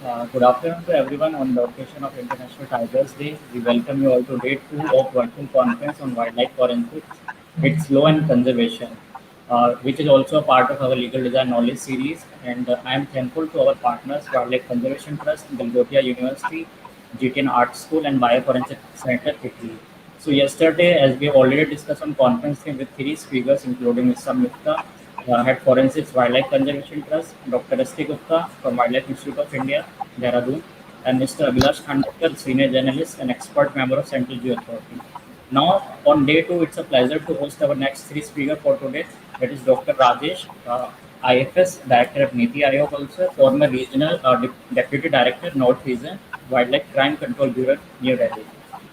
Good afternoon to everyone on the occasion of International Tigers Day. We welcome you all to day two of virtual conference on wildlife forensics, its law and conservation, which is also a part of our legal design knowledge series. And I am thankful to our partners, Wildlife Conservation Trust, Govt University, GTN Art School, and Bioforensic Center, Italy. So yesterday, as we have already discussed on conference team with three speakers, including Mr. Mukta, Head Forensics Wildlife Conservation Trust, Dr. S.T. Gupta from Wildlife Institute of India, Dehradun, and Mr. Abhilash Khandekar, Senior Journalist and Expert Member of Central Geo Authority. Now, on day two, it's a pleasure to host our next three speakers for today. That is Dr. Rajesh, IFS Director at Niti Aayog, also former Regional Deputy Director, North Region, Wildlife Crime Control Bureau, New Delhi.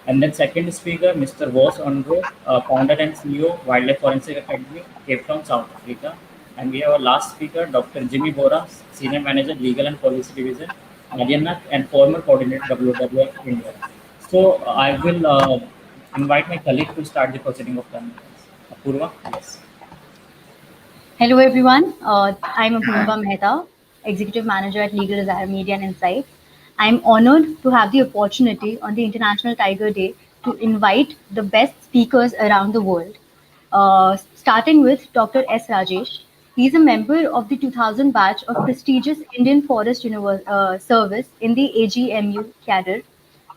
And then second speaker, Mr. Andro, founder and CEO, Wildlife Forensic Academy, Cape Town, South Africa. And we have our last speaker, Dr. Jimmy Borah, Senior Manager, Legal and Policy Division, Aaranyak, and former coordinator, WWF India. So I will invite my colleague to start the proceeding of conference. Apurva, yes. Hello everyone, I'm Apurva Mehta, Executive Manager at Legal Desire Media and Insights. I'm honored to have the opportunity on the International Tiger Day to invite the best speakers around the world, starting with Dr. S. Rajesh. He's a member of the 2000 batch of prestigious Indian Forest Service in the AGMU cadre.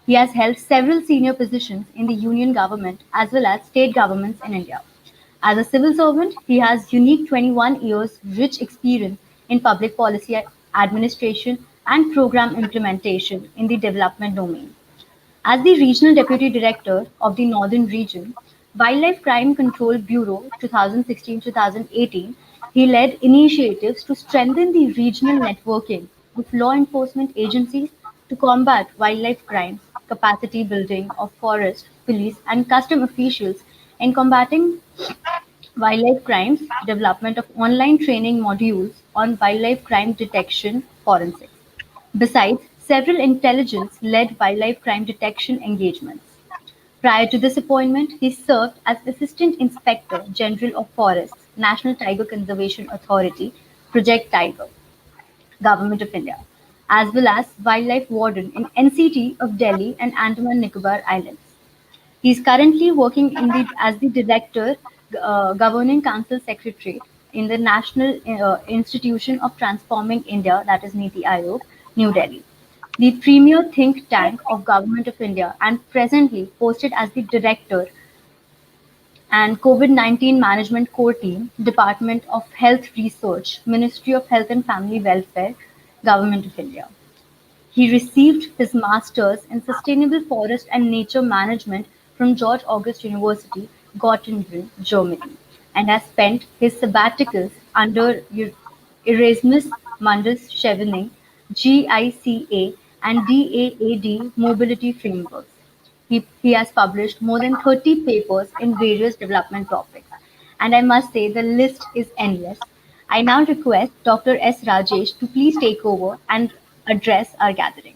He has held several senior positions in the union government as well as state governments in India. As a civil servant, he has unique 21 years rich experience in public policy administration and program implementation in the development domain. As the Regional Deputy Director of the Northern Region, Wildlife Crime Control Bureau 2016-2018, he led initiatives to strengthen the regional networking of law enforcement agencies to combat wildlife crimes, capacity building of forest, police, and custom officials in combating wildlife crimes, development of online training modules on wildlife crime detection forensics. Besides, several intelligence-led wildlife crime detection engagements. Prior to this appointment, he served as Assistant Inspector General of Forests, National Tiger Conservation Authority, Project Tiger, Government of India, as well as Wildlife Warden in NCT of Delhi and Andaman Nicobar Islands. He is currently working as the Director, Governing Council Secretary in the National Institution of Transforming India, that is Niti Aayog, New Delhi, the premier think tank of Government of India, and presently posted as the Director and COVID-19 Management Core Team, Department of Health Research, Ministry of Health and Family Welfare, Government of India. He received his master's in sustainable forest and nature management from George August University, Göttingen, Germany, and has spent his sabbaticals under Erasmus Mundus Chevening, GICA, and DAAD mobility frameworks. He has published more than 30 papers in various development topics, and I must say the list is endless. I now request Dr. S. Rajesh to please take over and address our gathering.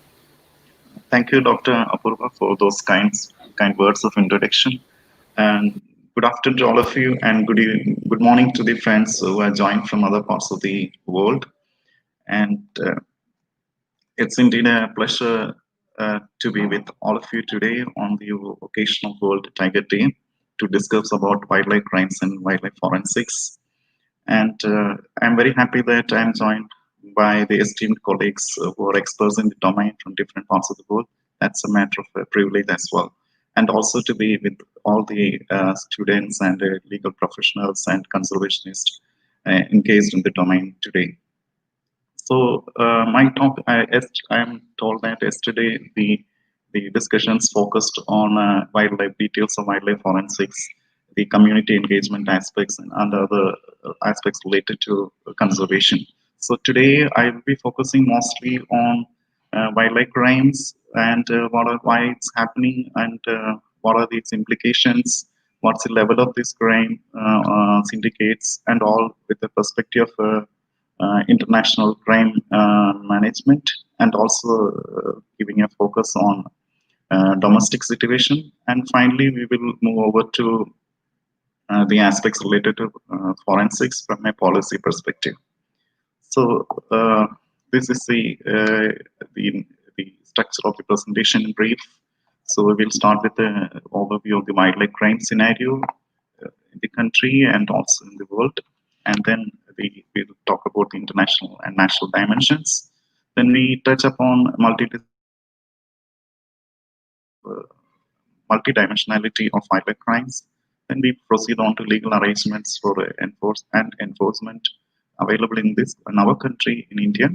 Thank you, Dr. Apurva, for those kind words of introduction. And good afternoon to all of you, and good morning to the friends who are joined from other parts of the world. And it's indeed a pleasure to be with all of you today on the occasion of World Tiger Day to discuss about wildlife crimes and wildlife forensics. And I'm very happy that I'm joined by the esteemed colleagues who are experts in the domain from different parts of the world. That's a matter of privilege as well. And also to be with all the students and legal professionals and conservationists engaged in the domain today. So my talk, I'm told that yesterday the discussions focused on wildlife details of wildlife forensics, the community engagement aspects, and other aspects related to conservation. So today I will be focusing mostly on wildlife crimes and why it's happening and what are its implications, what's the level of this crime syndicates, and all with the perspective of international crime management, and also giving a focus on domestic situation. And finally, we will move over to the aspects related to forensics from a policy perspective. So This is the, the structure of the presentation in brief. So we will start with the overview of the wildlife crime scenario in the country and also in the world. And then we will talk about the international and national dimensions. Then we touch upon multidimensionality of wildlife crimes. Then we proceed on to legal arrangements for enforcement available in our country in India.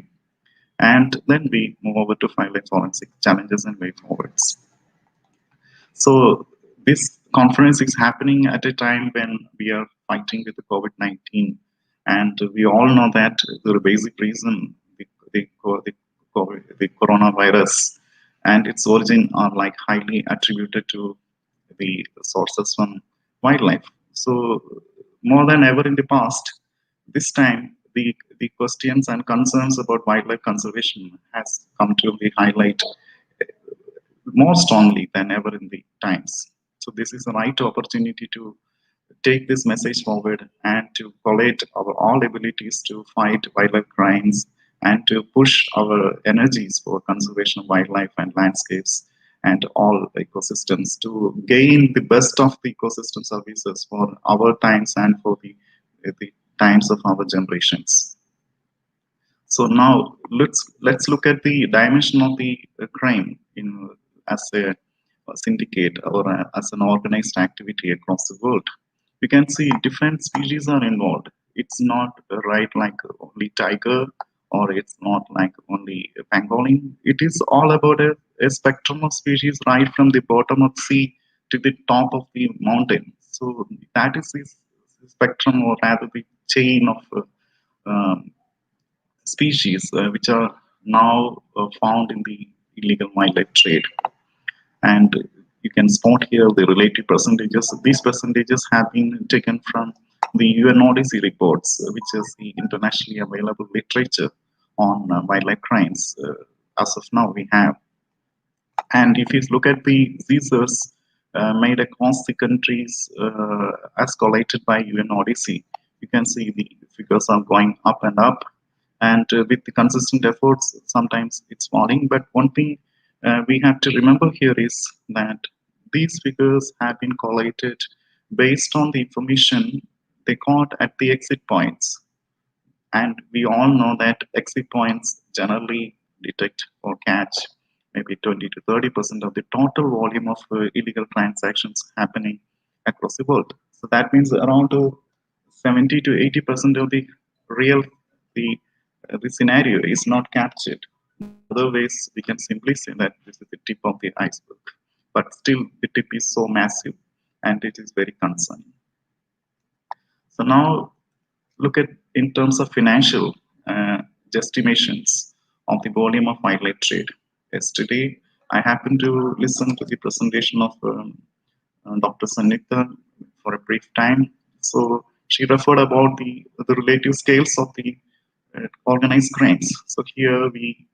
And then we move over to wildlife forensic challenges and way forwards. So this conference is happening at a time when we are fighting with the COVID-19, and we all know that the basic reason the coronavirus and its origin are like highly attributed to the sources from wildlife. So more than ever in the past, this time the questions and concerns about wildlife conservation has come to the highlight more strongly than ever in the times. So this is the right opportunity to take this message forward and to collate our all abilities to fight wildlife crimes and to push our energies for conservation of wildlife and landscapes and all ecosystems to gain the best of the ecosystem services for our times and for the times of our generations. So now let's look at the dimension of the crime in as a syndicate or as an organized activity across the world. We can see different species are involved. It's not right like only tiger or it's not like only pangolin. It is all about a spectrum of species right from the bottom of sea to the top of the mountain. So that is the spectrum or rather the chain of species which are now found in the illegal wildlife trade. And you can spot here the relative percentages. These percentages have been taken from the UNODC reports, which is the internationally available literature on wildlife crimes. As of now, we have. And if you look at the Caesars made across the countries as collated by UNODC, you can see the figures are going up and up. And with the consistent efforts, sometimes it's falling. But one thing we have to remember here is that these figures have been collated based on the information they got at the exit points. And we all know that exit points generally detect or catch maybe 20 to 30% of the total volume of illegal transactions happening across the world. So that means around 70 to 80% of the real the scenario is not captured. In other ways, we can simply say that this is the tip of the iceberg. But still, the tip is so massive and it is very concerning. So now look at in terms of financial estimations of the volume of wildlife trade. Yesterday, I happened to listen to the presentation of Dr. Sanitha for a brief time. So she referred about the relative scales of the organized crimes. So here we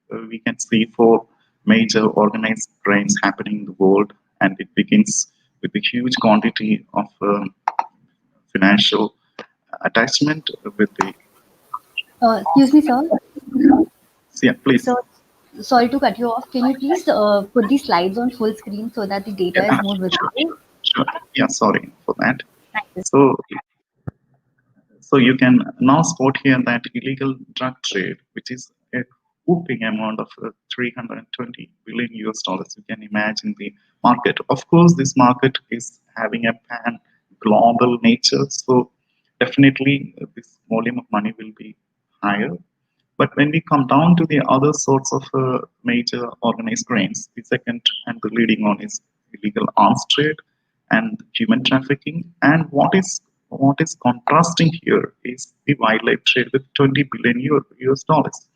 can see four major organized crimes happening in the world, and it begins with a huge quantity of financial attachment with the. Excuse me, sir. Yeah, please. So, sorry to cut you off. Can you please put the slides on full screen so that the data is Yeah, more sure, visible? sure. Yeah, sorry for that. Thank you. So you can now spot here that illegal drug trade, which is a whooping amount of 320 billion US dollars. You can imagine the market. Of course, this market is having a pan global nature. So definitely this volume of money will be higher. But when we come down to the other sorts of major organized crimes, the second and the leading one is illegal arms trade and human trafficking. And what is contrasting here is the wildlife trade with 20 billion US dollars.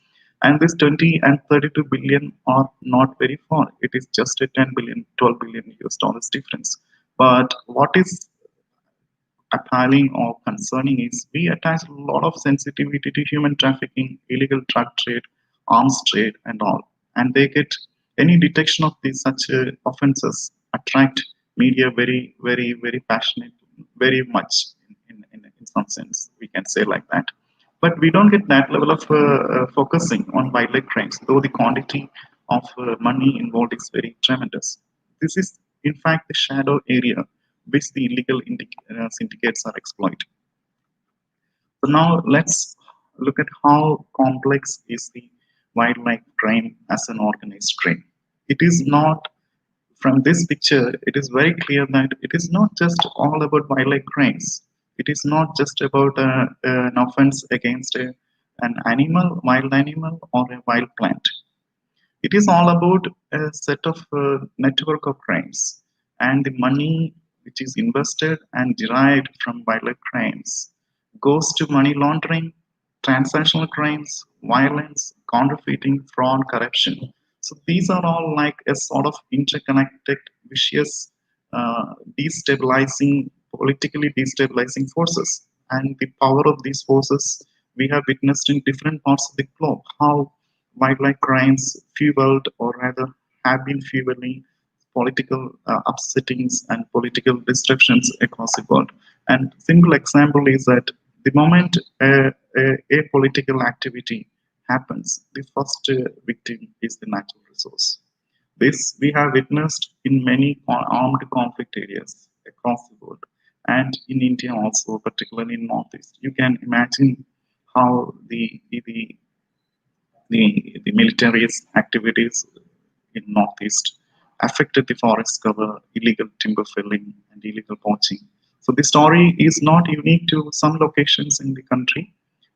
And this 20 and 32 billion are not very far. It is just a 10 billion, 12 billion US dollars difference. But what is appalling or concerning is we attach a lot of sensitivity to human trafficking, illegal drug trade, arms trade, and all. And they get any detection of these such offenses attract media very, very, very passionate, very much in some sense, we can say like that. But we don't get that level of focusing on wildlife crimes, though the quantity of money involved is very tremendous. This is, in fact, the shadow area which the illegal syndicates are exploiting. So now let's look at how complex is the wildlife crime as an organized crime. It is not from this picture, it is very clear that it is not just all about wildlife crimes. It is not just about an offense against an animal, wild animal, or a wild plant. It is all about a set of network of crimes, and the money which is invested and derived from wildlife crimes goes to money laundering, transnational crimes, violence, counterfeiting, fraud, corruption. So these are all like a sort of interconnected, vicious, destabilizing, politically destabilizing forces. And the power of these forces we have witnessed in different parts of the globe. How wildlife crimes fueled, or rather, have been fueling political upsettings and political disruptions across the world. And simple example is that the moment a political activity happens, the first victim is the natural resource. This we have witnessed in many armed conflict areas across the world, and in India also, particularly in Northeast. You can imagine how the military's activities in Northeast affected the forest cover, illegal timber felling, and illegal poaching. So the story is not unique to some locations in the country,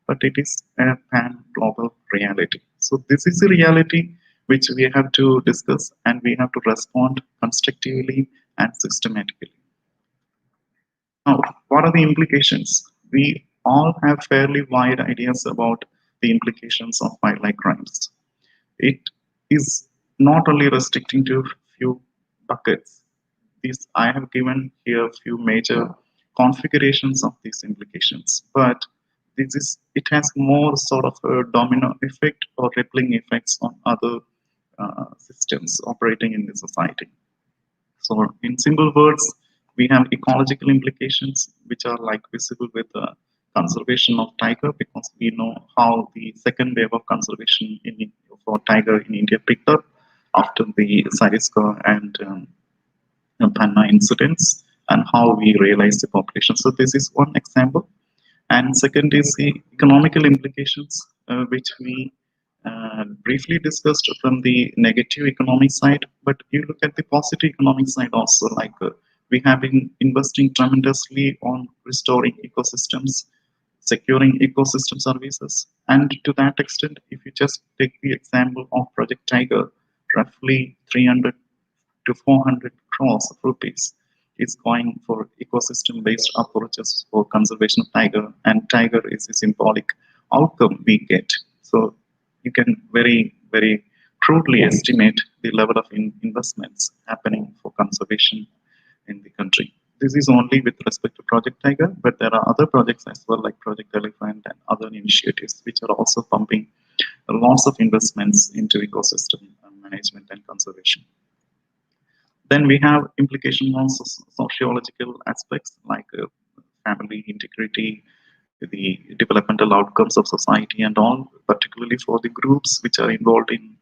but it is a pan-global reality. So this is a reality which we have to discuss, and we have to respond constructively and systematically. Now, what are the implications? We all have fairly wide ideas about the implications of wildlife crimes. It is not only restricting to few buckets. These I have given here few major configurations of these implications, but this is it has more sort of a domino effect or rippling effects on other systems operating in the society. So, in simple words, we have ecological implications which are like visible with the conservation of tiger, because we know how the second wave of conservation for tiger in India picked up after the Sariska and Panna incidents, and how we realize the population. So this is one example. And second is the economical implications, which we briefly discussed from the negative economic side. But you look at the positive economic side also, like we have been investing tremendously on restoring ecosystems, securing ecosystem services. And to that extent, if you just take the example of Project Tiger, roughly 300 to 400 crores of rupees is going for ecosystem based approaches for conservation of tiger, and tiger is a symbolic outcome we get. So you can very crudely estimate the level of investments happening for conservation in the country. This is only with respect to Project Tiger, but there are other projects as well, like Project Elephant and other initiatives, which are also pumping lots of investments into ecosystem management and conservation. Then we have implications on sociological aspects like family integrity, the developmental outcomes of society, and all, particularly for the groups which are involved in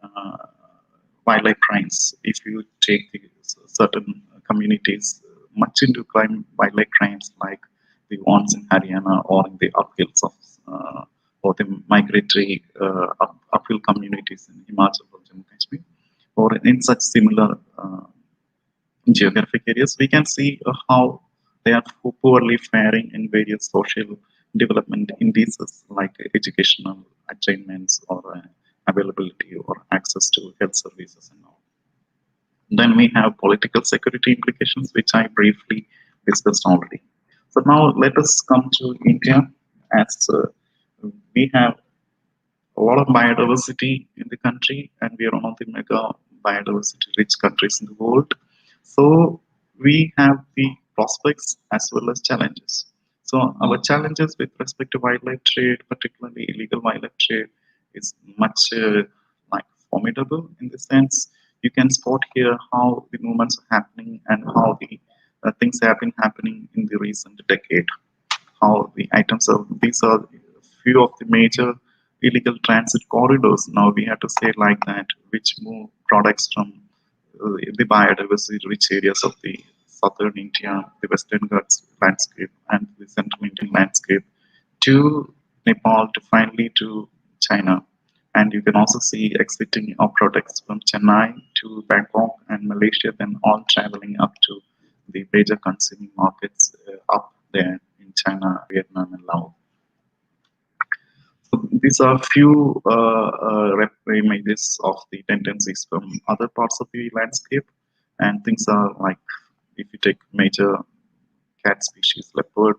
uh, wildlife crimes. If you take the certain communities much into crime, wildlife crimes, like the ones in Haryana or in the uphills of or the migratory uphill communities in Himachal or Jammu Kashmir, or in such similar geographic areas, we can see how they are poorly faring in various social development indices like educational attainments or availability or access to health services and all. Then we have political security implications, which I briefly discussed already. So now let us come to India, as we have a lot of biodiversity in the country, and we are one of the mega biodiversity rich countries in the world. So we have the prospects as well as challenges. So our challenges with respect to wildlife trade, particularly illegal wildlife trade, is much like formidable in the sense you can spot here how the movements are happening and how the things have been happening in the recent decade, how the items of these are few of the major illegal transit corridors, now we have to say like that, which move products from the biodiversity rich areas of the southern India, the Western Ghats landscape, and the central Indian landscape to Nepal to finally to China. And you can also see exiting of products from Chennai to Bangkok and Malaysia, then all traveling up to the major consuming markets up there in China, Vietnam, and Laos. So these are few images of the tendencies from other parts of the landscape, and things are like if you take major cat species, leopard,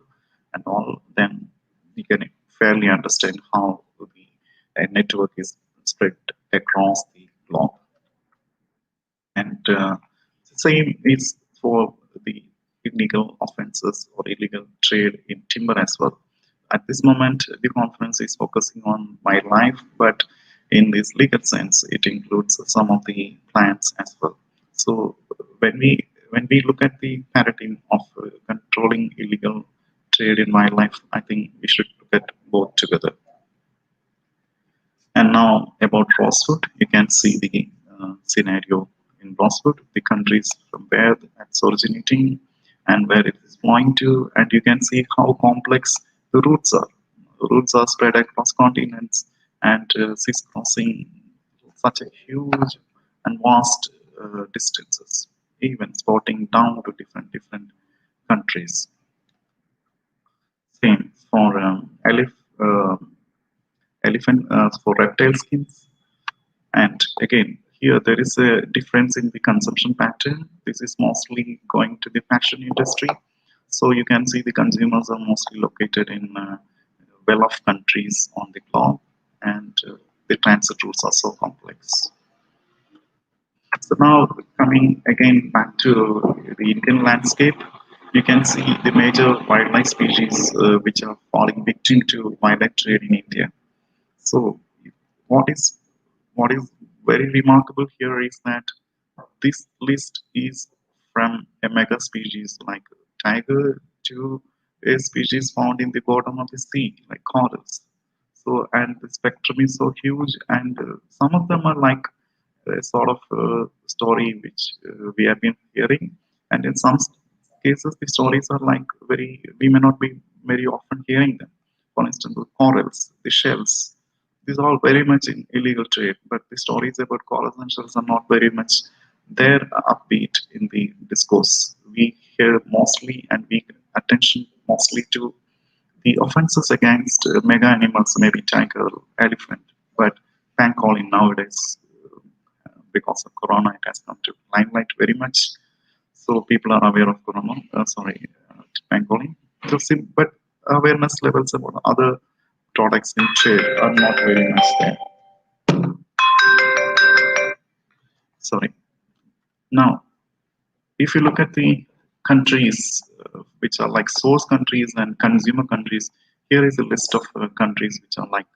and all, then you can fairly understand how the network is spread across the globe. And the same is for the illegal offenses or illegal trade in timber as well. At this moment, the conference is focusing on wildlife, but in this legal sense, it includes some of the plants as well. So when we look at the paradigm of controlling illegal trade in wildlife, I think we should look at both together. And now about Rosewood, you can see the scenario in Rosewood, the countries from where it's originating and where it is flowing to, and you can see how complex the routes are. The routes are spread across continents and seas crossing such a huge and vast distances, even spotting down to different countries. Same for uh, elephant for reptile skins. And again, here there is a difference in the consumption pattern. This is mostly going to the fashion industry. So you can see the consumers are mostly located in well-off countries on the globe, and the transit routes are so complex. So now coming again back to the Indian landscape, you can see the major wildlife species which are falling victim to wildlife trade in India. So what is what is very remarkable here is that this list is from a mega species like tiger to a species found in the bottom of the sea like corals. So and the spectrum is so huge, and some of them are like a sort of story which we have been hearing, and in some cases the stories are like very we may not be very often hearing them. For instance, the corals, the shells, these are all very much in illegal trade, but the stories about corals and shells are not very much there upbeat in the discourse. We hear mostly and we attention mostly to the offenses against mega animals, maybe tiger, elephant, but thank calling nowadays, because of corona, it has come to limelight very much. So people are aware of corona, thank calling. So, but awareness levels about other products in trade are not very much there. Sorry. Now, if you look at the countries which are like source countries and consumer countries, here is a list of countries which are like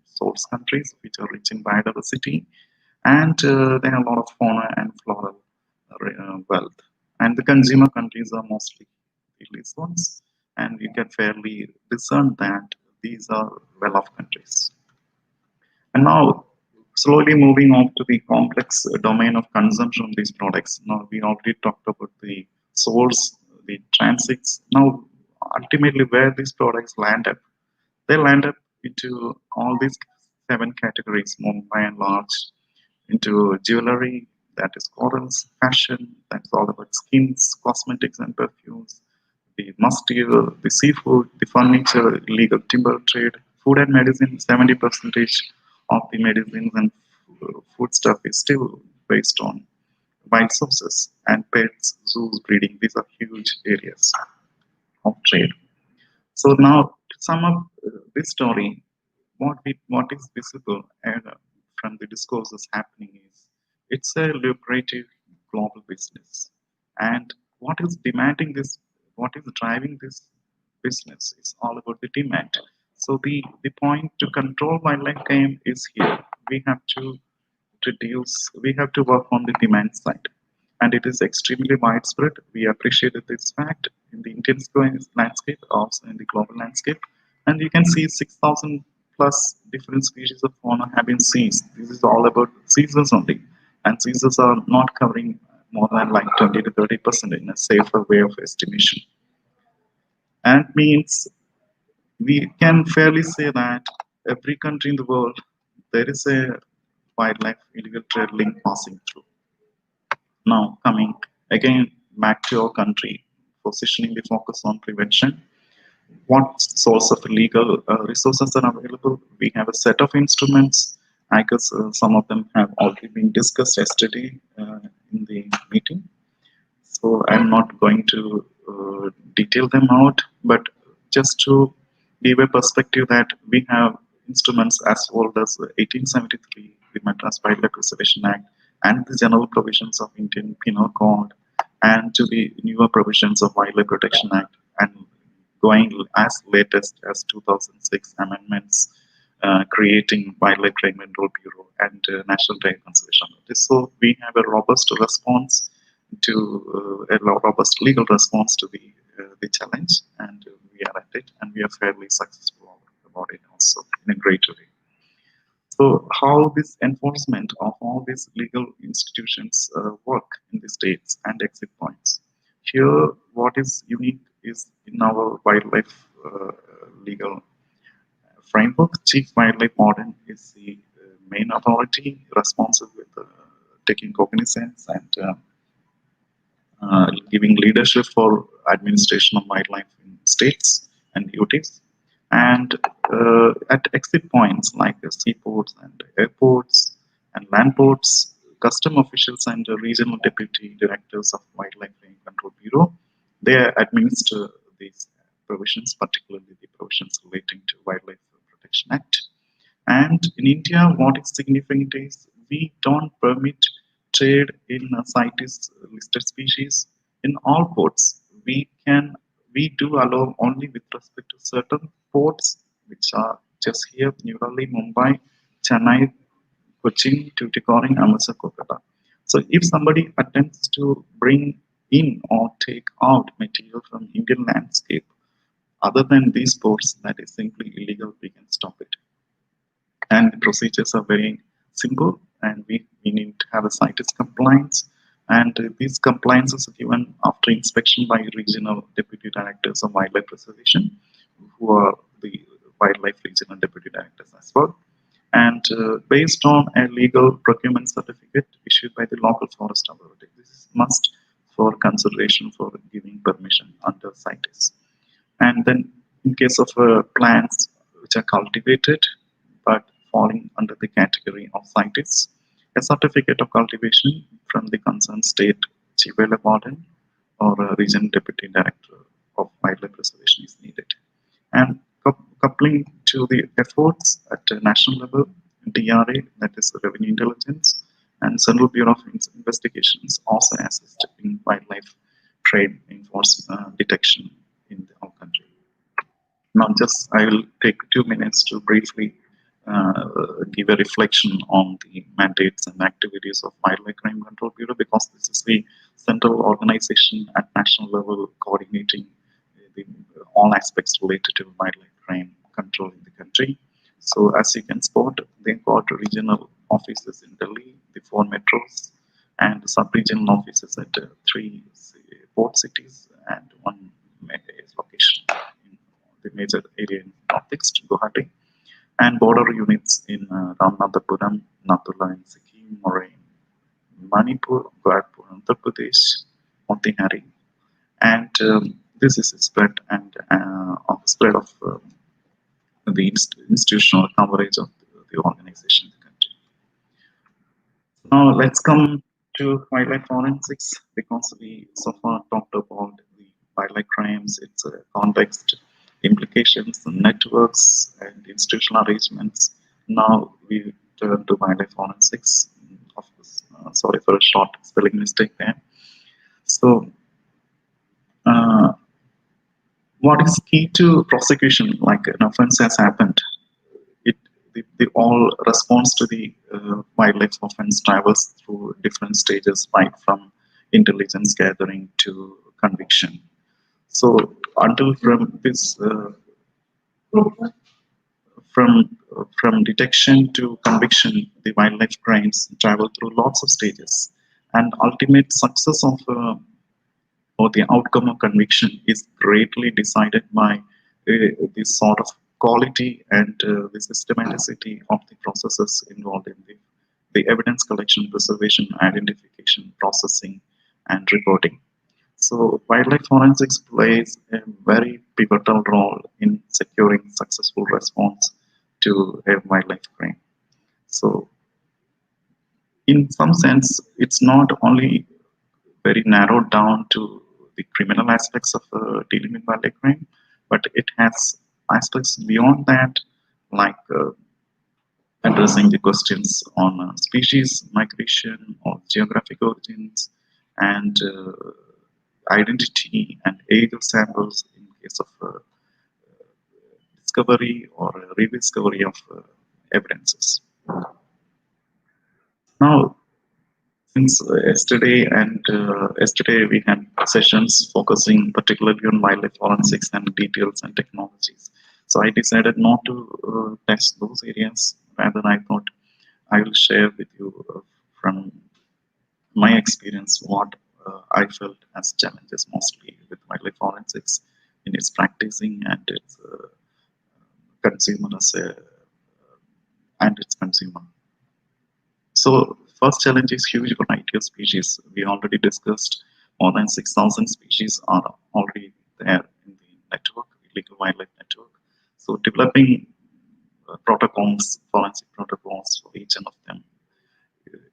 source countries, which are rich in biodiversity, and they have a lot of fauna and floral wealth. And the consumer countries are mostly the least ones, and you can fairly discern that these are well-off countries. And now, slowly moving on to the complex domain of consumption of these products. Now, we already talked about the source, the transits. Now, ultimately, where these products land up, they land up into all these seven categories, more by and large, into jewelry, that is corals, fashion, that's all about skins, cosmetics, and perfumes, the musty, the seafood, the furniture, illegal timber trade, food and medicine. 70% of the medicines and food stuff is still based on wild sources, and pets, zoos, breeding. These are huge areas of trade. So now, to sum up this story, what is visible from the discourses happening is it's a lucrative global business, and what is demanding this, what is driving this business is all about the demand. So the point to control wildlife game is here. We have to we have to work on the demand side. And it is extremely widespread. We appreciated this fact in the Indian landscape, also in the global landscape. And you can see 6,000 plus different species of fauna have been seized. This is all about seizures only, and seizures are not covering more than like 20 to 30% in a safer way of estimation. And means we can fairly say that every country in the world there is a wildlife illegal trade link passing through. Now, coming again back to our country, positioning the focus on prevention. What source of legal resources are available? We have a set of instruments. I guess some of them have already been discussed yesterday in the meeting. So I'm not going to detail them out, but just to give a perspective that we have instruments as old as 1873, the Madras Wildlife Preservation Act, and the general provisions of Indian Penal Code, and to the newer provisions of Wildlife Protection Act, and going as latest as 2006 amendments creating Wildlife Crime Control Bureau and National Tiger Conservation Authority. So we have a robust response to a robust legal response to the challenge, and we are at it, and we are fairly successful about it also in a great way. So, how this enforcement of all these legal institutions work in the states and exit points? Here, what is unique is in our wildlife legal framework, Chief Wildlife Warden is the main authority responsible with taking cognizance and giving leadership for administration of wildlife in states and duties. And at exit points like seaports and airports and land ports, custom officials and regional deputy directors of Wildlife Control Bureau, they administer these provisions, particularly the provisions relating to Wildlife Protection Act. And in India, what is significant is we don't permit trade in CITES listed species in all ports. We do allow only with respect to certain ports which are just here, New Delhi, Mumbai, Chennai, Cochin, Tuticorin, Amritsar, Kolkata. So if somebody attempts to bring in or take out material from Indian landscape other than these ports, that is simply illegal. We can stop it, and the procedures are very simple, and we need to have a CITES compliance, and these compliances are given after inspection by regional deputy directors of wildlife preservation, who are the wildlife regional deputy directors as well, and based on a legal procurement certificate issued by the local forest authority. This is must for consideration for giving permission under CITES. And then in case of plants which are cultivated but falling under the category of CITES, a certificate of cultivation from the concerned state chief wildlife warden or a regional deputy director of wildlife preservation is needed. And coupling to the efforts at a national level, DRA, that is Revenue Intelligence, and Central Bureau of Investigations also assist in wildlife trade enforcement detection in our country. Now, just I will take 2 minutes to briefly give a reflection on the mandates and activities of Wildlife Crime Control Bureau, because this is the central organization at national level coordinating the, all aspects related to wildlife crime control in the country. So, as you can spot, they've got regional offices in Delhi, the 4 metros, and sub-regional offices at 3 port cities and 1 location in the major area in northeast, Guwahati, and border units in Ramanathapuram, Nathula in Sikkim, Moraine, Manipur, Gorakhpur, Andhra Pradesh, Motihari, and this is a spread and of the spread of the institutional coverage of the organization in the country. Now let's come to wildlife forensics, because we so far talked about the wildlife crimes, its context, implications, networks, and institutional arrangements. Now we turn to wildlife forensics. Of course, sorry for a short spelling mistake there. So, what is key to prosecution? Like an offense has happened, the all response to the wildlife offense travels through different stages, right from intelligence gathering to conviction. So until from this From detection to conviction, the wildlife crimes travel through lots of stages, and ultimate success of or the outcome of conviction is greatly decided by the sort of quality and the systematicity of the processes involved in the evidence collection, preservation, identification, processing, and reporting. So, wildlife forensics plays a very pivotal role in securing successful response to a wildlife crime. So, in some sense, it's not only very narrowed down to the criminal aspects of dealing with wildlife crime, but it has aspects beyond that, like addressing the questions on species migration or geographic origins and identity and age of samples in case of discovery or rediscovery of evidences. Now, since yesterday we had sessions focusing particularly on wildlife forensics and details and technologies. So I decided not to test those areas. Rather, I thought I will share with you from my experience what I felt as challenges mostly with wildlife forensics in its practicing and its consumer as a, and its consumer. So first challenge is huge variety of species. We already discussed more than 6,000 species are already there in the network, illegal wildlife network. So developing protocols, forensic protocols for each one of them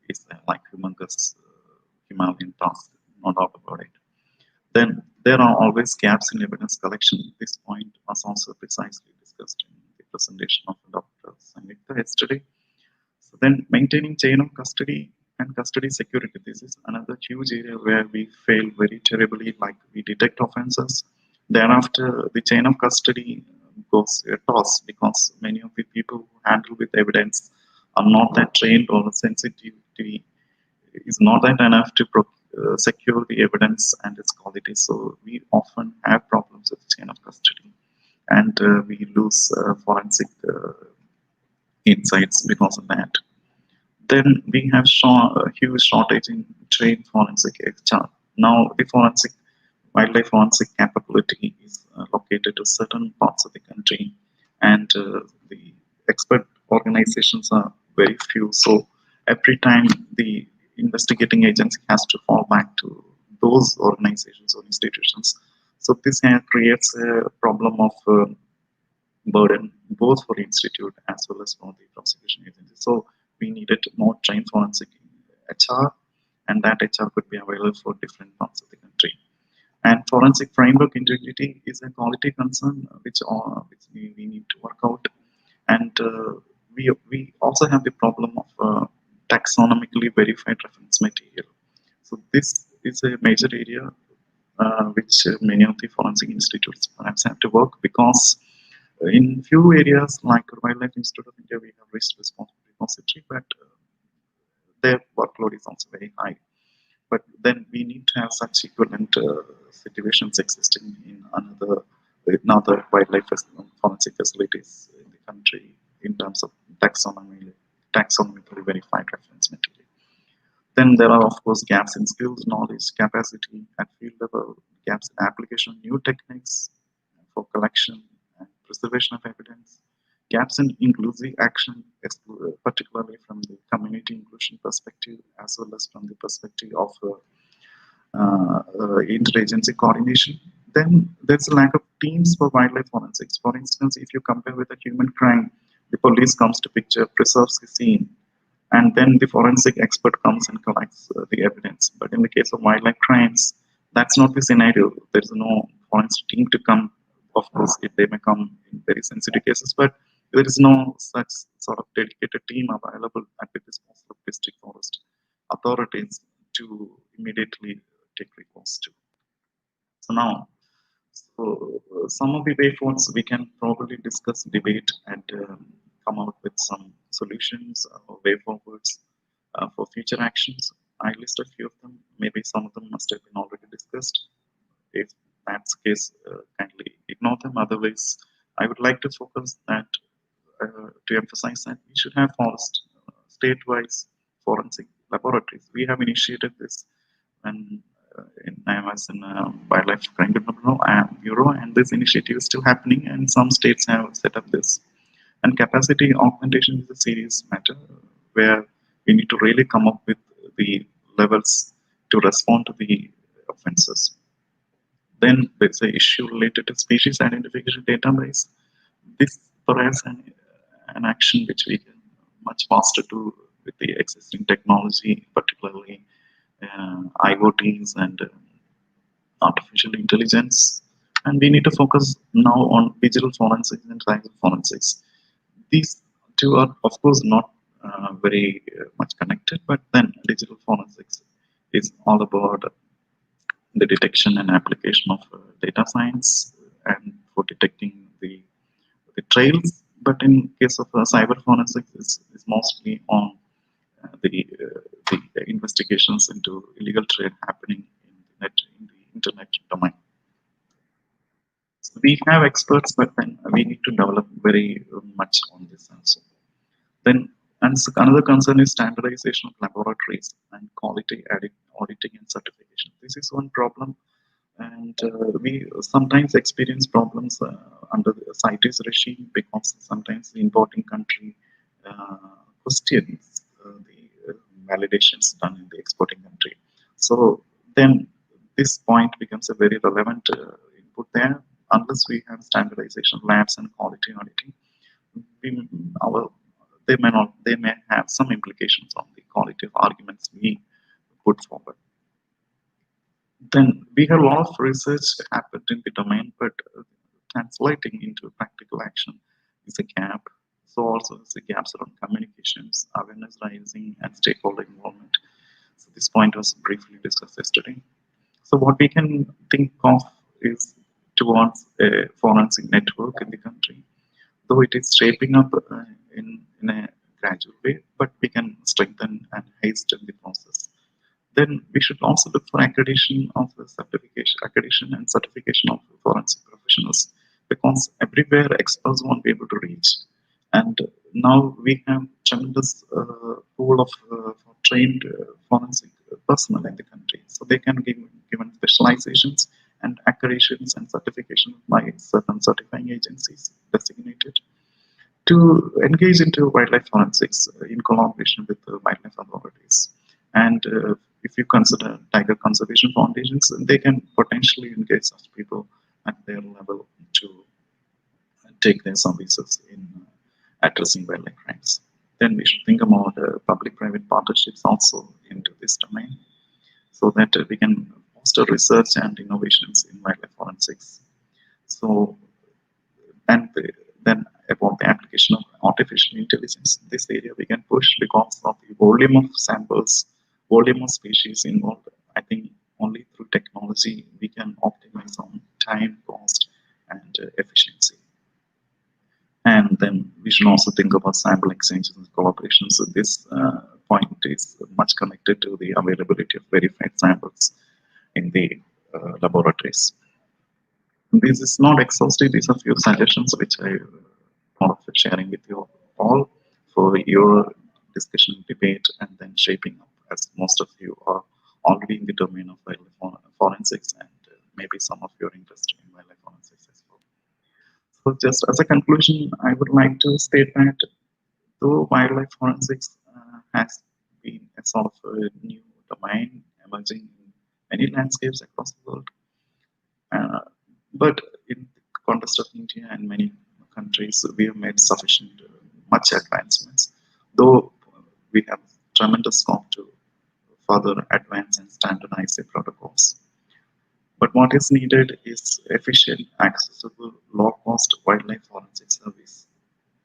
is like humongous Himalayan task, no doubt about it. Then there are always gaps in evidence collection. This point was also precisely discussed in the presentation of Dr. Sangeeta yesterday. So then maintaining chain of custody and custody security. This is another huge area where we fail very terribly, like we detect offenses. Thereafter, the chain of custody goes a toss because many of the people who handle with evidence are not that trained or sensitivity is not that enough to secure the evidence and its quality. So we often have problems with chain of custody and we lose forensic insights because of that. Then we have shown a huge shortage in trained forensic HR. Now the forensic wildlife forensic capability is located to certain parts of the country, and the expert organizations are very few. So every time the investigating agency has to fall back to those organizations or institutions. So this creates a problem of burden both for the institute as well as for the prosecution agency. So we needed more trained forensic HR, and that HR could be available for different parts of the country. And forensic framework integrity is a quality concern which we need to work out. And we also have the problem of taxonomically verified reference material. So this is a major area which many of the forensic institutes perhaps have to work because in few areas like Wildlife Institute of India, we have risk response repository, but their workload is also very high. But then we need to have such equivalent situations existing in another wildlife forensic facilities in the country in terms of taxonomically verified reference material. Then there are, of course, gaps in skills, knowledge, capacity at field level, gaps in application of new techniques for collection and preservation of evidence, gaps in inclusive action, particularly from the community inclusion perspective, as well as from the perspective of interagency coordination. Then there's a lack of teams for wildlife forensics. For instance, if you compare with a human crime, the police comes to picture, preserves the scene, and then the forensic expert comes and collects the evidence. But in the case of wildlife crimes, that's not the scenario. There's no forensic team to come. Of course, they may come in very sensitive cases, but there is no such sort of dedicated team available at the disposal of district forest authorities to immediately take recourse to. So now, some of the way forwards we can probably discuss, debate, and come out with some solutions or way forwards for future actions. I list a few of them. Maybe some of them must have been already discussed. If that's the case, kindly ignore them. Otherwise, I would like to focus that to emphasize that we should have forest state-wise forensic laboratories. We have initiated this when I was in Wildlife Crime Bureau, and this initiative is still happening, and some states have set up this. And capacity augmentation is a serious matter where we need to really come up with the levels to respond to the offenses. Then there's an issue related to species identification database. This perhaps an action which we can much faster do with the existing technology, particularly IoTs and artificial intelligence. And we need to focus now on digital forensics and cyber forensics. These two are, of course, not very much connected, but then digital forensics is all about the detection and application of data science and for detecting the trails. But in case of cyber forensics, is mostly on the investigations into illegal trade happening in the internet domain. So we have experts, but then we need to develop very much on this also. Then, and another concern is standardization of laboratories and quality auditing and certification. This is one problem, and we sometimes experience problems under the CITES regime because sometimes the importing country uh, questions the validations done in the exporting country. So then this point becomes a very relevant input there. Unless we have standardization labs and quality auditing, we, our they may have some implications on the quality of arguments we put forward. Then we have a lot of research happened in the domain, but translating into practical action is a gap. So also there's a gaps around communications, awareness raising, and stakeholder involvement. So this point was briefly discussed yesterday. So what we can think of is towards a forensic network in the country, though it is shaping up in a gradual way, but we can strengthen and hasten the process. Then we should also look for accreditation and certification of forensic professionals, because everywhere experts won't be able to reach. And now we have tremendous pool of trained forensic personnel in the country, so they can give given specializations and accreditations and certification by certain certifying agencies designated to engage into wildlife forensics in collaboration with the wildlife authorities. And if you consider tiger conservation foundations, they can potentially engage such people at their level to take their services in addressing wildlife crimes. Then we should think about public-private partnerships also into this domain, so that we can foster research and innovations in wildlife forensics. So, and then about the application of artificial intelligence, this area we can push because of the volume of samples, volume of species involved. I think only through technology we can optimize on time, cost, and efficiency. And then we should also think about sample exchanges and collaborations. So this point is much connected to the availability of verified samples in the laboratories. This is not exhaustive. These are few suggestions which I thought of sharing with you all for your discussion, debate, and then shaping up, as most of you are already in the domain of wildlife forensics, and maybe some of you are interested in wildlife forensics as well. So just as a conclusion, I would like to state that though wildlife forensics has been a sort of a new domain emerging in many landscapes across the world, uh, but in the context of India and many countries, we have made sufficient, much advancements, though we have tremendous scope to further advance and standardize the protocols. But what is needed is efficient, accessible, low-cost wildlife forensic service,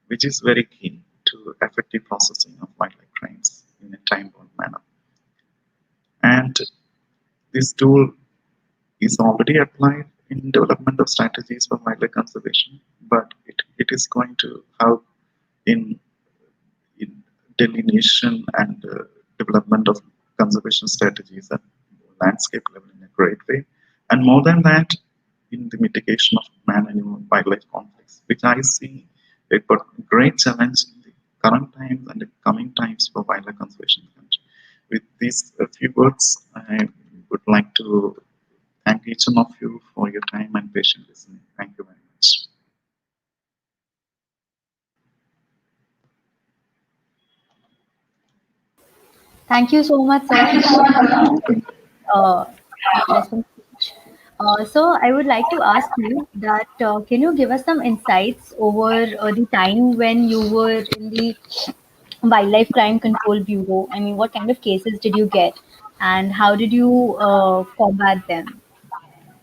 which is very key to effective processing of wildlife crimes in a time-bound manner. And this tool is already applied in development of strategies for wildlife conservation, but it is going to help in, in delineation and development of conservation strategies at landscape level in a great way. And more than that, in the mitigation of man-animal wildlife conflicts, which I see a great challenge in current times and the coming times for wildlife conservation in the country. With these few words, I would like to thank each one of you for your time and patient listening. Thank you very much. Thank you so much, sir, uh, interesting speech. So I would like to ask you that can you give us some insights over the time when you were in the Wildlife Crime Control Bureau? I mean, what kind of cases did you get, and how did you combat them?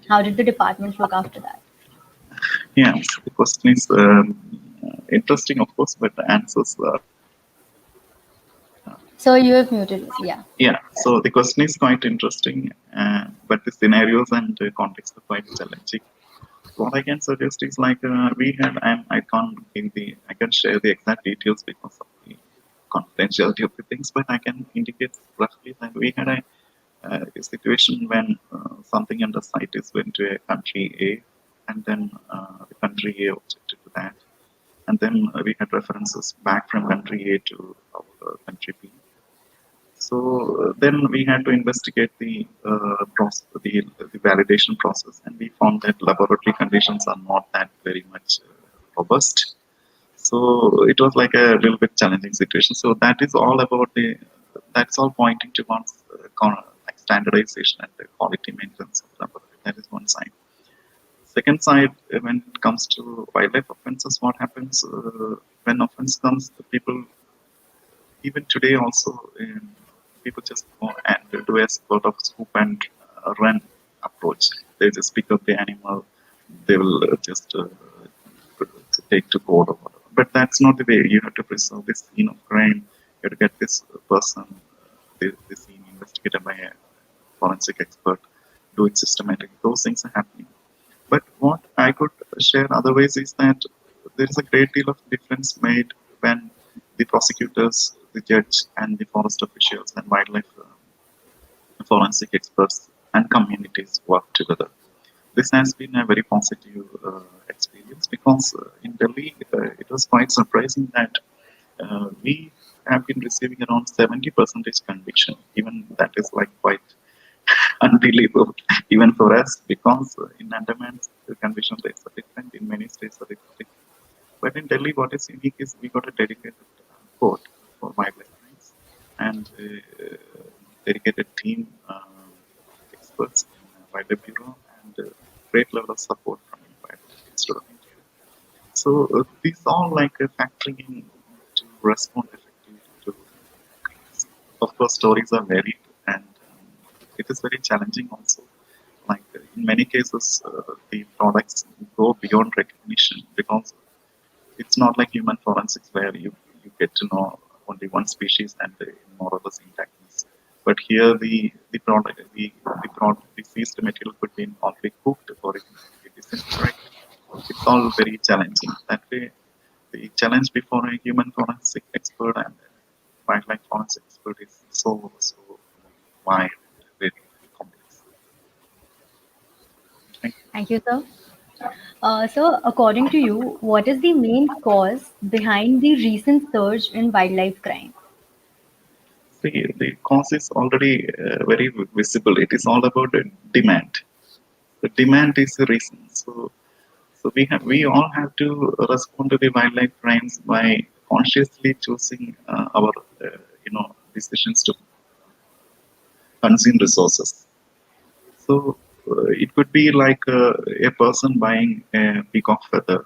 How did the department look after that? Yeah, so the question is interesting, of course, but the answers So you have muted. Yeah. yeah, so the question is quite interesting, but the scenarios and context are quite challenging. What I can suggest is like we had, and I can share the exact details because of the confidentiality of the things, but I can indicate roughly that we had a situation when something in the site is went to a country A, and then the country A objected to that, and then we had references back from country A to our country B. So then we had to investigate the validation process, and we found that laboratory conditions are not that very much robust. So it was like a little bit challenging situation. So that is all about the that's all pointing towards like standardization and the quality maintenance of laboratory. That is one side. Second side, when it comes to wildlife offenses, what happens when offense comes? The people even today also people just go and do a sort of scoop and run approach. They just pick up the animal, they will just take to court or whatever. But that's not the way. You have to preserve the scene of crime. You have to get this person, the scene investigated by a forensic expert, do it systematically. Those things are happening. But what I could share otherwise is that there is a great deal of difference made when the prosecutors, the judge, and the forest officials and wildlife forensic experts and communities work together. This has been a very positive experience because in Delhi it was quite surprising that we have been receiving around 70% conviction. Even that is like quite unbelievable, even for us, because in Andaman the conviction rates are different, in many states are different. But in Delhi, what is unique is we got a dedicated court for wildlife crimes and a dedicated team of experts in wildlife bureau and great level of support from wildlife Institute of India. So these all like factoring in to respond effectively to crimes. Of course, stories are varied and it is very challenging also. Like in many cases, the products go beyond recognition because it's not like human forensics where you get to know only one species and the more or less intactness. But here the seized material could be already cooked or it might be disintegrated. It's all very challenging. That way, the challenge before a human forensic expert and a wildlife forensic expert is so wide, very complex. Thank you. Thank you, sir. So, according to you, what is the main cause behind the recent surge in wildlife crime? See, the cause is already very visible. It is all about demand. The demand is the reason. So we all have to respond to the wildlife crimes by consciously choosing our decisions to consume resources. So it could be like a person buying a peacock feather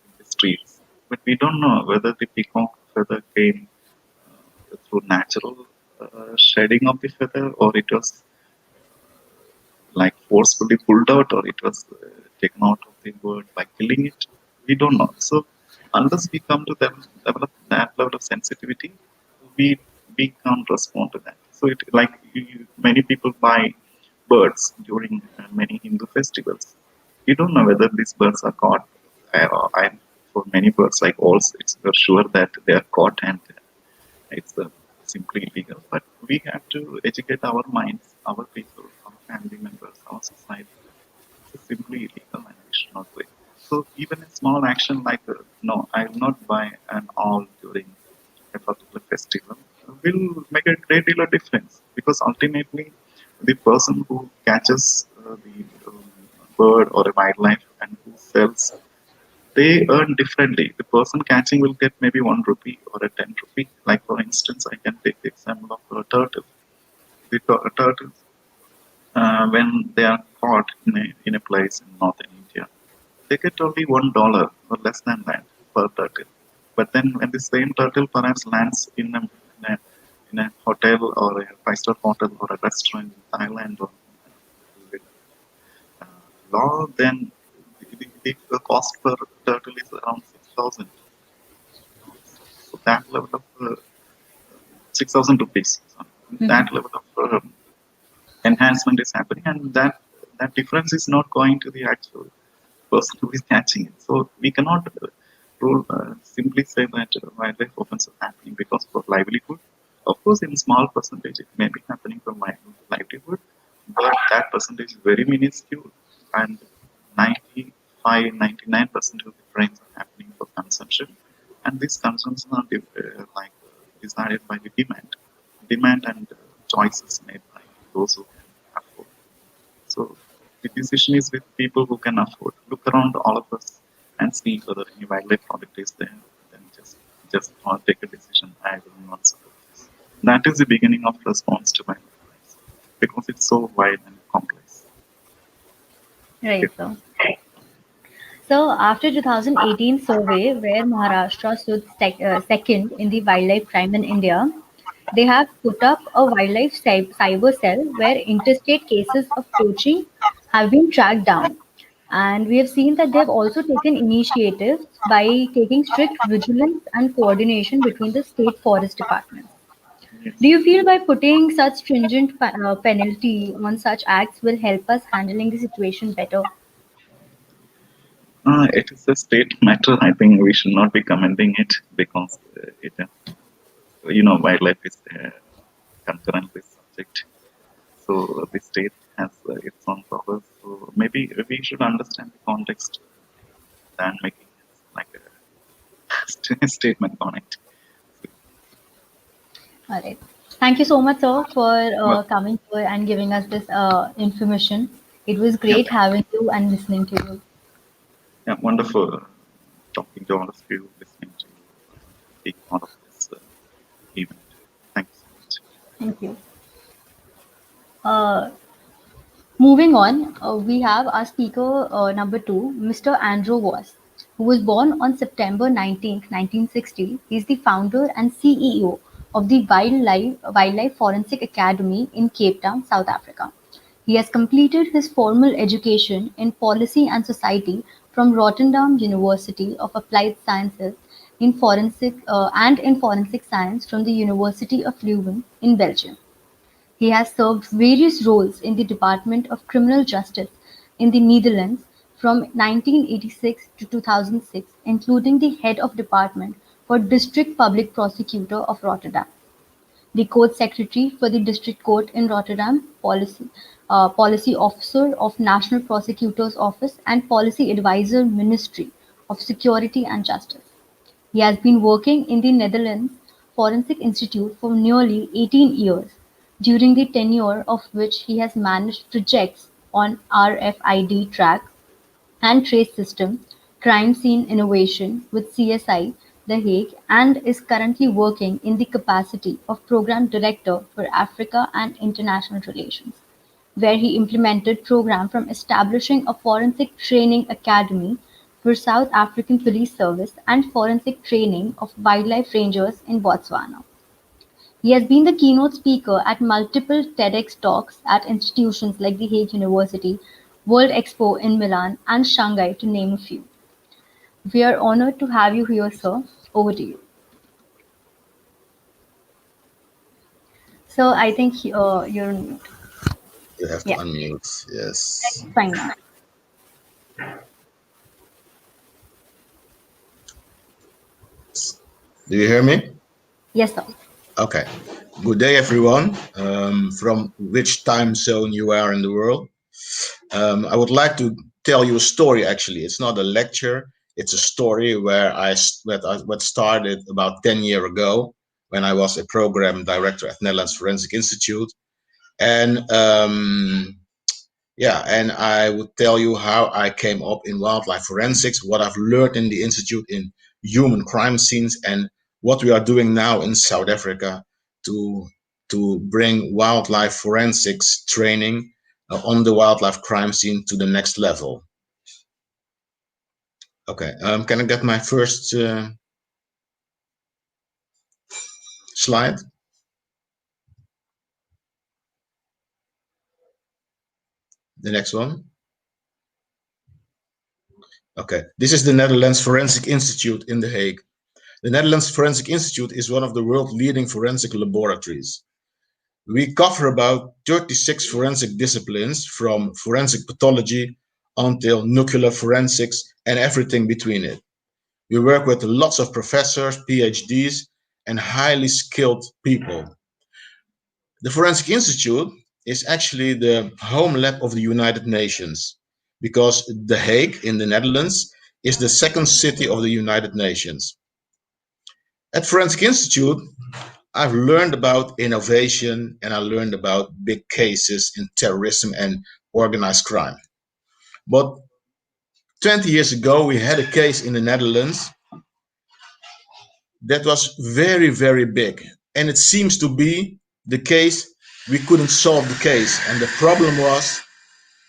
in the streets, but we don't know whether the peacock feather came through natural shedding of the feather or it was like forcefully pulled out or it was taken out of the bird by killing it. We don't know. So unless we come to develop that level of sensitivity, we can't respond to that. So it like many people buy birds during many Hindu festivals. We don't know whether these birds are caught. For many birds like owls, it's we're sure that they are caught and it's simply illegal. But we have to educate our minds, our people, our family members, our society. It's simply illegal and we should not do it. So even a small action like no, I will not buy an owl during festival will make a great deal of difference, because ultimately the person who catches the bird or a wildlife and who sells, they earn differently. The person catching will get maybe 1 rupee or a 10 rupee. Like for instance, I can take the example of a turtle. The turtles, when they are caught in a place in northern India, they get only $1 or less than that per turtle. But then when the same turtle perhaps lands in a, in a hotel or a five-star hotel or a restaurant in Thailand or with uh, law, then the cost per turtle is around 6,000. So that level of 6,000 rupees. So Mhm. that level of enhancement is happening, and that difference is not going to the actual person who is catching it. So we cannot simply say that wildlife offense is happening because for livelihood. Of course, in small percentage, it may be happening for livelihood, but that percentage is very minuscule, and 95, 99% of the crimes are happening for consumption, and these consumptions are decided by the demand and choices made by those who can afford. So the decision is with people who can afford. Look around all of us and see whether any wildlife product is there. Then just take a decision. I will not support this. That is the beginning of response to wildlife crimes, because it's so wide and complex. Right, Okay. sir. So, after 2018 survey, where Maharashtra stood second in the wildlife crime in India, they have put up a wildlife cyber cell where interstate cases of poaching have been tracked down. And we have seen that they have also taken initiatives by taking strict vigilance and coordination between the state forest departments. Do Yes. you feel by putting such stringent penalty on such acts will help us handling the situation better? It is a state matter. I think we should not be commenting it, because wildlife is concurrently subject. So the state has its own powers. So maybe we should understand the context than making like a statement on it. So, All right. Thank you so much, sir, for well, coming here and giving us this information. It was yeah, great having you and listening to you. yeah, wonderful talking to all of you, listening to you, being part of this event. Thank you so much. Thank you. Uh, Moving on, we have our speaker number two, Mr. Andro was, who was born on September 19th, 1960. He is the founder and CEO of the Wildlife Forensic Academy in Cape Town, South Africa. He has completed his formal education in Policy and Society from Rotterdam University of Applied Sciences and in Forensic Science from the University of Leuven in Belgium. He has served various roles in the Department of Criminal Justice in the Netherlands from 1986 to 2006, including the head of department for District Public Prosecutor of Rotterdam, the Court Secretary for the District Court in Rotterdam, Policy Officer of National Prosecutor's Office, and Policy Advisor Ministry of Security and Justice. He has been working in the Netherlands Forensic Institute for nearly 18 years, during the tenure of which he has managed projects on RFID track and trace system, crime scene innovation with CSI The Hague, and is currently working in the capacity of Program Director for Africa and International Relations, where he implemented program from establishing a forensic training academy for South African Police Service and forensic training of wildlife rangers in Botswana. He has been the keynote speaker at multiple TEDx talks at institutions like The Hague University, World Expo in Milan, and Shanghai, to name a few. We are honored to have you here, sir. Over to you. So I think you're on mute. You have to Yeah, unmute. Yes. fine now. Do you hear me? Yes, sir. Okay. Good day, everyone. From which time zone you are in the world. I would like to tell you a story. Actually, it's not a lecture. It's a story where what started about 10 years ago when I was a program director at Netherlands Forensic Institute. And yeah, and I would tell you how I came up in wildlife forensics, what I've learned in the institute in human crime scenes, and what we are doing now in South Africa to bring wildlife forensics training on the wildlife crime scene to the next level. Okay, can I get my first slide? The next one. Okay, this is the Netherlands Forensic Institute in The Hague. The Netherlands Forensic Institute is one of the world's leading forensic laboratories. We cover about 36 forensic disciplines, from forensic pathology until nuclear forensics and everything between it. We work with lots of professors, PhDs, and highly skilled people. The Forensic Institute is actually the home lab of the United Nations, because The Hague in the Netherlands is the second city of the United Nations. At Forensic Institute, I've learned about innovation, and I learned about big cases in terrorism and organized crime. But 20 years ago, we had a case in the Netherlands that was very, very big. And it seems to be the case we couldn't solve the case. And the problem was,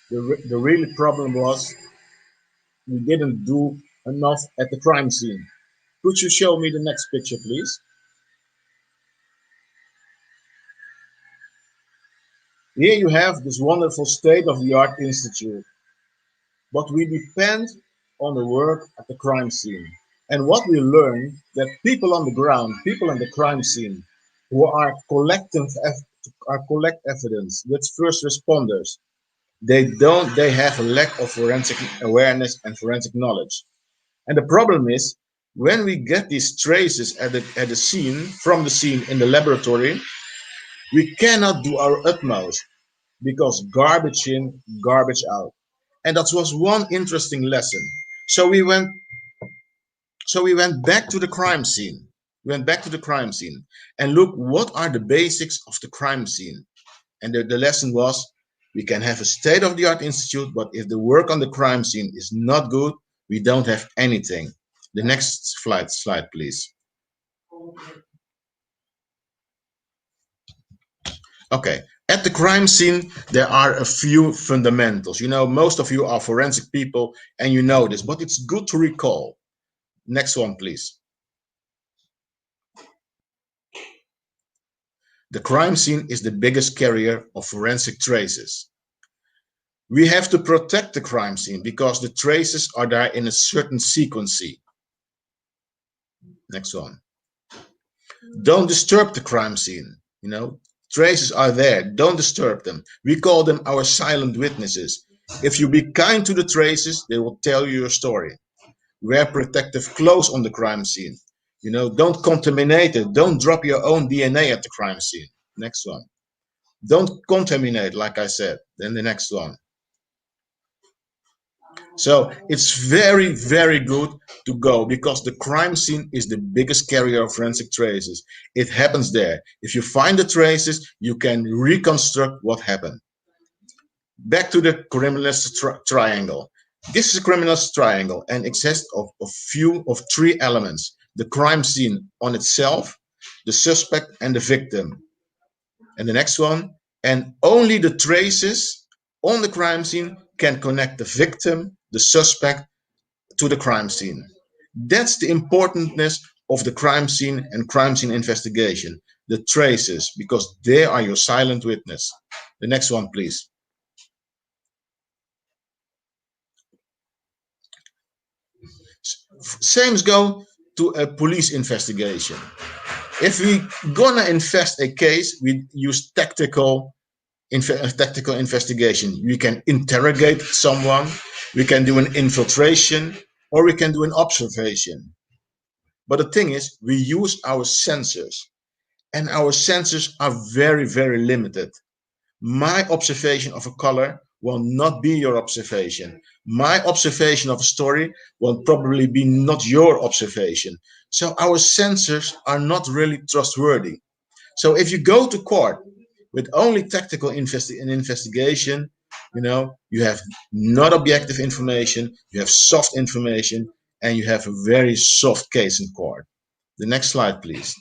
the real problem was, we didn't do enough at the crime scene. Could you show me the next picture, please? Here you have this wonderful state-of-the-art institute, but we depend on the work at the crime scene. And what we learn, that people on the ground, people in the crime scene, who are collect evidence with first responders, they have a lack of forensic awareness and forensic knowledge. And the problem is, when we get these traces at the scene, from the scene in the laboratory, we cannot do our utmost, because garbage in, garbage out. And that was one interesting lesson. So we went back to the crime scene. We went back to the crime scene and look, what are the basics of the crime scene? And the lesson was, we can have a state-of-the-art institute, but if the work on the crime scene is not good, we don't have anything. The next slide, please. Okay, at the crime scene, there are a few fundamentals. You know, most of you are forensic people and you know this, but it's good to recall. Next one, please. The crime scene is the biggest carrier of forensic traces. We have to protect the crime scene because the traces are there in a certain sequence. Next one. Don't disturb the crime scene. You know, traces are there. Don't disturb them. We call them our silent witnesses. If you be kind to the traces, they will tell you your story. Wear protective clothes on the crime scene. You know, don't contaminate it. Don't drop your own DNA at the crime scene. Next one. Don't contaminate, like I said. Then the next one. So it's very, very good to go, because the crime scene is the biggest carrier of forensic traces. It happens there. If you find the traces, you can reconstruct what happened. Back to the criminalist triangle. This is a criminalist triangle and exists of three elements: the crime scene on itself, the suspect, and the victim. And the next one, and only the traces on the crime scene can connect the victim, the suspect, to the crime scene. That's the importance of the crime scene and crime scene investigation, the traces, because they are your silent witness. The next one, please. Same go to a police investigation. If we gonna invest a case, we use tactical investigation. We can interrogate someone, we can do an infiltration, or we can do an observation. But the thing is, we use our sensors, and our sensors are very, very limited. My observation of a color will not be your observation. My observation of a story will probably be not your observation. So our sensors are not really trustworthy. So if you go to court with only tactical investigation, you have not objective information, you have soft information, and you have a very soft case in court. The next slide, please.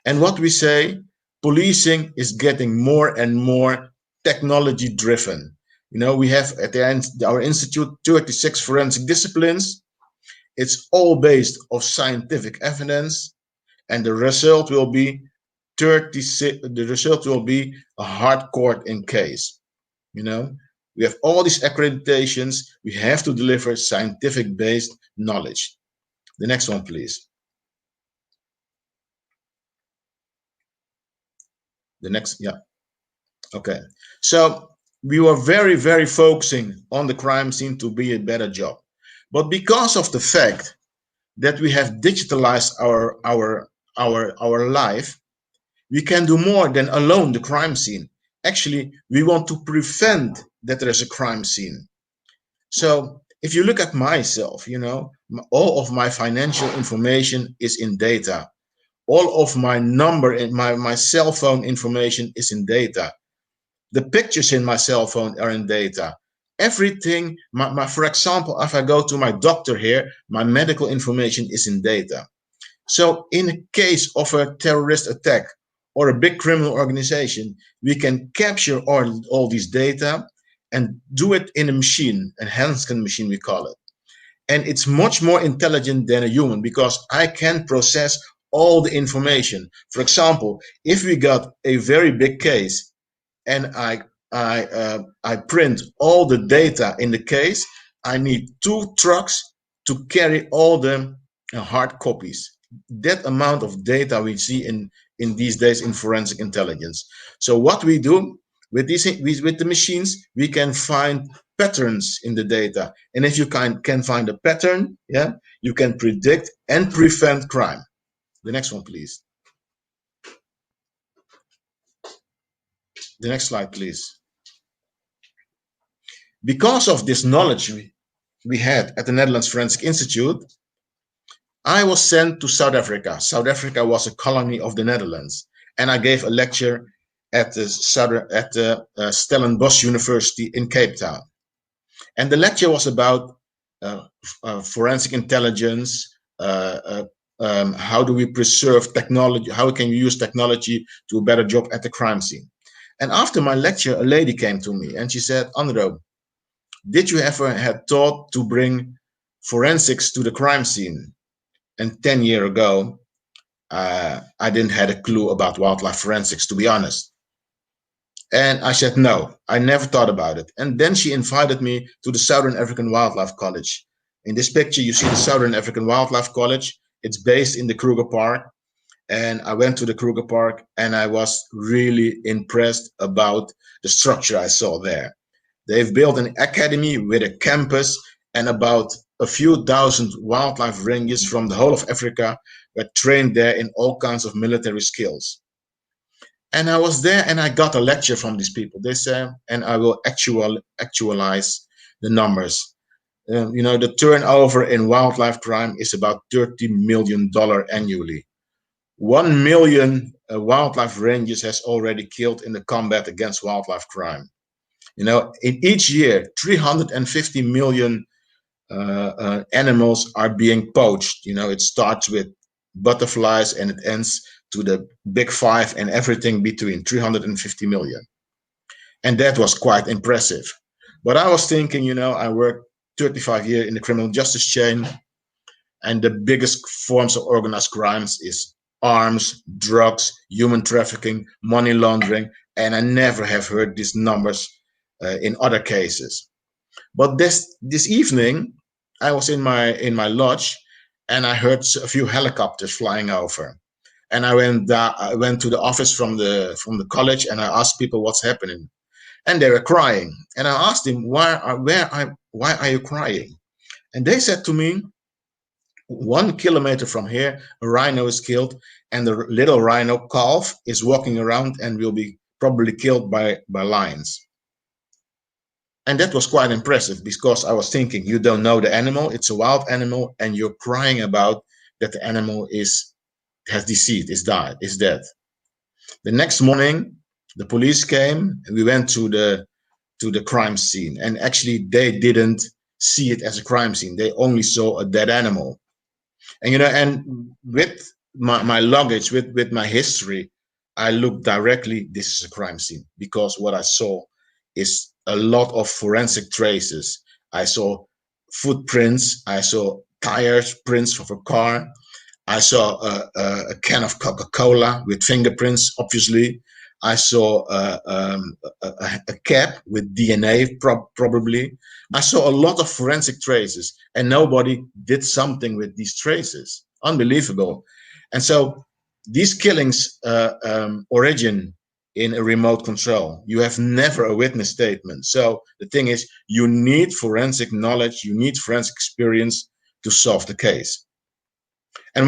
And what we say, policing is getting more and more technology driven. We have at the end our institute 36 forensic disciplines. It's all based of scientific evidence, and the result will be 36. The result will be a hard court in case. We have all these accreditations. We have to deliver scientific based knowledge. The next one, please. The next, yeah. Okay. So we were very, very focusing on the crime scene to be a better job. But because of the fact that we have digitalized our life, we can do more than alone the crime scene. Actually, we want to prevent that there is a crime scene. So if you look at myself, all of my financial information is in data. All of my number and my cell phone information is in data. The pictures in my cell phone are in data. Everything, for example, if I go to my doctor here, my medical information is in data. So in a case of a terrorist attack or a big criminal organization, we can capture all these data and do it in a machine, a hand-scan machine we call it. And it's much more intelligent than a human because I can process all the information. For example, if we got a very big case and I print all the data in the case, I need 2 trucks to carry all the hard copies. That amount of data we see in these days in forensic intelligence. So what we do with the machines, we can find patterns in the data, and if you can find a pattern, you can predict and prevent crime. The next one, please. The next slide, please. Because of this knowledge we had at the Netherlands Forensic Institute, I was sent to South Africa. South Africa was a colony of the Netherlands, and I gave a lecture at the Stellenbosch University in Cape Town. And the lecture was about forensic intelligence, how do we preserve technology, how can we use technology to do a better job at the crime scene. And after my lecture, a lady came to me and she said, Andro, did you ever had thought to bring forensics to the crime scene? And 10 years ago, I didn't have a clue about wildlife forensics, to be honest. And I said, no, I never thought about it. And then she invited me to the Southern African Wildlife College. In this picture, you see the Southern African Wildlife College. It's based in the Kruger Park. And I went to the Kruger Park and I was really impressed about the structure I saw there. They've built an academy with a campus, and about a few thousand wildlife rangers from the whole of Africa were trained there in all kinds of military skills. And I was there and I got a lecture from these people. They said, and I will actualize the numbers. The turnover in wildlife crime is about $30 million annually. 1 million wildlife rangers has already killed in the combat against wildlife crime. In each year, 350 million animals are being poached. It starts with butterflies and it ends to the big 5 and everything between, 350 million. And that was quite impressive. But I was thinking, I worked 35 years in the criminal justice chain, and the biggest forms of organized crimes is arms, drugs, human trafficking, money laundering, and I never have heard these numbers in other cases. But this evening, I was in my lodge, and I heard a few helicopters flying over. And I went to the office from the college, and I asked people what's happening, and they were crying. And I asked them, why are you crying? And they said to me, 1 kilometer from here, a rhino is killed, and the little rhino calf is walking around and will be probably killed by lions. And that was quite impressive because I was thinking, you don't know the animal, it's a wild animal, and you're crying about that the animal has deceased, is died, is dead. The next morning, the police came and we went to the crime scene. And actually they didn't see it as a crime scene. They only saw a dead animal. And with my luggage, with my history, I looked directly, this is a crime scene, because what I saw is a lot of forensic traces. I saw footprints, I saw tires prints of a car, I saw a can of Coca-Cola with fingerprints, obviously. I saw a cap with DNA, probably. I saw a lot of forensic traces, and nobody did something with these traces. Unbelievable. And so these killings origin in a remote control. You have never a witness statement. So the thing is, you need forensic knowledge, you need forensic experience to solve the case. And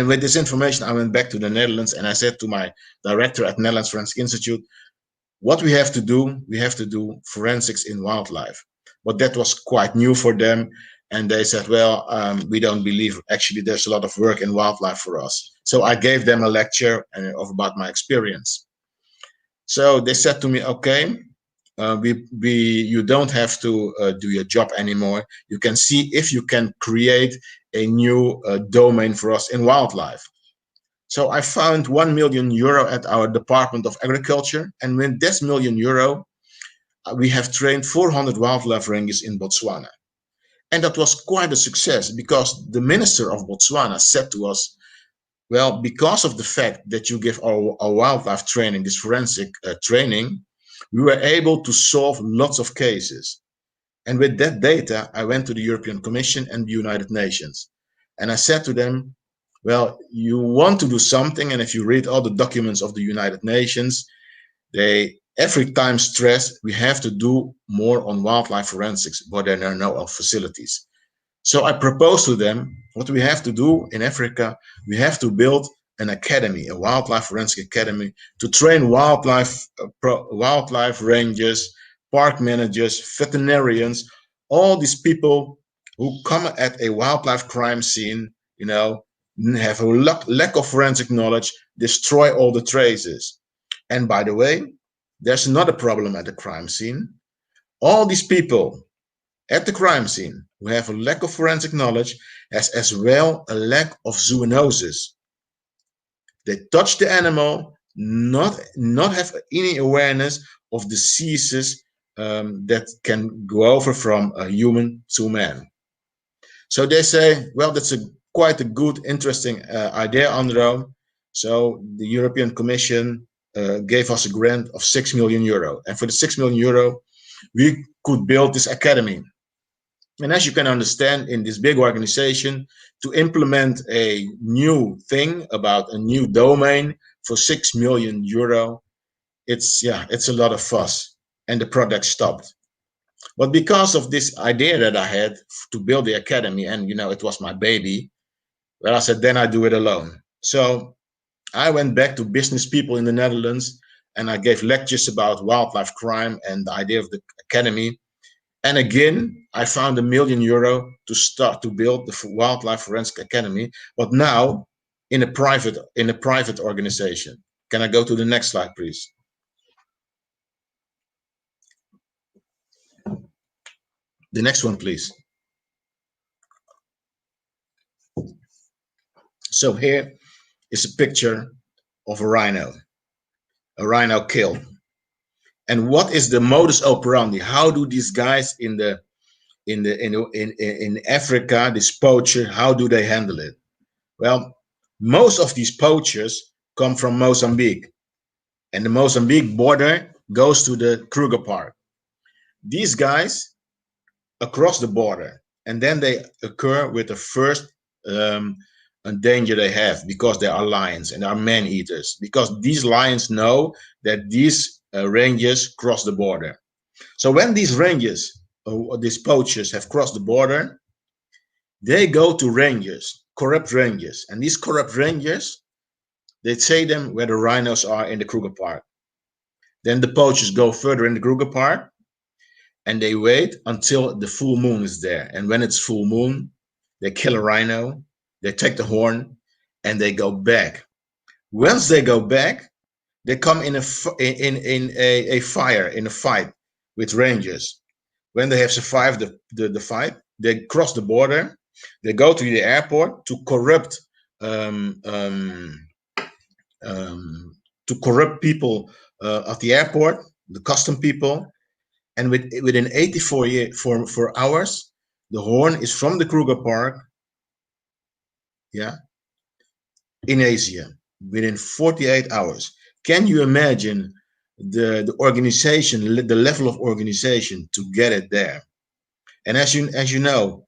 with this information, I went back to the Netherlands and I said to my director at Netherlands Forensic Institute, what we have to do forensics in wildlife. But that was quite new for them. And they said, well, we don't believe actually there's a lot of work in wildlife for us. So I gave them a lecture about my experience. So they said to me, okay, you don't have to do your job anymore. You can see if you can create a new domain for us in wildlife. So I found €1 million at our Department of Agriculture. And with this €1 million, we have trained 400 wildlife rangers in Botswana. And that was quite a success because the minister of Botswana said to us, well, because of the fact that you give our wildlife training, this forensic training, we were able to solve lots of cases. And with that data, I went to the European Commission and the United Nations. And I said to them, well, you want to do something. And if you read all the documents of the United Nations, they every time stress we have to do more on wildlife forensics, but there are no facilities. So I proposed to them what we have to do in Africa. We have to build an academy, a wildlife forensic academy, to train wildlife rangers, park managers, veterinarians, all these people who come at a wildlife crime scene, have a lack of forensic knowledge, destroy all the traces. And by the way, there's another problem at the crime scene. All these people at the crime scene who have a lack of forensic knowledge has as well a lack of zoonosis. They touch the animal, not have any awareness of diseases that can go over from a human to man. So they say, well, that's quite a good, interesting idea, Andro. So the European Commission gave us a grant of €6 million. And for the €6 million, we could build this academy. And as you can understand, in this big organization, to implement a new thing about a new domain for €6 million, it's a lot of fuss, and the project stopped. But because of this idea that I had to build the academy, and it was my baby, well, I said, then I do it alone. So I went back to business people in the Netherlands, and I gave lectures about wildlife crime and the idea of the academy. And again, I found €1 million to start to build the Wildlife Forensic Academy, but now in a private organization. Can I go to the next slide, please? The next one, please. So here is a picture of a rhino killed. And what is the modus operandi? How do these guys in Africa, this poacher, how do they handle it? Well, most of these poachers come from Mozambique, and the Mozambique border goes to the Kruger Park. These guys across the border, and then they occur with the first danger they have, because they are lions and they are man eaters, because these lions know that these rangers cross the border. So when these rangers, these poachers have crossed the border, they go to rangers, corrupt rangers, and these corrupt rangers, they say them where the rhinos are in the Kruger Park. Then the poachers go further in the Kruger Park, and they wait until the full moon is there. And when it's full moon, they kill a rhino, they take the horn, and they go back. Once they go back, they come in a fire, in a fight with rangers. When they have survived the fight, they cross the border, they go to the airport um, um, to corrupt people at the airport, the custom people, and within 84 hours, the horn is from the Kruger Park, yeah, in Asia, within 48 hours. Can you imagine the organization, the level of organization to get it there? And as you know,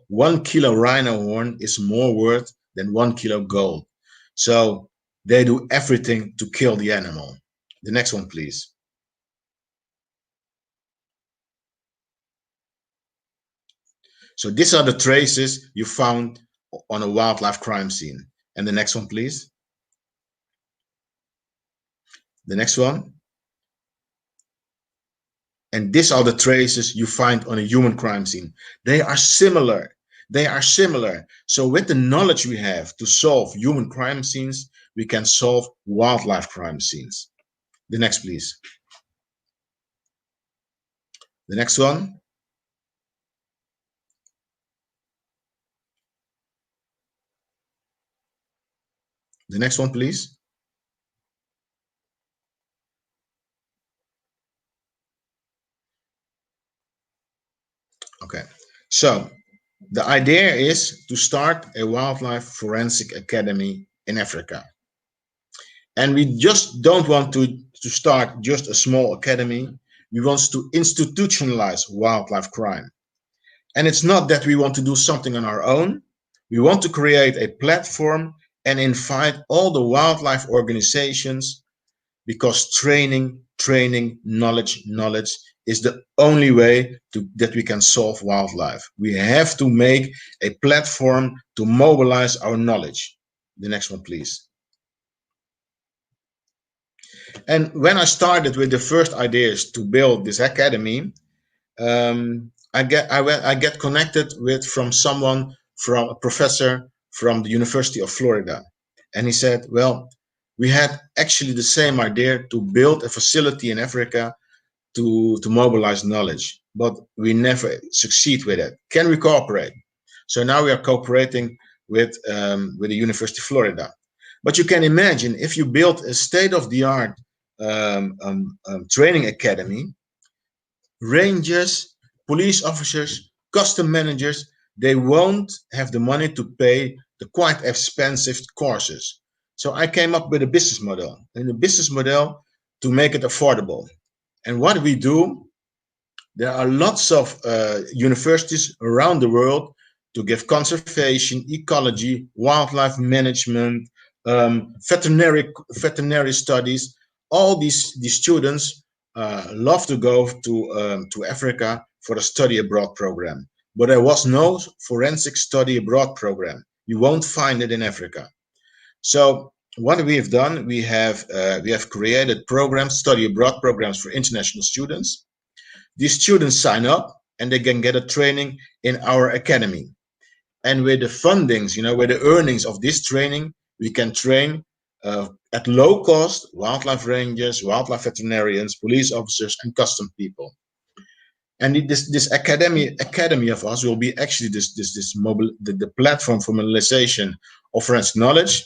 1 kilo rhino horn is more worth than 1 kilo gold. So they do everything to kill the animal. The next one, please. So these are the traces you found on a wildlife crime scene. And the next one, please. The next one. And these are the traces you find on a human crime scene. They are similar. They are similar. So with the knowledge we have to solve human crime scenes, we can solve wildlife crime scenes. The next, please. The next one. The next one, please. Okay. So the idea is to start a wildlife forensic academy in Africa. And we just don't want to start just a small academy. We want to institutionalize wildlife crime. And it's not that we want to do something on our own. We want to create a platform and invite all the wildlife organizations, because training, knowledge is the only way that we can solve wildlife. We have to make a platform to mobilize our knowledge. The next one, please. And when I started with the first ideas to build this academy, I get connected from someone, from a professor from the University of Florida, and he said, "Well, we had actually the same idea to build a facility in Africa to mobilize knowledge, but we never succeed with it. Can we cooperate?" So now we are cooperating with the University of Florida. But you can imagine, if you build a state-of-the-art training academy, rangers, police officers, custom managers, they won't have the money to pay the quite expensive courses. So I came up with a business model, to make it affordable. And what we do, there are lots of universities around the world to give conservation, ecology, wildlife management, veterinary studies. All these students love to go to Africa for the study abroad program. But there was no forensic study abroad program. You won't find it in Africa. So what we have done, we have created programs, study abroad programs for international students. These students sign up and they can get a training in our academy. And with the fundings, with the earnings of this training, we can train at low cost wildlife rangers, wildlife veterinarians, police officers, and custom people. And this academy of us will be actually the platform for mobilization of forensic knowledge.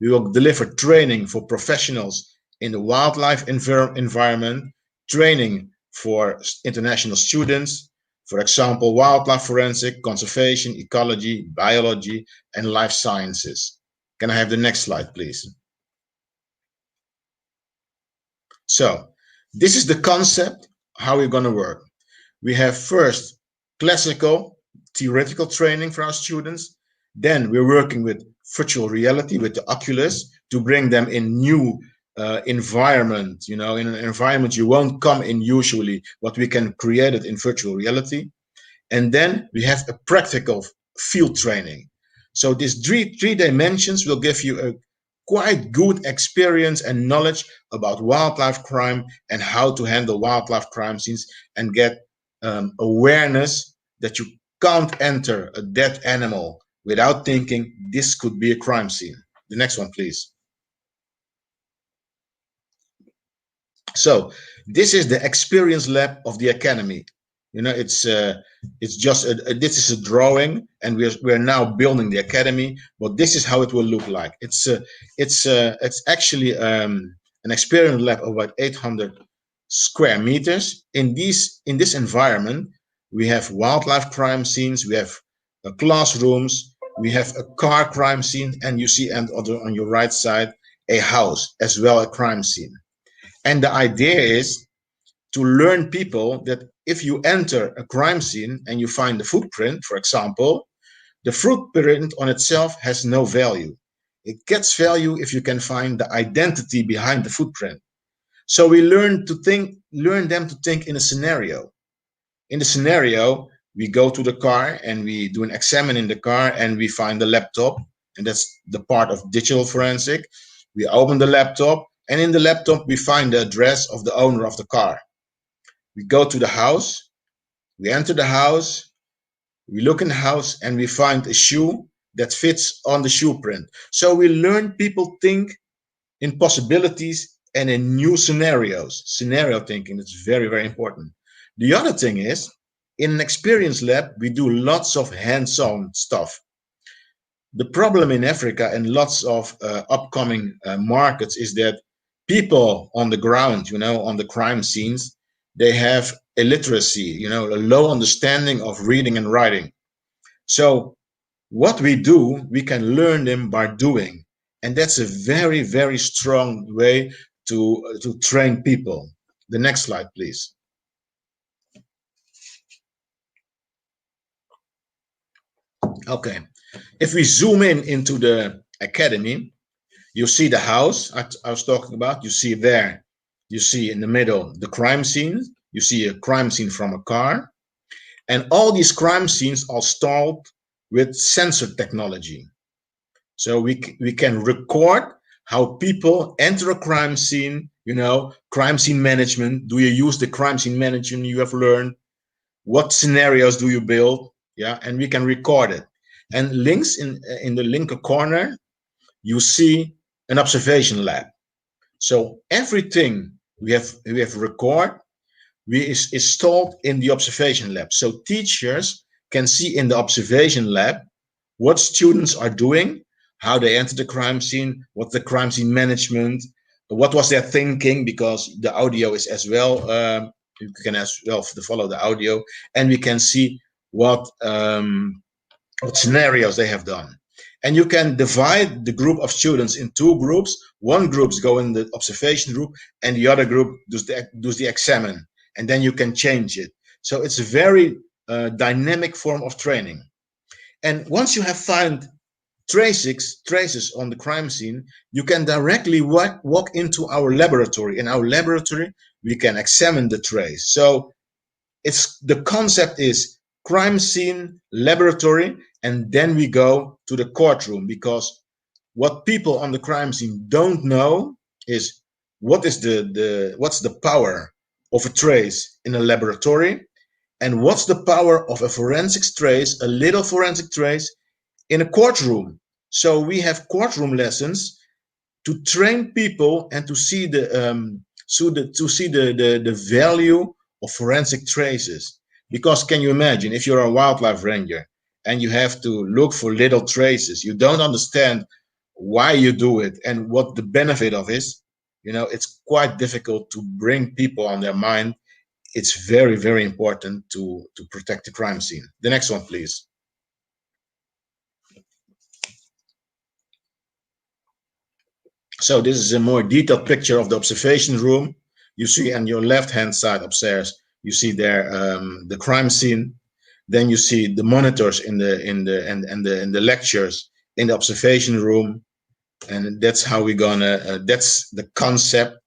We will deliver training for professionals in the wildlife environment, training for international students, for example, wildlife forensic, conservation, ecology, biology, and life sciences. Can I have the next slide, please? So this is the concept, how we're going to work. We have first classical theoretical training for our students. Then we're working with virtual reality, with the Oculus, to bring them in new environment, in an environment you won't come in usually, but we can create it in virtual reality. And then we have a practical field training. So these three dimensions will give you a quite good experience and knowledge about wildlife crime and how to handle wildlife crime scenes and get awareness that you can't enter a dead animal without thinking this could be a crime scene. The next one, please. So this is the experience lab of the academy. You know, it's just this is a drawing, and we're now building the academy. But this is how it will look like. It's actually an experience lab of about 800 square meters. In this environment, we have wildlife crime scenes, we have classrooms, we have a car crime scene, and you see on your right side a house as well, a crime scene. And the idea is to learn people that if you enter a crime scene and you find the footprint, for example, the footprint on itself has no value. It gets value if you can find the identity behind the footprint. So we learn them to think in a scenario. In the scenario, we go to the car and we do an examine in the car and we find the laptop, and that's the part of digital forensic. We open the laptop, and in the laptop we find the address of the owner of the car. We go to the house, we enter the house, we look in the house, and we find a shoe that fits on the shoe print. So we learn people think in possibilities and in new scenarios. Scenario thinking is very, very important. The other thing is, in an experience lab, we do lots of hands-on stuff. The problem in Africa and lots of upcoming markets is that people on the ground, on the crime scenes, they have illiteracy, a low understanding of reading and writing. So what we do, we can learn them by doing. And that's a very, very strong way to train people. The next slide, please. Okay, if we zoom into the academy, you see the house I was talking about. You see there, you see in the middle the crime scene. You see a crime scene from a car. And all these crime scenes are stalled with sensor technology. So we can record how people enter a crime scene, crime scene management. Do you use the crime scene management you have learned? What scenarios do you build? Yeah, and we can record it. And links in the link corner, you see an observation lab. So everything we have record is stored in the observation lab. So teachers can see in the observation lab what students are doing, how they enter the crime scene, what the crime scene management, what was their thinking, because the audio is as well. You can as well follow the audio, and we can see what scenarios they have done. And you can divide the group of students in two groups. One group go in the observation group, and the other group does the examine. And then you can change it. So it's a very dynamic form of training. And once you have found traces on the crime scene, you can directly walk into our laboratory. In our laboratory, we can examine the trace. So the concept is crime scene, laboratory, and then we go to the courtroom, because what people on the crime scene don't know is what's the power of a trace in a laboratory, and what's the power of a forensic trace, a little forensic trace, in a courtroom. So we have courtroom lessons to train people and to see the value of forensic traces. Because can you imagine if you're a wildlife ranger and you have to look for little traces, you don't understand why you do it and what the benefit of is. It's quite difficult to bring people on their mind. It's very, very important to protect the crime scene. The next one, please. So this is a more detailed picture of the observation room. You see on your left-hand side upstairs, you see there the crime scene. Then you see the monitors in the lectures in the observation room, and that's how we're gonna. That's the concept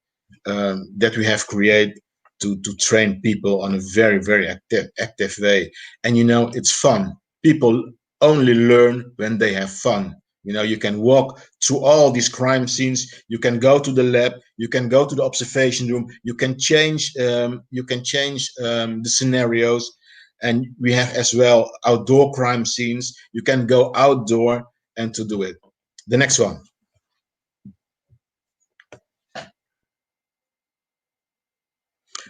that we have created to train people on a very, very active way. And it's fun. People only learn when they have fun. You know, you can walk through all these crime scenes. You can go to the lab. You can go to the observation room. You can change. The scenarios, and we have as well outdoor crime scenes. You can go outdoor and to do it. The next one.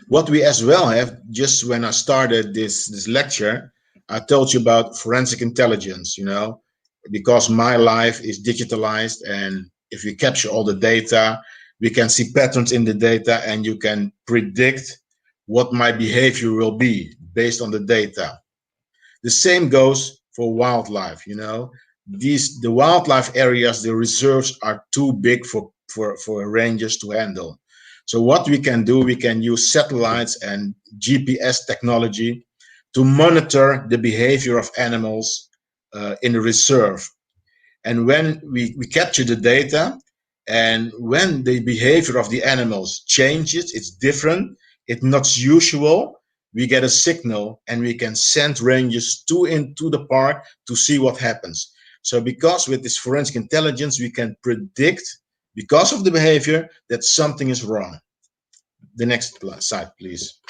What we as well have, just when I started this lecture, I told you about forensic intelligence, you know, because my life is digitalized, and if we capture all the data, we can see patterns in the data, and you can predict what my behavior will be based on the data. The same goes for wildlife, you know. The wildlife areas, the reserves are too big for rangers to handle. So what we can do, we can use satellites and GPS technology to monitor the behavior of animals in the reserve. And when we capture the data, and when the behavior of the animals changes, it's different, it's not usual, we get a signal, and we can send rangers into the park to see what happens. So because with this forensic intelligence, we can predict, because of the behavior, that something is wrong. The next slide, please.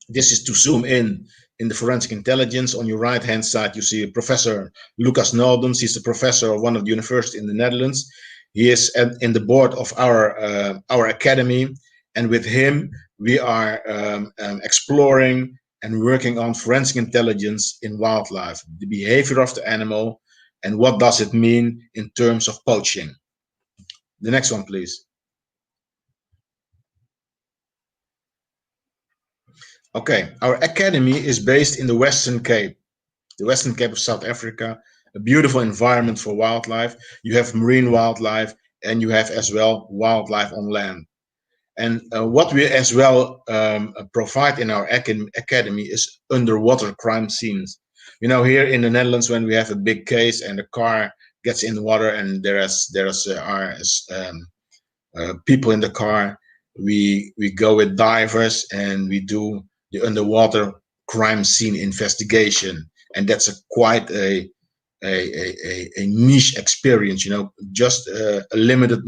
This is to zoom in the forensic intelligence. On your right hand side, you see Professor Lucas Noldens. He's a professor of one of the universities in the Netherlands. He is in the board of our academy, and with him we are exploring and working on forensic intelligence in wildlife, the behavior of the animal, and what does it mean in terms of poaching. The next one, please. Okay, our academy is based in the Western Cape of South Africa, a beautiful environment for wildlife. You have marine wildlife, and you have as well wildlife on land. And what we as well provide in our academy is underwater crime scenes. You know, here in the Netherlands, when we have a big case and the car gets in the water and there are people in the car, we go with divers and we do the underwater crime scene investigation, and that's quite a niche experience. You know, just a limited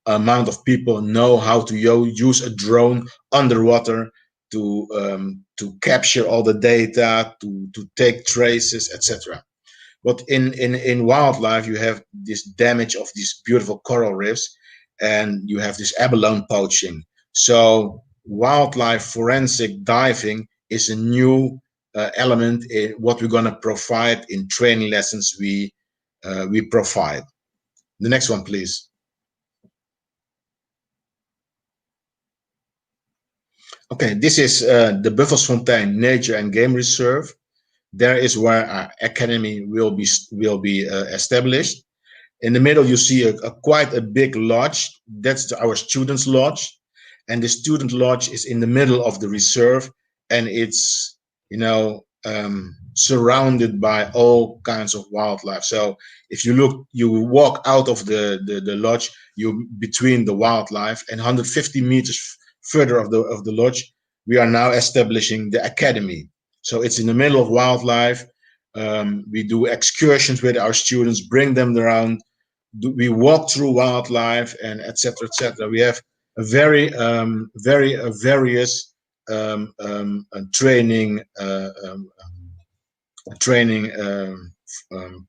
amount of people know how to use a drone underwater to capture all the data, to take traces, etc. But in wildlife, you have this damage of these beautiful coral reefs, and you have this abalone poaching. So wildlife forensic diving is a new element in what we're going to provide in training lessons we provide. The next one, please. Okay, this is the Buffelsfontein Nature and Game Reserve. There is where our academy will be established. In the middle, you see quite a big lodge. That's our students' lodge, and the student lodge is in the middle of the reserve, and it's, you know, surrounded by all kinds of wildlife. So if you look, you walk out of the lodge, you between the wildlife, and 150 meters further of the lodge, we are now establishing the academy. So it's in the middle of wildlife. We do excursions with our students, bring them around. We walk through wildlife, and etc. etc. We have a very various training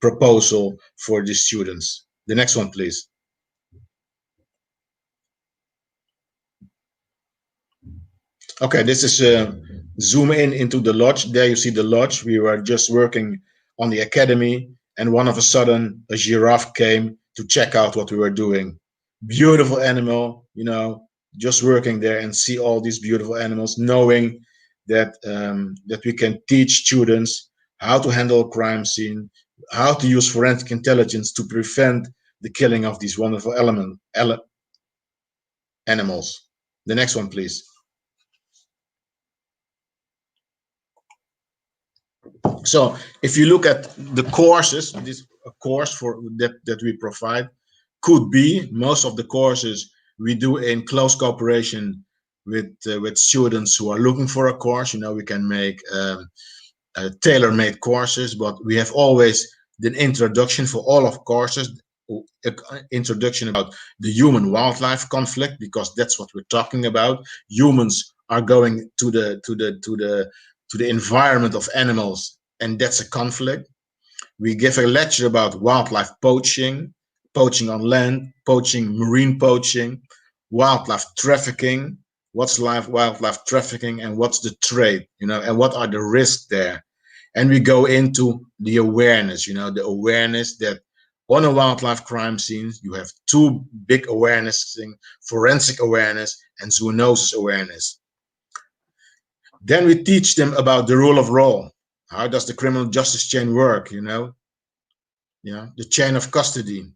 proposal for the students. The next one, please. Okay, this is zoom into the lodge. There you see the lodge. We were just working on the academy, and one of a sudden a giraffe came to check out what we were doing. Beautiful animal, you know, just working there and see all these beautiful animals, knowing that that we can teach students how to handle a crime scene, how to use forensic intelligence to prevent the killing of these wonderful animals. The next one, please. So if you look at the courses, this course for that we provide could be, most of the courses we do in close cooperation with students who are looking for a course. We can make tailor-made courses, but we have always the introduction for all of courses, introduction about the human-wildlife conflict, because that's what we're talking about. Humans are going to the environment of animals, and that's a conflict. We give a lecture about wildlife poaching, poaching on land, poaching, marine poaching, wildlife trafficking. What's wildlife trafficking, and what's the trade, and what are the risks there? And we go into the awareness, the awareness that on a wildlife crime scene, you have two big awareness things: forensic awareness and zoonosis awareness. Then we teach them about the rule of law. How does the criminal justice chain work? The chain of custody.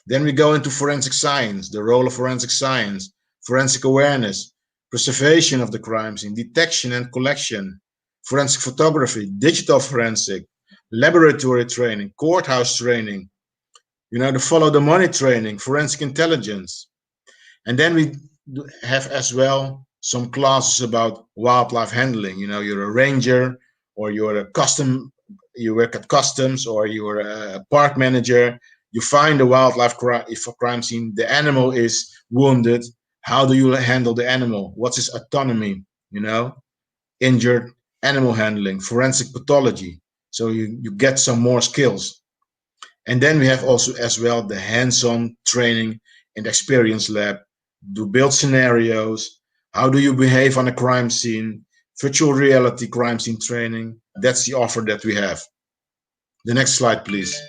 Then we go into forensic science, the role of forensic science, forensic awareness, preservation of the crime scene, detection and collection, forensic photography, digital forensic, laboratory training, courthouse training, the follow the money training, forensic intelligence. And then we have as well some classes about wildlife handling. You're a ranger, or you work at customs, or you're a park manager. You find a wildlife crime scene. The animal is wounded. How do you handle the animal? What's its autonomy? Injured animal handling, forensic pathology. So you get some more skills. And then we have also as well the hands-on training in the experience lab. Do build scenarios. How do you behave on a crime scene? Virtual reality crime scene training. That's the offer that we have. The next slide, please.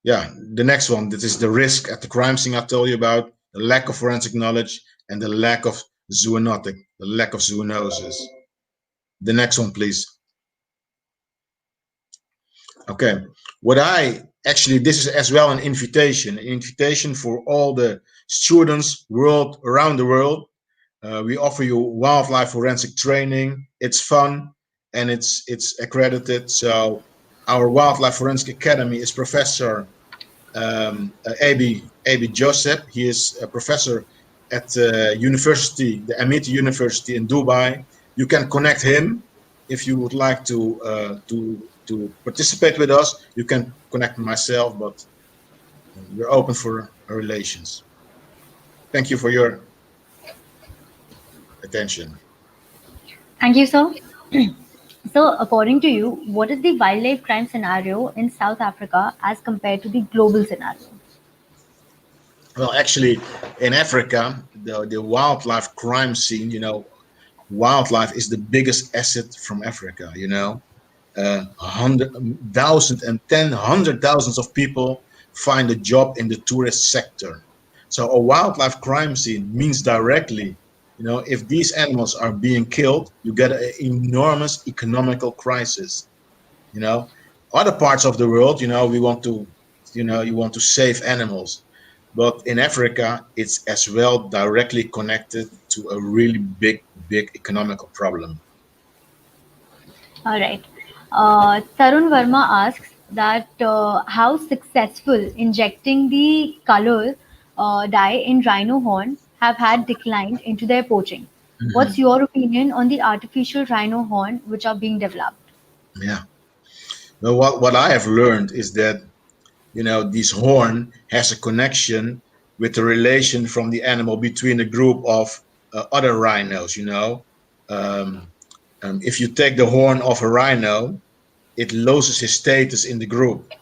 Yeah, the next one. This is the risk at the crime scene I told you about, the lack of forensic knowledge and the lack of zoonotic, the lack of zoonosis. The next one, please. Okay, this is as well an invitation for all the students around the world. We offer you wildlife forensic training. It's fun and it's accredited. So our Wildlife Forensic Academy is Professor Abi Joseph. He is a professor at the Amity University in Dubai. You can connect him if you would like to participate with us. You can connect myself, but we're open for relations. Thank you for your attention. Thank you, sir. So, according to you, what is the wildlife crime scenario in South Africa as compared to the global scenario? Well, actually, in Africa, the wildlife crime scene, wildlife is the biggest asset from Africa. 100,000 of people find a job in the tourist sector. So a wildlife crime scene means directly, if these animals are being killed, you get an enormous economical crisis. Other parts of the world, we want to, you want to save animals. But in Africa, it's as well directly connected to a really big economical problem. All right. Tarun Verma asks that how successful injecting the color dye in rhino horn have had declined into their poaching. What's your opinion on the artificial rhino horn which are being developed? Yeah. Well, what I have learned is that this horn has a connection with the relation from the animal between a group of other rhinos. If you take the horn of a rhino, it loses his status in the group.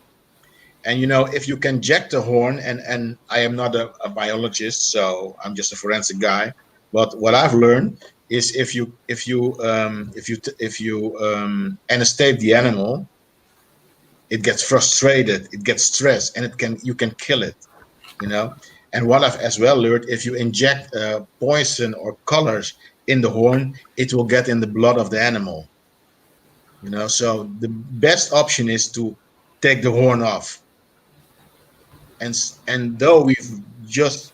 And if you can jack the horn, and I am not a biologist, so I'm just a forensic guy. But what I've learned is if you anesthete the animal, it gets frustrated, it gets stressed, and you can kill it. And what I've as well learned, if you inject poison or colors in the horn, it will get in the blood of the animal. So the best option is to take the horn off. And though we've just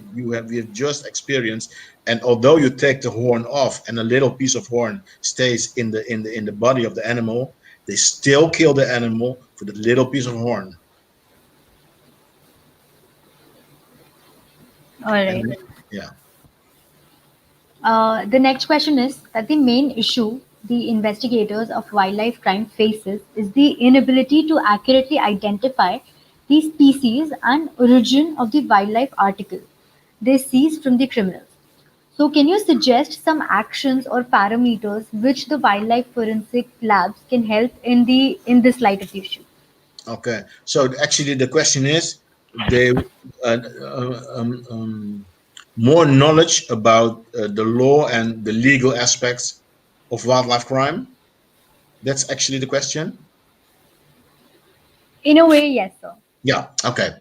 experienced, and although you take the horn off and a little piece of horn stays in the body of the animal, they still kill the animal for the little piece of horn. All right. And yeah, The next question is that the main issue the investigators of wildlife crime faces is the inability to accurately identify the species and origin of the wildlife article they seize from the criminals. So, can you suggest some actions or parameters which the wildlife forensic labs can help in this light of the issue? okay. So actually, the question is they more knowledge about the law and the legal aspects of wildlife crime. That's actually the question. In a way, yes, sir. Yeah. Okay.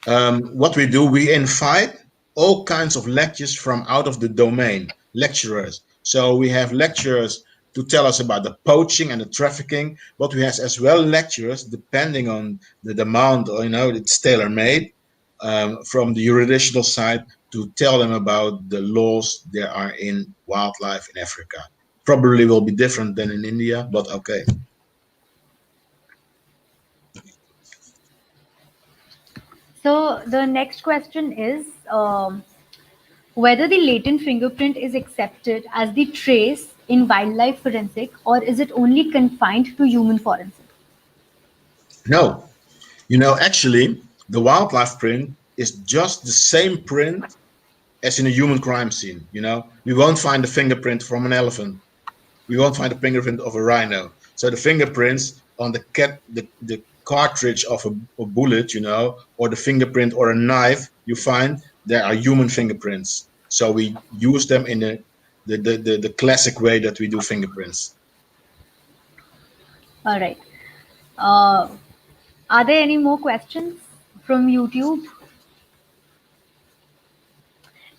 What we do, we invite all kinds of lectures from out of the domain, lecturers. So we have lecturers to tell us about the poaching and the trafficking, but we have as well lecturers depending on the demand, or it's tailor made from the jurisdictional side to tell them about the laws there are in wildlife in Africa. Probably will be different than in India, but okay. So, the next question is whether the latent fingerprint is accepted as the trace in wildlife forensic or is it only confined to human forensic? No, actually, the wildlife print is just the same print as in a human crime scene. We won't find a fingerprint from an elephant. We won't find a fingerprint of a rhino. So the fingerprints on the cartridge of a bullet, or the fingerprint or a knife you find, there are human fingerprints. So we use them in the classic way that we do fingerprints. All right. Uh, are there any more questions from YouTube?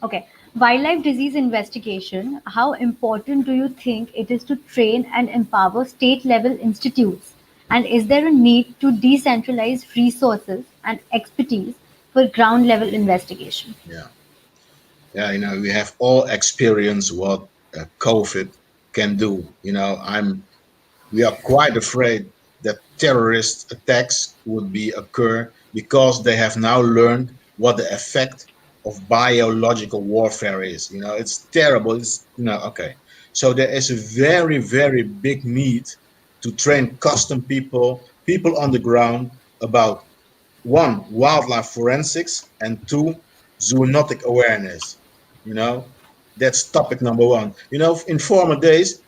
Okay. Wildlife disease investigation. How important do you think it is to train and empower state level institutes? And is there a need to decentralize resources and expertise for ground level investigation? Yeah. Yeah, we have all experienced what COVID can do. We are quite afraid that terrorist attacks would be occur because they have now learned what the effect of biological warfare is. It's terrible. It's okay. So there is a very, very big need to train custom people on the ground about one, wildlife forensics, and two, zoonotic awareness. You know, that's topic number one. In former days,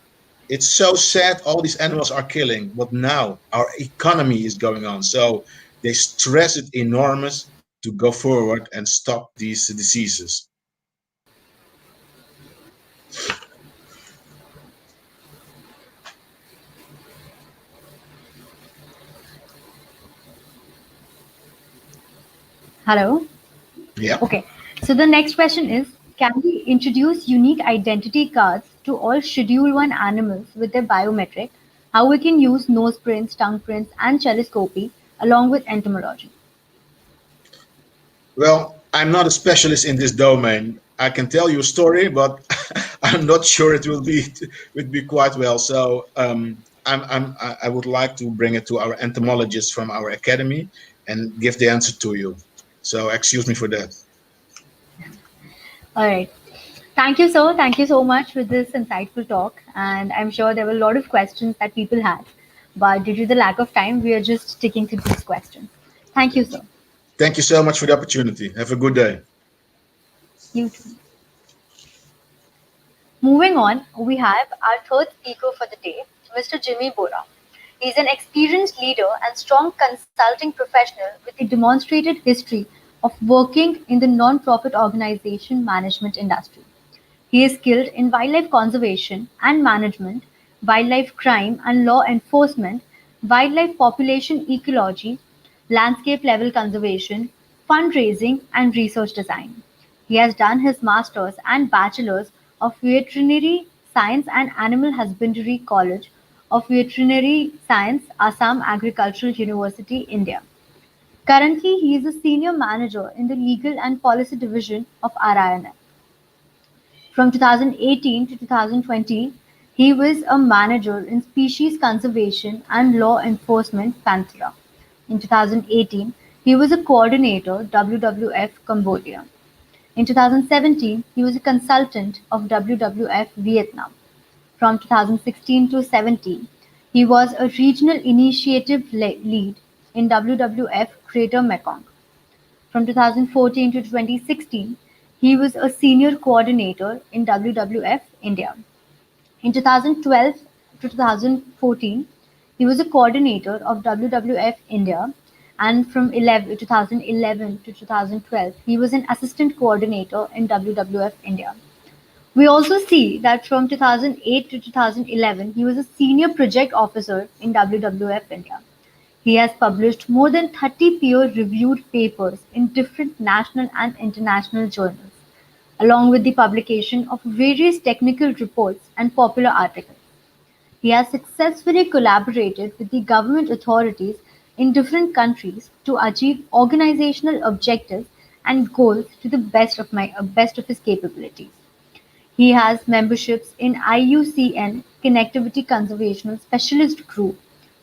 it's so sad all these animals are killing, but now our economy is going on. So they stress it enormous to go forward and stop these diseases. Hello? Yeah. Okay. So the next question is, can we introduce unique identity cards to all Schedule 1 animals with their biometric? How we can use nose prints, tongue prints, and telescopy along with entomology? Well, I'm not a specialist in this domain. I can tell you a story, but I'm not sure it would be quite well. So I would like to bring it to our entomologists from our academy and give the answer to you. So excuse me for that. All right. Thank you, sir. Thank you so much for this insightful talk. And I'm sure there were a lot of questions that people had. But due to the lack of time, we are just sticking to these questions. Thank you, Thank sir. you. Thank you so much for the opportunity. Have a good day. You too. Moving on, we have our third speaker for the day, Mr. Jimmy Borah. He is an experienced leader and strong consulting professional with a demonstrated history of working in the non-profit organization management industry. He is skilled in wildlife conservation and management, wildlife crime and law enforcement, wildlife population ecology, landscape level conservation, fundraising, and research design. He has done his master's and bachelor's of veterinary science and animal husbandry college of veterinary science, Assam Agricultural University, India. Currently, he is a senior manager in the legal and policy division of Aaranyak. From 2018 to 2020, he was a manager in species conservation and law enforcement Panthera. In 2018, he was a coordinator WWF Cambodia. In 2017, he was a consultant of WWF Vietnam. From 2016 to 17, he was a regional initiative lead in WWF Greater Mekong. From 2014 to 2016, he was a senior coordinator in WWF India. In 2012 to 2014, he was a coordinator of WWF India, and from 2011 to 2012, he was an assistant coordinator in WWF India. We also see that from 2008 to 2011, he was a senior project officer in WWF India. He has published more than 30 peer-reviewed papers in different national and international journals, along with the publication of various technical reports and popular articles. He has successfully collaborated with the government authorities in different countries to achieve organizational objectives and goals to the best of his capabilities. He has memberships in IUCN Connectivity Conservation Specialist Group,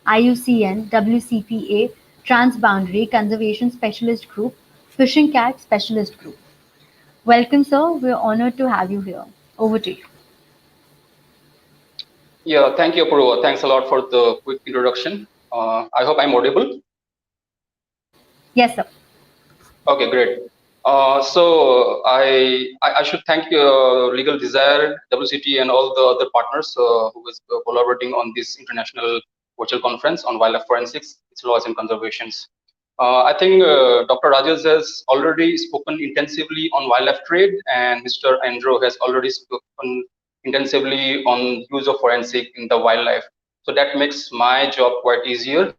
IUCN WCPA Transboundary Conservation Specialist Group, Fishing Cat Specialist Group. Welcome, sir. We're honored to have you here. Over to you. Yeah, thank you, Apurva. Thanks a lot for the quick introduction. I hope I'm audible. Yes, sir. Okay, great. So I should thank Legal Desire, WCT, and all the other partners who was collaborating on this international virtual conference on wildlife forensics, its laws and conservations. I think Dr. Rajesh has already spoken intensively on wildlife trade, and Mr. Andro has already spoken intensively on use of forensic in the wildlife. So that makes my job quite easier.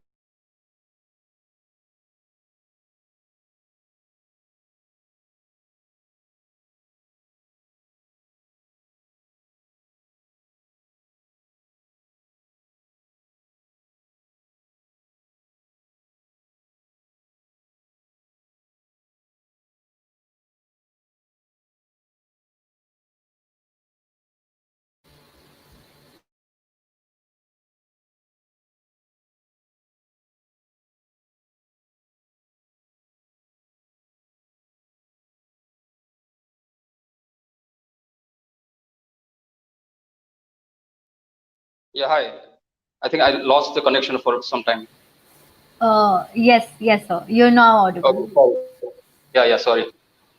Yeah, hi. I think I lost the connection for some time. Yes, sir. You're now audible. Okay, sorry. Yeah, sorry.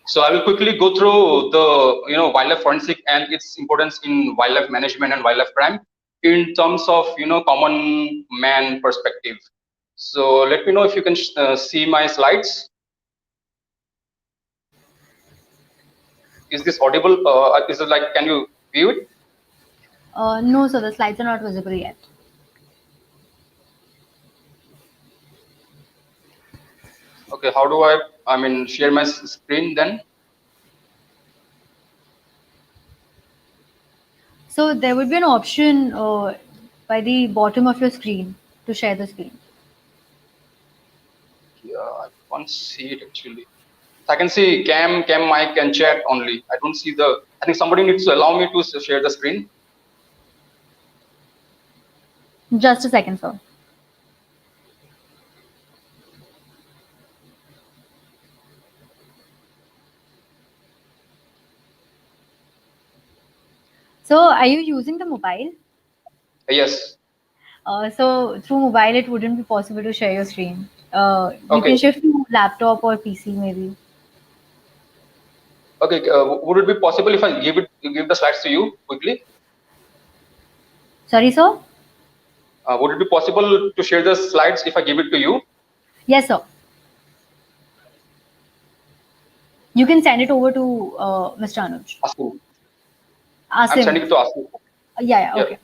So I will quickly go through the wildlife forensic and its importance in wildlife management and wildlife crime in terms of common man perspective. So let me know if you can see my slides. Is this audible? Is it like, can you view it? No, sir. The slides are not visible yet. Okay, how do I mean, share my screen then? So there would be an option by the bottom of your screen to share the screen. Yeah, I can't see it actually. I can see cam, mic, and chat only. I don't see the. I think somebody needs to allow me to share the screen. Just a second, sir. So, are you using the mobile? Yes. So, through mobile, it wouldn't be possible to share your screen. You Okay. can shift to laptop or PC, maybe. Okay. Would it be possible if I give the slides to you quickly? Sorry, sir. Would it be possible to share the slides if I give it to you? Yes, sir. You can send it over to Mr. Anuj. Asim. Asim. I'm sending it to Asim. Yeah, okay.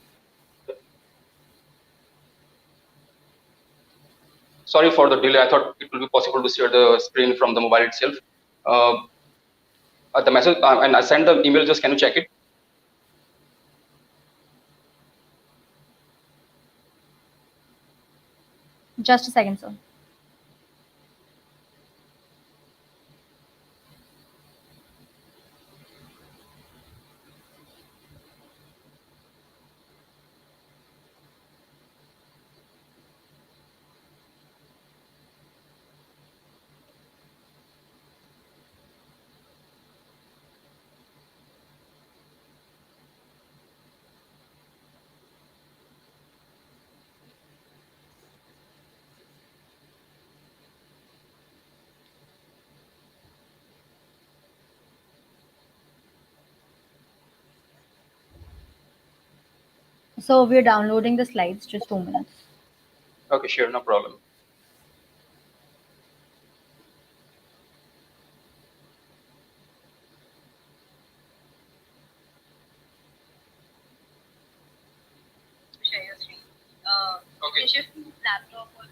Sorry for the delay. I thought it will be possible to share the screen from the mobile itself. The message and I sent the email. Just can you check it? Just a second, sir. So we're downloading the slides, just 2 minutes. Okay, sure, no problem. Share your screen. Okay. Shift laptop or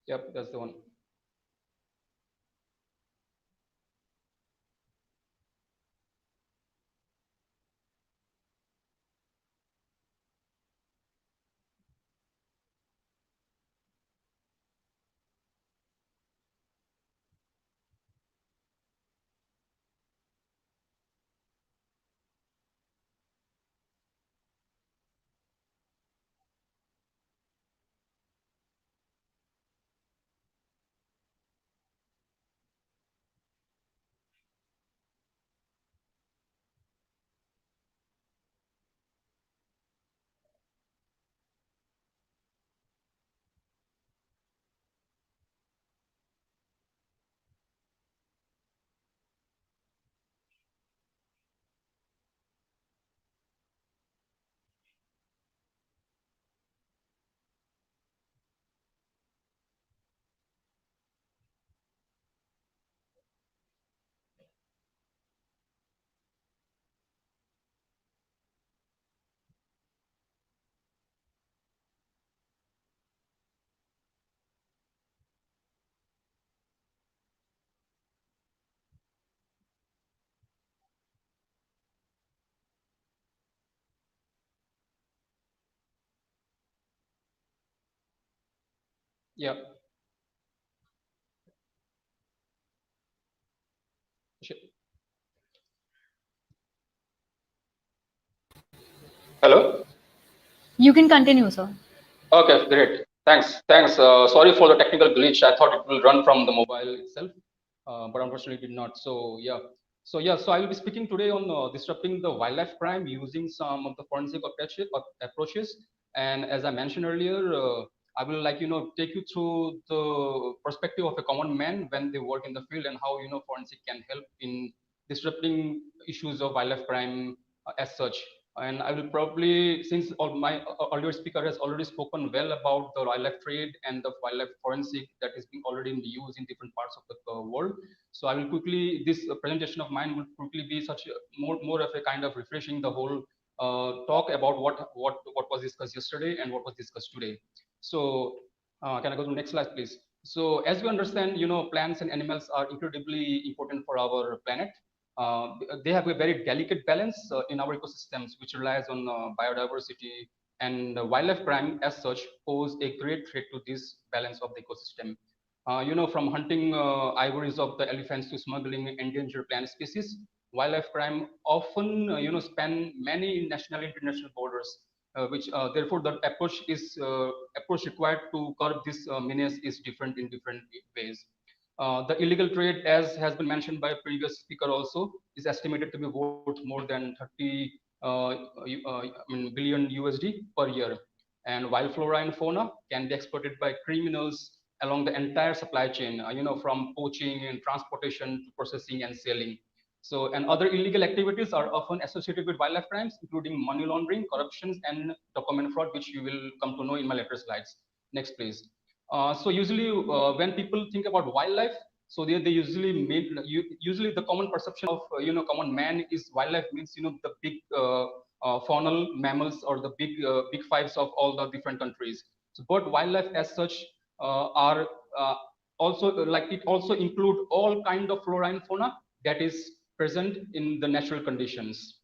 Yep, that's the one. Yeah. Sh- Hello. you can continue, sir. Okay, great. Thanks. Thanks. Sorry for the technical glitch. I thought it will run from the mobile itself, but unfortunately it did not. So yeah. So I will be speaking today on disrupting the wildlife crime using some of the forensic approaches. And as I mentioned earlier, I will take you through the perspective of a common man when they work in the field and how forensic can help in disrupting issues of wildlife crime as such. And I will probably, since all my earlier speaker has already spoken well about the wildlife trade and the wildlife forensic that is being already in use in different parts of the world. So I will quickly, this presentation of mine will quickly be such more of a kind of refreshing the whole talk about what was discussed yesterday and what was discussed today. So can I go to the next slide, please? So as we understand, plants and animals are incredibly important for our planet. They have a very delicate balance in our ecosystems, which relies on biodiversity, and wildlife crime as such pose a great threat to this balance of the ecosystem. From hunting ivories of the elephants to smuggling endangered plant species, wildlife crime often, span many national and international borders, which therefore the approach required to curb this menace is different in different ways. The illegal trade, as has been mentioned by a previous speaker also, is estimated to be worth more than 30 billion USD per year. And while flora and fauna can be exploited by criminals along the entire supply chain, from poaching and transportation to processing and selling. So, and other illegal activities are often associated with wildlife crimes, including money laundering, corruptions, and document fraud, which you will come to know in my later slides. Next, please. So usually when people think about wildlife, so they usually usually the common perception of common man is wildlife means the big faunal mammals or the big fives of all the different countries. So, but wildlife as such are also like it also include all kind of flora and fauna that is present in the natural conditions.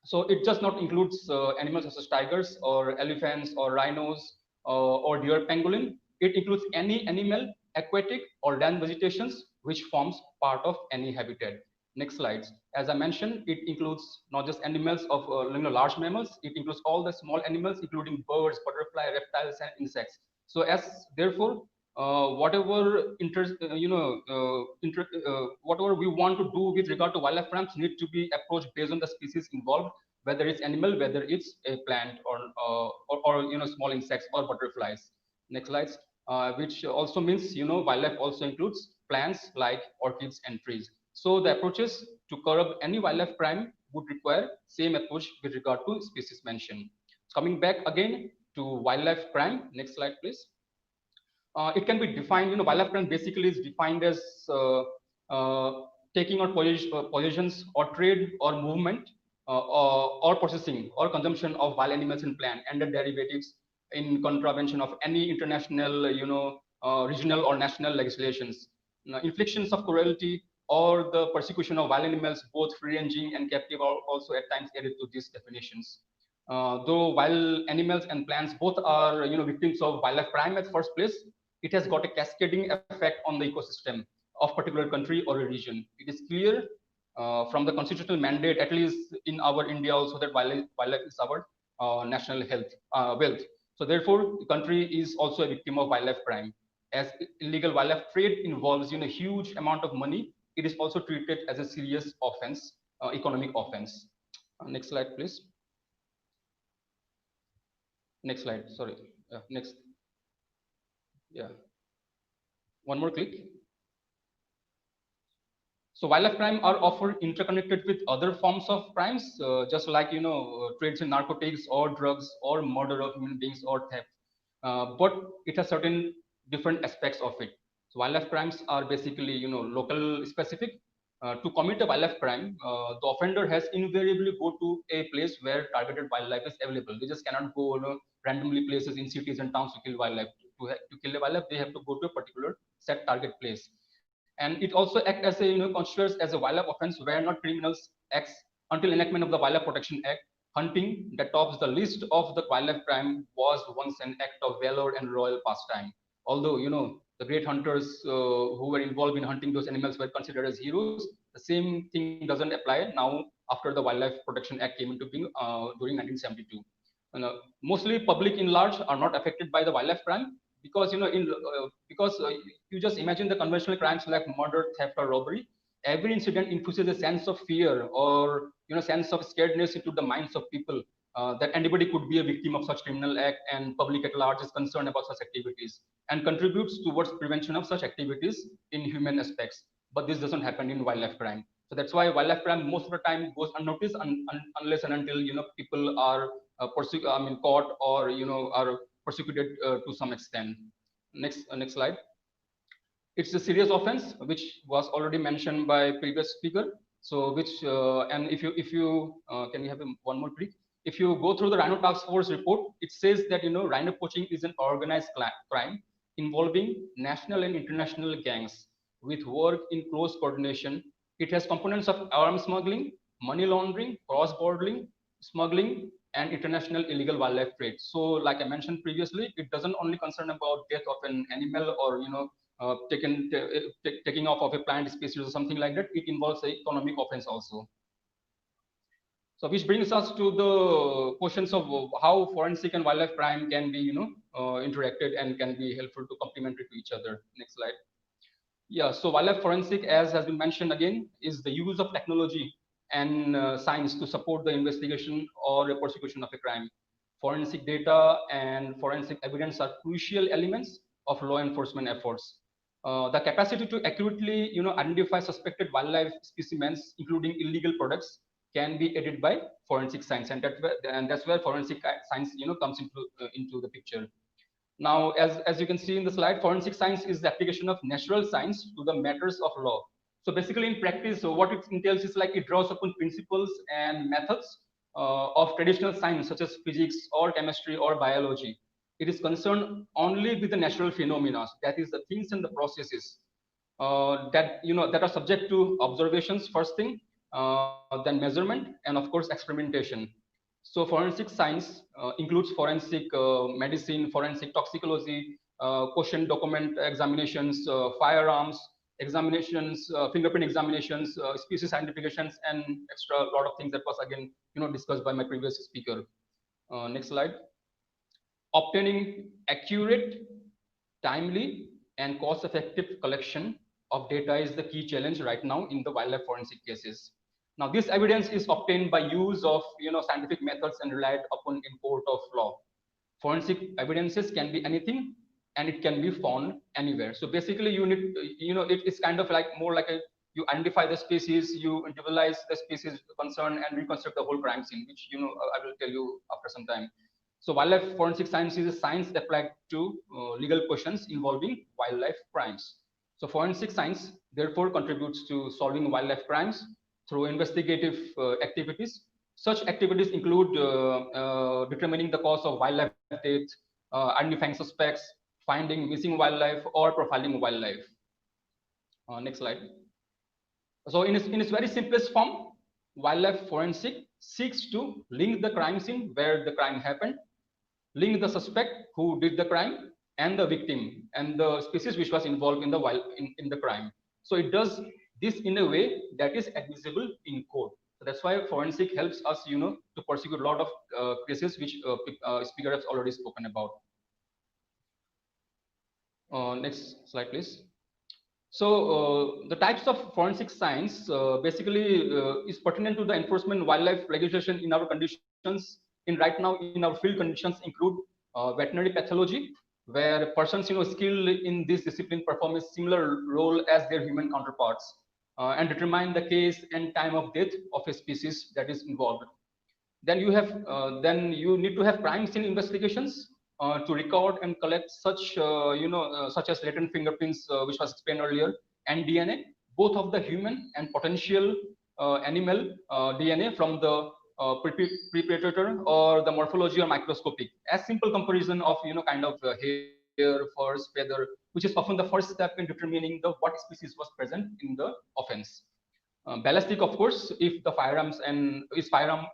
So it just not includes animals such as tigers or elephants or rhinos or deer pangolin. It includes any animal, aquatic or land vegetations which forms part of any habitat. Next slides. As I mentioned, it includes not just animals of large mammals. It includes all the small animals, including birds, butterfly, reptiles, and insects. So as therefore, whatever whatever we want to do with regard to wildlife crimes need to be approached based on the species involved, whether it's animal, whether it's a plant or small insects or butterflies. Next slides. Which also means wildlife also includes plants like orchids and trees. So the approaches to curb any wildlife crime would require same approach with regard to species mentioned. Coming back again to wildlife crime. Next slide, please. It can be defined, wildlife crime basically is defined as taking or possessions or trade or movement or processing or consumption of wild animals and plant and their derivatives in contravention of any international, regional or national legislations. Inflictions of cruelty or the persecution of wild animals, both free-ranging and captive, are also at times added to these definitions. Though wild animals and plants both are victims of wildlife crime at first place, it has got a cascading effect on the ecosystem of particular country or a region. It is clear from the constitutional mandate, at least in our India also, that wildlife is our national health wealth. So therefore, the country is also a victim of wildlife crime. As illegal wildlife trade involves huge amount of money, it is also treated as a serious offense, economic offense. Next slide, please. Next slide. Sorry. Next. Yeah. One more click. So wildlife crime are often interconnected with other forms of crimes, just like trades in narcotics or drugs or murder of human beings or theft. But it has certain different aspects of it. So wildlife crimes are basically local specific. To commit a wildlife crime, the offender has invariably go to a place where targeted wildlife is available. They just cannot go randomly places in cities and towns to kill wildlife. To kill a wildlife, they have to go to a particular set target place. And it also acts as a considers as a wildlife offense where not criminals acts until enactment of the Wildlife Protection Act. Hunting, that tops the list of the wildlife crime, was once an act of valor and royal pastime. Although the great hunters who were involved in hunting those animals were considered as heroes, the same thing doesn't apply now after the Wildlife Protection Act came into being during 1972. Mostly public in large are not affected by the wildlife crime because because you just imagine the conventional crimes like murder, theft, or robbery. Every incident infuses a sense of fear or sense of scaredness into the minds of people, that anybody could be a victim of such criminal act, and public at large is concerned about such activities and contributes towards prevention of such activities in human aspects. But this doesn't happen in wildlife crime. So that's why wildlife crime most of the time goes unnoticed unless and until people are caught or are persecuted to some extent. Next slide. It's a serious offense, which was already mentioned by previous speaker. So which and if you can we have one more click? If you go through the Rhino Task Force report, it says that rhino poaching is an organized crime involving national and international gangs with work in close coordination. It has components of arms smuggling, money laundering, cross-border smuggling, and international illegal wildlife trade. So, like I mentioned previously, it doesn't only concern about death of an animal or taking off of a plant species or something like that. It involves a economic offense also. So, which brings us to the questions of how forensic and wildlife crime can be interacted and can be helpful to complementary to each other. Next slide. Yeah, so wildlife forensic, as has been mentioned again, is the use of technology and science to support the investigation or the prosecution of a crime. Forensic data and forensic evidence are crucial elements of law enforcement efforts. The capacity to accurately, identify suspected wildlife specimens, including illegal products, can be aided by forensic science, and that's where forensic science, comes into the picture. Now, as you can see in the slide, forensic science is the application of natural science to the matters of law. So basically in practice, so what it entails is like it draws upon principles and methods of traditional science such as physics or chemistry or biology. It is concerned only with the natural phenomena, that is the things and the processes that are subject to observations first thing, then measurement, and of course experimentation. So forensic science includes forensic medicine, forensic toxicology, question document examinations, firearms examinations, fingerprint examinations, species identifications, and extra lot of things that was again discussed by my previous speaker. Next slide. Obtaining accurate, timely, and cost-effective collection of data is the key challenge right now in the wildlife forensic cases. Now, this evidence is obtained by use of scientific methods and relied upon in court of law. Forensic evidences can be anything, and it can be found anywhere. So basically, you need it's kind of like more like you identify the species, you individualize the species concerned, and reconstruct the whole crime scene, which I will tell you after some time. So wildlife forensic science is a science applied to legal questions involving wildlife crimes. So forensic science therefore contributes to solving wildlife crimes through investigative activities. Such activities include determining the cause of wildlife death, identifying suspects, finding missing wildlife, or profiling wildlife. Next slide. So in its very simplest form, wildlife forensic seeks to link the crime scene where the crime happened, link the suspect who did the crime, and the victim and the species which was involved in the crime. So it does this in a way that is admissible in court. So that's why forensic helps us, to prosecute a lot of cases which speaker has already spoken about. Next slide, please. So the types of forensic science basically is pertinent to the enforcement wildlife legislation in our conditions. In right now in our field conditions include veterinary pathology, where persons skilled in this discipline perform a similar role as their human counterparts and determine the case and time of death of a species that is involved. Then you need to have crime scene investigations to record and collect such as latent fingerprints, which was explained earlier, and DNA, both of the human and potential animal DNA from the predator or the morphology or microscopic. As simple comparison of kind of hair, furs, feather, which is often the first step in determining the what species was present in the offense. Ballistic, of course, if the firearm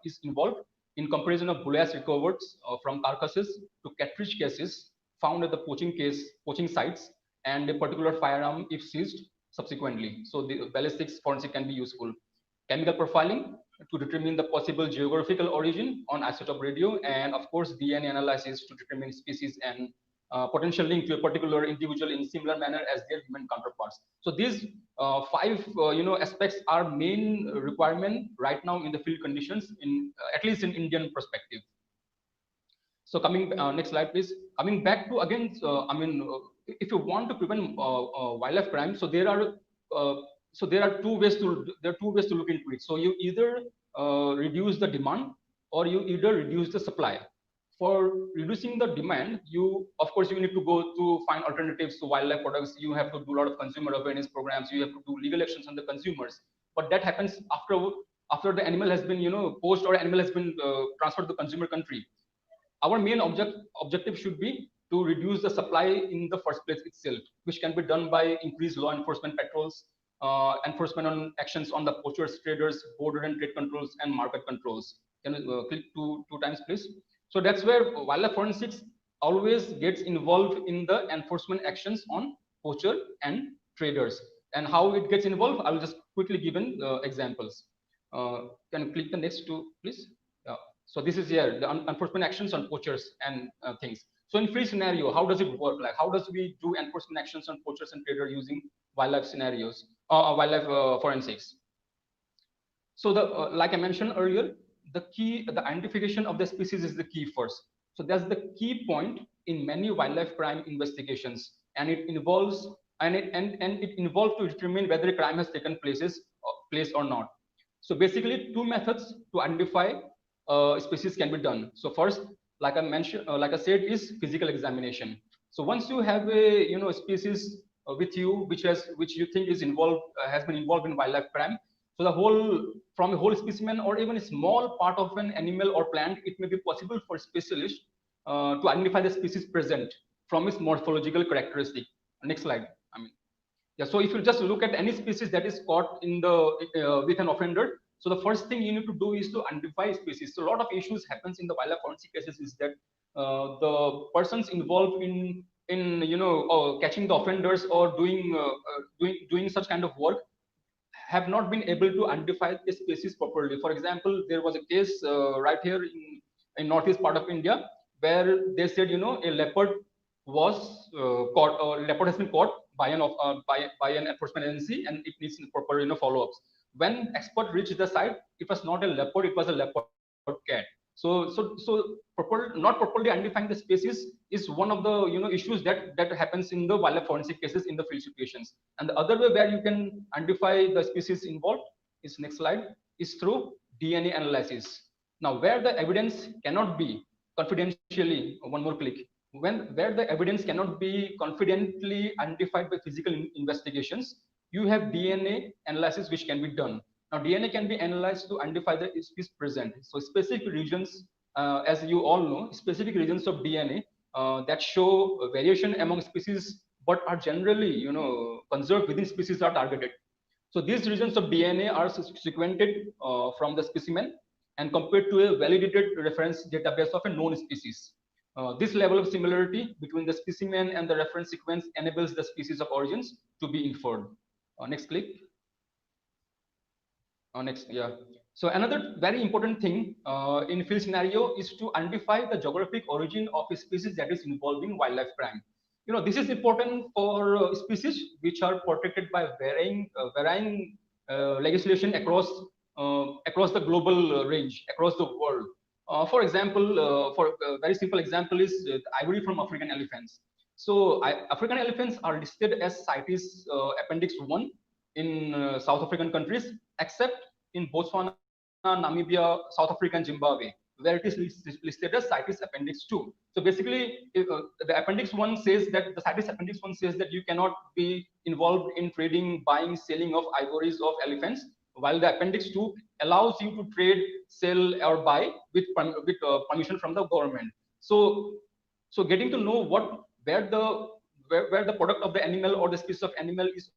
is involved, in comparison of bullets recovered from carcasses to cartridge cases found at the poaching sites, and a particular firearm if seized subsequently. So the ballistics forensic can be useful. Chemical profiling to determine the possible geographical origin on isotope radio, and of course DNA analysis to determine species and potential link to a particular individual in similar manner as their human counterparts. So these five aspects are main requirement right now in the field conditions, in at least in Indian perspective. So coming next slide, please. Coming back to again, if you want to prevent wildlife crime, so there are two ways to look into it. So you either reduce the demand, or you either reduce the supply. For reducing the demand, of course you need to go to find alternatives to wildlife products. You have to do a lot of consumer awareness programs. You have to do legal actions on the consumers. But that happens after the animal has been poached or animal has been transferred to the consumer country. Our main objective should be to reduce the supply in the first place itself, which can be done by increased law enforcement patrols, enforcement on actions on the poachers, traders, border and trade controls, and market controls. Can you click two times, please? So that's where wildlife forensics always gets involved in the enforcement actions on poacher and traders. And how it gets involved, I will just quickly give examples. Can you click the next two, please? So this is here the enforcement actions on poachers and things. So in free scenario, how does it work? Like how does we do enforcement actions on poachers and traders using wildlife scenarios, wildlife forensics? So like I mentioned earlier, the identification of the species is the key first. So that's the key point in many wildlife crime investigations, and it involves to determine whether a crime has taken place or not. So basically, two methods to identify species can be done. So first, like I said, is physical examination. So once you have a species with you which you think is involved has been involved in wildlife crime. So from a whole specimen or even a small part of an animal or plant, it may be possible for specialists to identify the species present from its morphological characteristic. Next slide. Yeah. So if you just look at any species that is caught with an offender, So the first thing you need to do is to identify species. So a lot of issues happens in the wildlife forensic cases is that the persons involved in catching the offenders or doing such kind of work have not been able to identify the species properly. For example, there was a case right here in northeast part of India where they said, a leopard was caught, or leopard has been caught by an enforcement agency, and it needs proper follow-ups. When expert reached the site, it was not a leopard, it was a leopard cat. Not properly identifying the species is one of the issues that happens in the wildlife forensic cases in the field situations. And the other way where you can identify the species involved is, next slide, is through DNA analysis. Now, where the evidence cannot be confidentially, one more click, where the evidence cannot be confidently identified by physical investigations, you have DNA analysis which can be done. Now, DNA can be analyzed to identify the species present. So specific regions, as you all know, specific regions of DNA that show variation among species, but are generally, conserved within species are targeted. So these regions of DNA are sequenced from the specimen and compared to a validated reference database of a known species. This level of similarity between the specimen and the reference sequence enables the species of origins to be inferred. Next click. Next, yeah. So another very important thing in field scenario is to identify the geographic origin of a species that is involved in wildlife crime. This is important for species which are protected by varying legislation across the global range, across the world. For example, for a very simple example is ivory from African elephants. So African elephants are listed as CITES Appendix 1 in South African countries, except in Botswana, Namibia, South Africa, and Zimbabwe, where it is listed as CITES Appendix 2. So basically, the Appendix 1 says that the CITES Appendix 1 says that you cannot be involved in trading, buying, selling of ivories of elephants, while the Appendix 2 allows you to trade, sell, or buy with permission from the government. So getting to know where the product of the animal or the species of animal is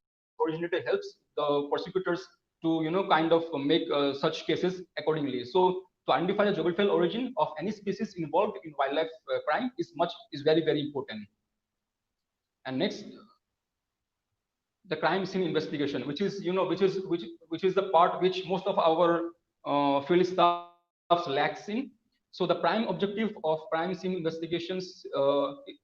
originated helps the prosecutors to kind of make such cases accordingly. So to identify the geographical origin of any species involved in wildlife crime is very, very important. And next, the crime scene investigation, which is the part which most of our field staffs lacks in. So the prime objective of crime scene investigations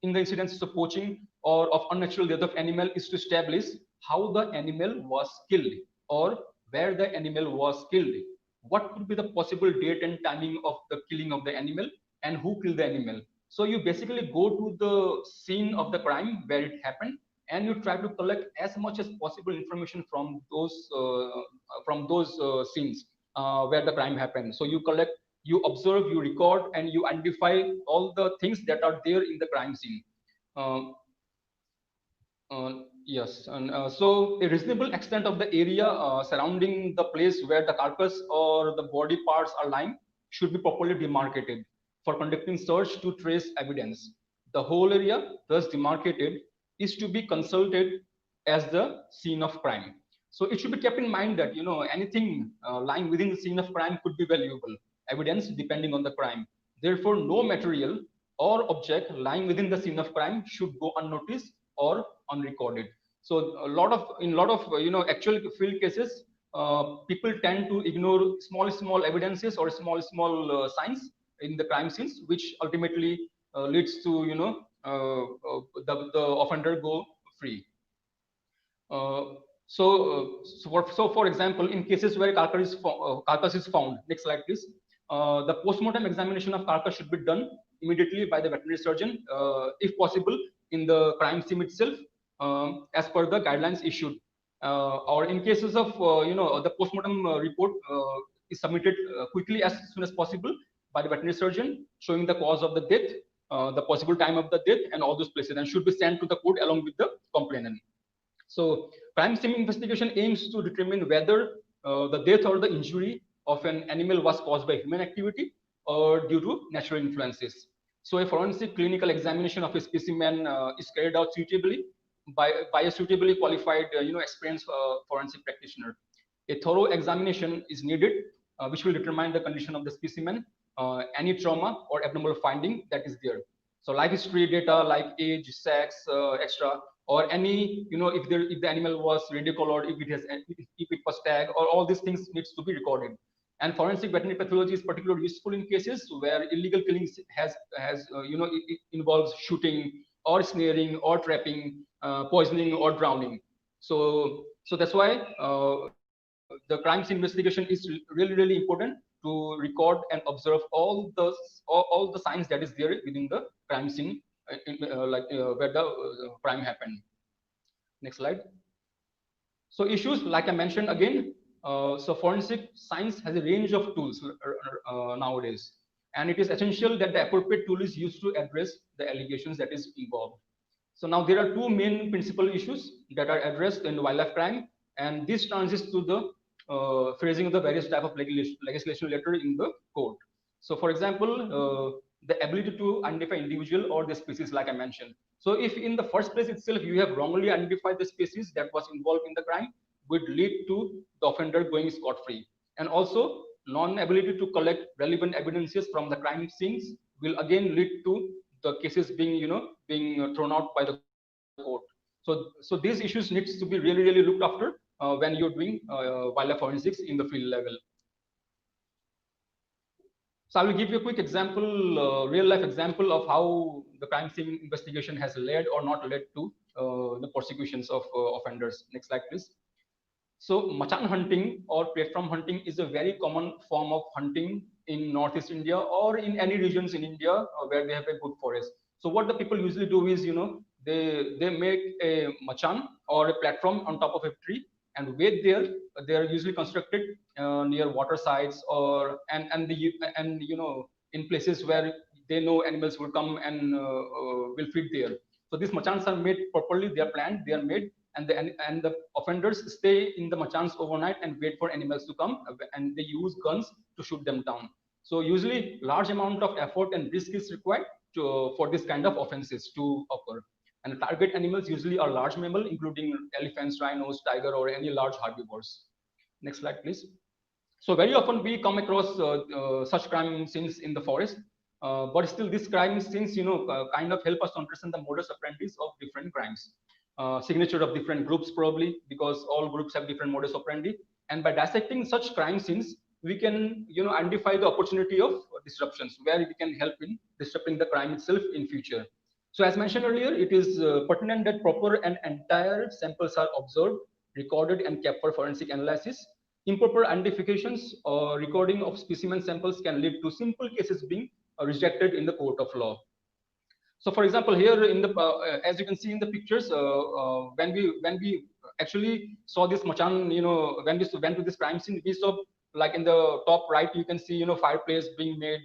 in the incidences of poaching or of unnatural death of animal is to establish how the animal was killed or where the animal was killed, what could be the possible date and timing of the killing of the animal, and who killed the animal. So you basically go to the scene of the crime where it happened, and you try to collect as much as possible information from those scenes where the crime happened. So you collect, you observe, you record, and you identify all the things that are there in the crime scene. Yes, and so a reasonable extent of the area surrounding the place where the carcass or the body parts are lying should be properly demarcated for conducting search to trace evidence. The whole area, thus demarcated, is to be consulted as the scene of crime. So it should be kept in mind that anything lying within the scene of crime could be valuable evidence depending on the crime. Therefore, no material or object lying within the scene of crime should go unnoticed or unrecorded. So in a lot of actual field cases, people tend to ignore small evidences or small signs in the crime scenes, which ultimately leads to the offender go free. So for example, in cases where carcass is found, next slide please. The postmortem examination of carcass should be done immediately by the veterinary surgeon, if possible, in the crime scene itself, as per the guidelines issued. Or in cases of the postmortem report is submitted quickly as soon as possible by the veterinary surgeon, showing the cause of the death, the possible time of the death, and all those places, and should be sent to the court along with the complainant. So crime scene investigation aims to determine whether the death or the injury of an animal was caused by human activity or due to natural influences. So a forensic clinical examination of a specimen is carried out suitably by a suitably qualified, experienced forensic practitioner. A thorough examination is needed, which will determine the condition of the specimen, any trauma or abnormal finding that is there. So life history data like age, sex, extra, or any, if the animal was radicolored, if it was tagged, or all these things needs to be recorded. And forensic veterinary pathology is particularly useful in cases where illegal killing it involves shooting or snaring or trapping, poisoning or drowning. So that's why the crimes investigation is really important to record and observe all the signs that is there within the crime scene, where the crime happened. Next slide. So issues, like I mentioned again, so forensic science has a range of tools nowadays, and it is essential that the appropriate tool is used to address the allegations that is involved. So now there are two main principal issues that are addressed in wildlife crime, and this translates to the phrasing of the various type of legislation later in the court. So for example, the ability to identify individual or the species, like I mentioned. So if in the first place itself you have wrongly identified the species that was involved in the crime, would lead to the offender going scot-free. And also non-ability to collect relevant evidences from the crime scenes will again lead to the cases being thrown out by the court. So these issues needs to be really looked after when you're doing wildlife forensics in the field level. So I will give you a quick example, real life example of how the crime scene investigation has led or not led to the prosecutions of offenders. Next slide, please. So machan hunting or platform hunting is a very common form of hunting in Northeast India or in any regions in India where they have a good forest. So what the people usually do is, they make a machan or a platform on top of a tree and wait there. They are usually constructed near water sites and in places where they know animals will come and will feed there. So these machans are made properly. They are planned. They are made, and the offenders stay in the machans overnight and wait for animals to come, and they use guns to shoot them down. So usually large amount of effort and risk is required for this kind of offenses to occur. And the target animals usually are large mammal, including elephants, rhinos, tiger, or any large herbivores. Next slide, please. So very often we come across such crime scenes in the forest, but still these crime scenes, kind of help us to understand the modus operandi of different crimes. Signature of different groups probably, because all groups have different modus operandi. And by dissecting such crime scenes, we can, identify the opportunity of disruptions where we can help in disrupting the crime itself in future. So as mentioned earlier, it is pertinent that proper and entire samples are observed, recorded, and kept for forensic analysis. Improper identifications or recording of specimen samples can lead to simple cases being rejected in the court of law. So, for example, here in the as you can see in the pictures, when we actually saw this machan, when we went to this crime scene, we saw like in the top right, you can see fireplace being made.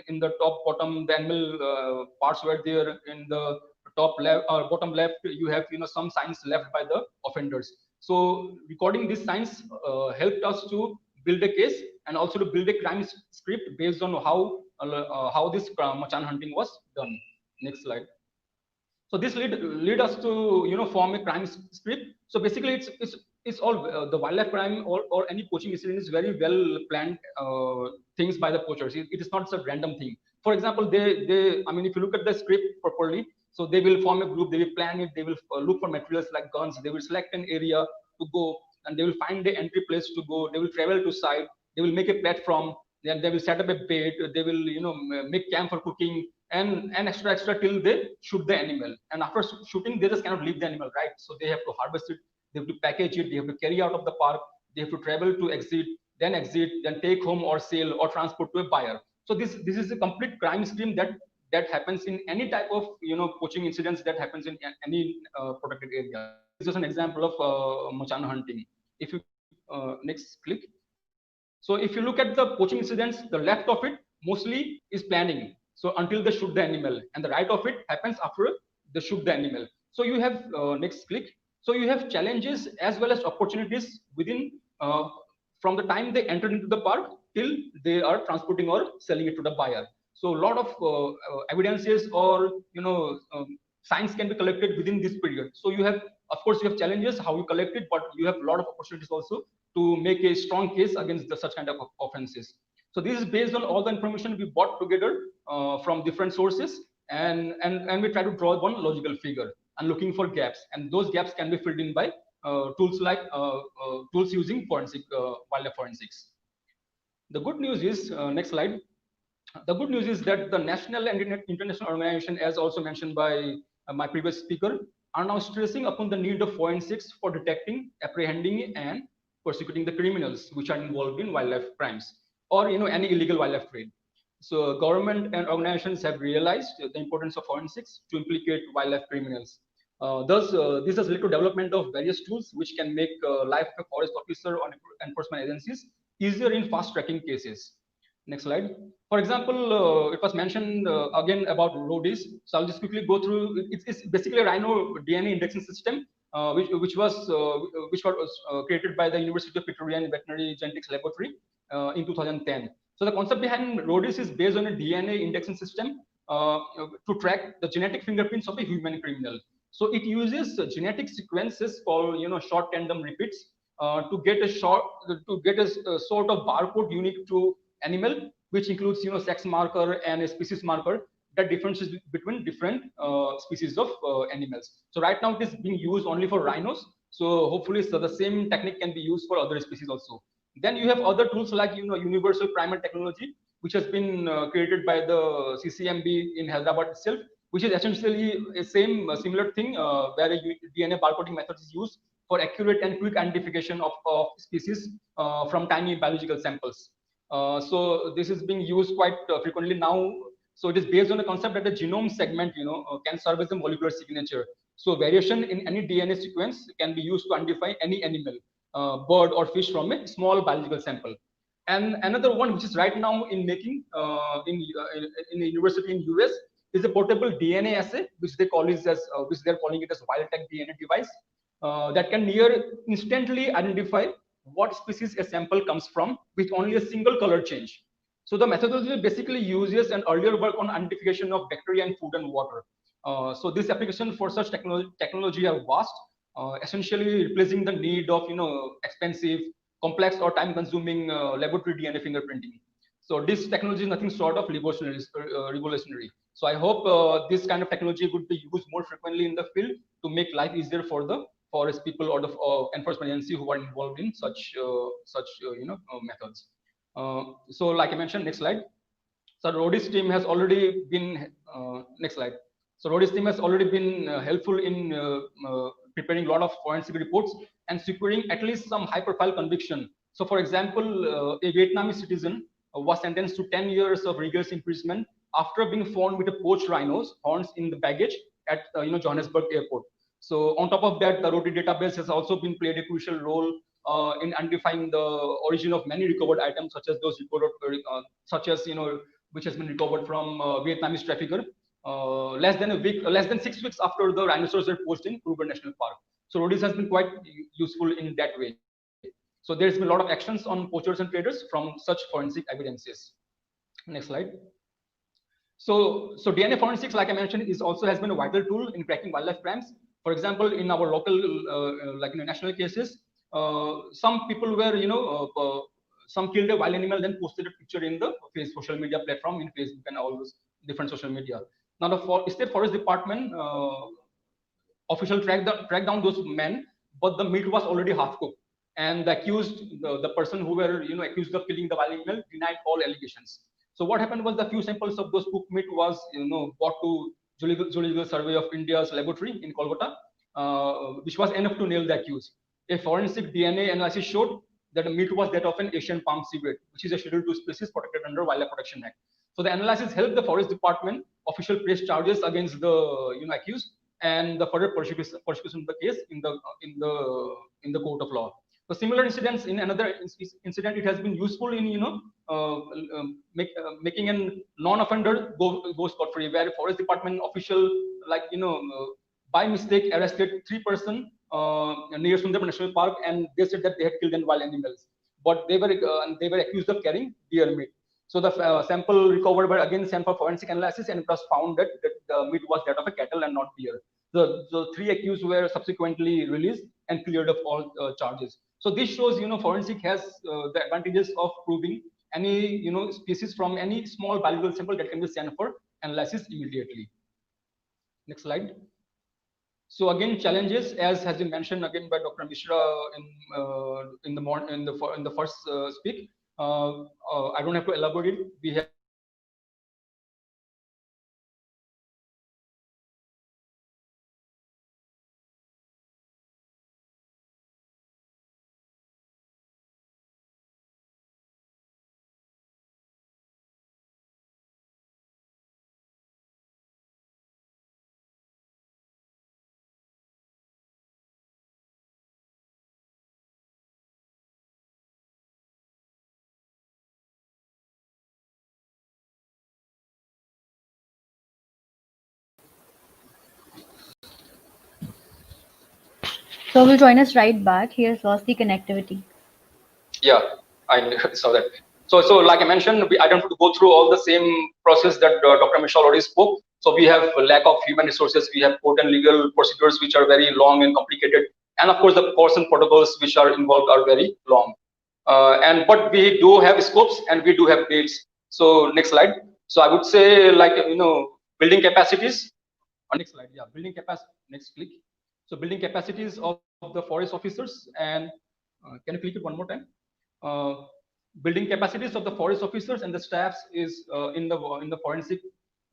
In the top bottom, the animal parts were there. In the top left or bottom left, you have some signs left by the offenders. So recording these signs helped us to build a case and also to build a crime script based on how this machan hunting was done. Next slide. So this lead us to form a crime script. So basically, it's all the wildlife crime or any poaching incident is very well planned things by the poachers. It is not a random thing. For example, if you look at the script properly, so they will form a group, they will plan it, they will look for materials like guns, they will select an area to go, and they will find the entry place to go. They will travel to site, they will make a platform, then they will set up a bait, they will make camp for cooking, and extra till they shoot the animal. And after shooting, they just cannot leave the animal, right? So they have to harvest it, they have to package it, they have to carry out of the park, they have to travel to exit, then take home or sell or transport to a buyer. So this is a complete crime stream that happens in any type of poaching incidents that happens in any protected area. This is an example of machan hunting. If you next click. So if you look at the poaching incidents, the left of it mostly is planning. So until they shoot the animal, and the right of it happens after they shoot the animal. So you have next click. So you have challenges as well as opportunities within from the time they enter into the park till they are transporting or selling it to the buyer. So a lot of evidences or signs can be collected within this period. So you have, of course, you have challenges how you collect it, but you have a lot of opportunities also to make a strong case against such kind of offenses. So this is based on all the information we brought together from different sources, and we try to draw one logical figure and looking for gaps, and those gaps can be filled in by tools like tools using wildlife forensics. The good news is, next slide. The good news is that the national and international organization, as also mentioned by my previous speaker, are now stressing upon the need of forensics for detecting, apprehending, and prosecuting the criminals which are involved in wildlife crimes or any illegal wildlife trade. So government and organizations have realized the importance of forensics to implicate wildlife criminals. Thus, this has led to development of various tools which can make life of a forest officer or enforcement agencies easier in fast-tracking cases. Next slide. For example, it was mentioned again about roadies. So I'll just quickly go through. It's basically a rhino DNA indexing system, which was created by the University of Pretoria Veterinary Genetics Laboratory in 2010. So the concept behind roadies is based on a DNA indexing system to track the genetic fingerprints of a human criminal. So it uses genetic sequences called short tandem repeats to get a sort of barcode unique to animal, which includes sex marker and a species marker that differences between different species of animals. So right now it is being used only for rhinos. So hopefully, so the same technique can be used for other species also. Then you have other tools like universal primer technology, which has been created by the CCMB in Hyderabad itself, which is essentially a similar thing where a DNA barcoding method is used for accurate and quick identification of species from tiny biological samples. So this is being used quite frequently now. So it is based on the concept that the genome segment, can serve as a molecular signature. So variation in any DNA sequence can be used to identify any animal, bird or fish from a small biological sample. And another one, which is right now in making in a university in US, is a portable DNA assay, which they call it as which they're calling it as wild-type DNA device that can near instantly identify what species a sample comes from with only a single color change. So the methodology basically uses an earlier work on identification of bacteria in food and water. So this application for such technology are vast, essentially replacing the need of expensive, complex or time-consuming laboratory DNA fingerprinting. So this technology is nothing short of revolutionary. So I hope this kind of technology would be used more frequently in the field to make life easier for the forest people or the enforcement agency who are involved in such methods. So like I mentioned, next slide. So Rodis team has already been next slide. So Rodis team has already been helpful in preparing a lot of forensic reports and securing at least some high-profile conviction. So, for example, a Vietnamese citizen was sentenced to 10 years of rigorous imprisonment after being found with a poached rhino's horns in the baggage at Johannesburg airport. So, on top of that, the Rodi database has also been played a crucial role in identifying the origin of many recovered items, such as those recovered, which has been recovered from Vietnamese trafficker less than 6 weeks after the rhinoceros were poached in Kruger National Park. So Rodis has been quite useful in that way. So there's been a lot of actions on poachers and traders from such forensic evidences. Next slide. So DNA forensics, like I mentioned, has been a vital tool in cracking wildlife crimes. For example, in our local, national cases, some people were, some killed a wild animal, then posted a picture in the social media platform, in Facebook and all those different social media. Now the state forest department official tracked down those men, but the meat was already half cooked, and the accused, the person who were accused of killing the wild animal, denied all allegations. So what happened was the few samples of those cooked meat was brought to Zoological Survey of India's laboratory in Kolkata, which was enough to nail the accused. A forensic DNA analysis showed that the meat was that of an Asian palm civet, which is a Schedule 2 species protected under Wildlife Protection Act. So the analysis helped the forest department official press charges against the accused and the further prosecution of the case in the court of law. So similar incidents in another incident, it has been useful in making a non-offender go scot-free, where forest department official by mistake arrested 3 persons near Sundarban National Park, and they said that they had killed wild animals, but they were accused of carrying deer meat. So the sample recovered were again sent for forensic analysis, and it was found that the meat was that of a cattle and not deer. The 3 accused were subsequently released and cleared of all charges. So this shows, forensic has the advantages of proving any, species from any small biological sample that can be sent for analysis immediately. Next slide. So again, challenges, as has been mentioned again by Dr. Mishra in the first speak. I don't have to elaborate. We have So will join us right back. He has lost the connectivity. Yeah, I saw that. So like I mentioned, I don't have to go through all the same process that Dr. Michelle already spoke. So we have a lack of human resources. We have court and legal procedures which are very long and complicated, and of course the course and protocols which are involved are very long. But we do have scopes and we do have dates. So next slide. So I would say, like, building capacities. Next slide. Yeah, building capacity. Next click. So building capacities of the forest officers, and can you click it one more time? uh, Building capacities of the forest officers and the staffs is in the forensic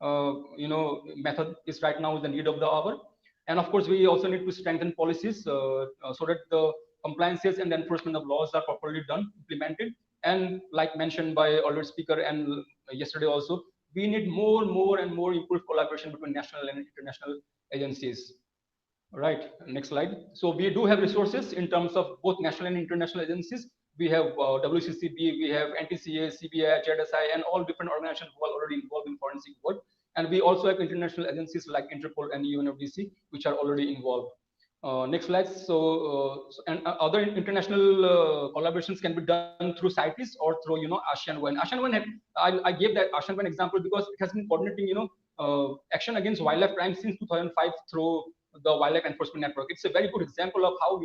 method is right now the need of the hour. And of course we also need to strengthen policies so that the compliances and enforcement of laws are properly done, implemented. And like mentioned by earlier speaker and yesterday also, we need more and more improved collaboration between national and international agencies. Right, next slide. So we do have resources in terms of both national and international agencies. We have WCCB, we have NTCA, CBI, HRSI, and all different organizations who are already involved in forensic work. And we also have international agencies like Interpol and UNODC, which are already involved. Next slide. And other international collaborations can be done through CITES or through ASEAN One. ASEAN One, I gave that ASEAN One example because it has been coordinating action against wildlife crime since 2005 through the Wildlife Enforcement Network. It's a very good example of how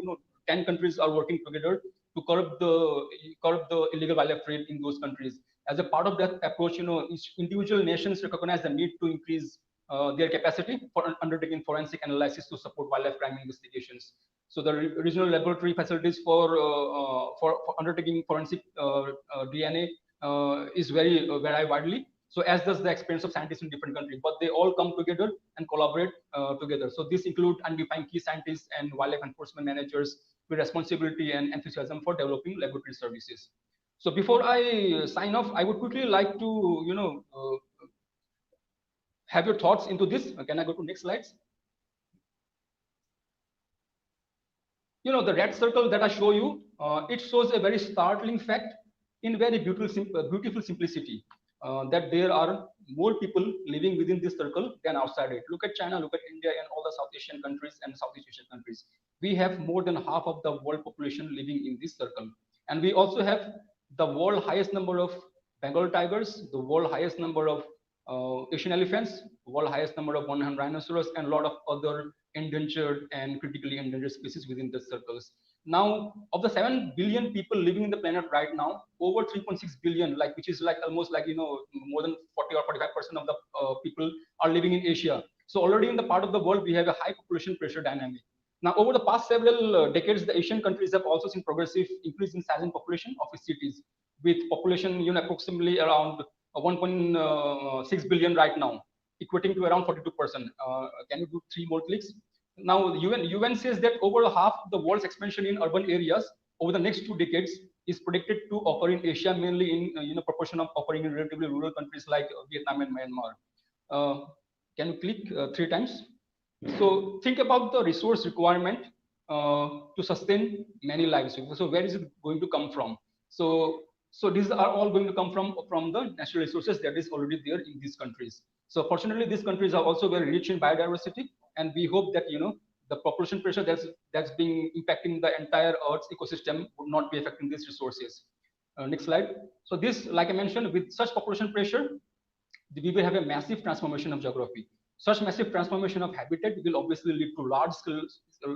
10 countries are working together to curb the illegal wildlife trade in those countries. As a part of that approach, individual nations recognize the need to increase their capacity for undertaking forensic analysis to support wildlife crime investigations. So the regional laboratory facilities for undertaking forensic DNA is very widely. So as does the experience of scientists in different countries, but they all come together and collaborate together. So this includes identifying key scientists and wildlife enforcement managers with responsibility and enthusiasm for developing laboratory services. So before I sign off, I would quickly like to have your thoughts into this. Can I go to next slides? The red circle that I show you, it shows a very startling fact in very beautiful simplicity, that there are more people living within this circle than outside it. Look at China, look at India, and all the South Asian countries and Southeast Asian countries. We have more than half of the world population living in this circle. And we also have the world highest number of Bengal tigers, the world highest number of Asian elephants, world highest number of one-horned rhinoceros, and a lot of other endangered and critically endangered species within the circles. Now, of the 7 billion people living in the planet right now, over 3.6 billion, which is almost more than 40 or 45% of the people are living in Asia. So already in the part of the world, we have a high population pressure dynamic. Now, over the past several decades, the Asian countries have also seen progressive increase in size and population of its cities, with population approximately around 1.6 billion right now, equating to around 42%. Can you do 3 more clicks? Now, UN says that over half of the world's expansion in urban areas over the next 2 decades is predicted to occur in Asia, mainly in proportion of occurring in relatively rural countries like Vietnam and Myanmar. Can you click 3 times? So think about the resource requirement to sustain many lives. So where is it going to come from? So these are all going to come from the natural resources that is already there in these countries. So fortunately, these countries are also very rich in biodiversity, and we hope that the population pressure that's being impacting the entire Earth's ecosystem would not be affecting these resources. Next slide. So this, like I mentioned, with such population pressure, we will have a massive transformation of geography. Such massive transformation of habitat will obviously lead to large-scale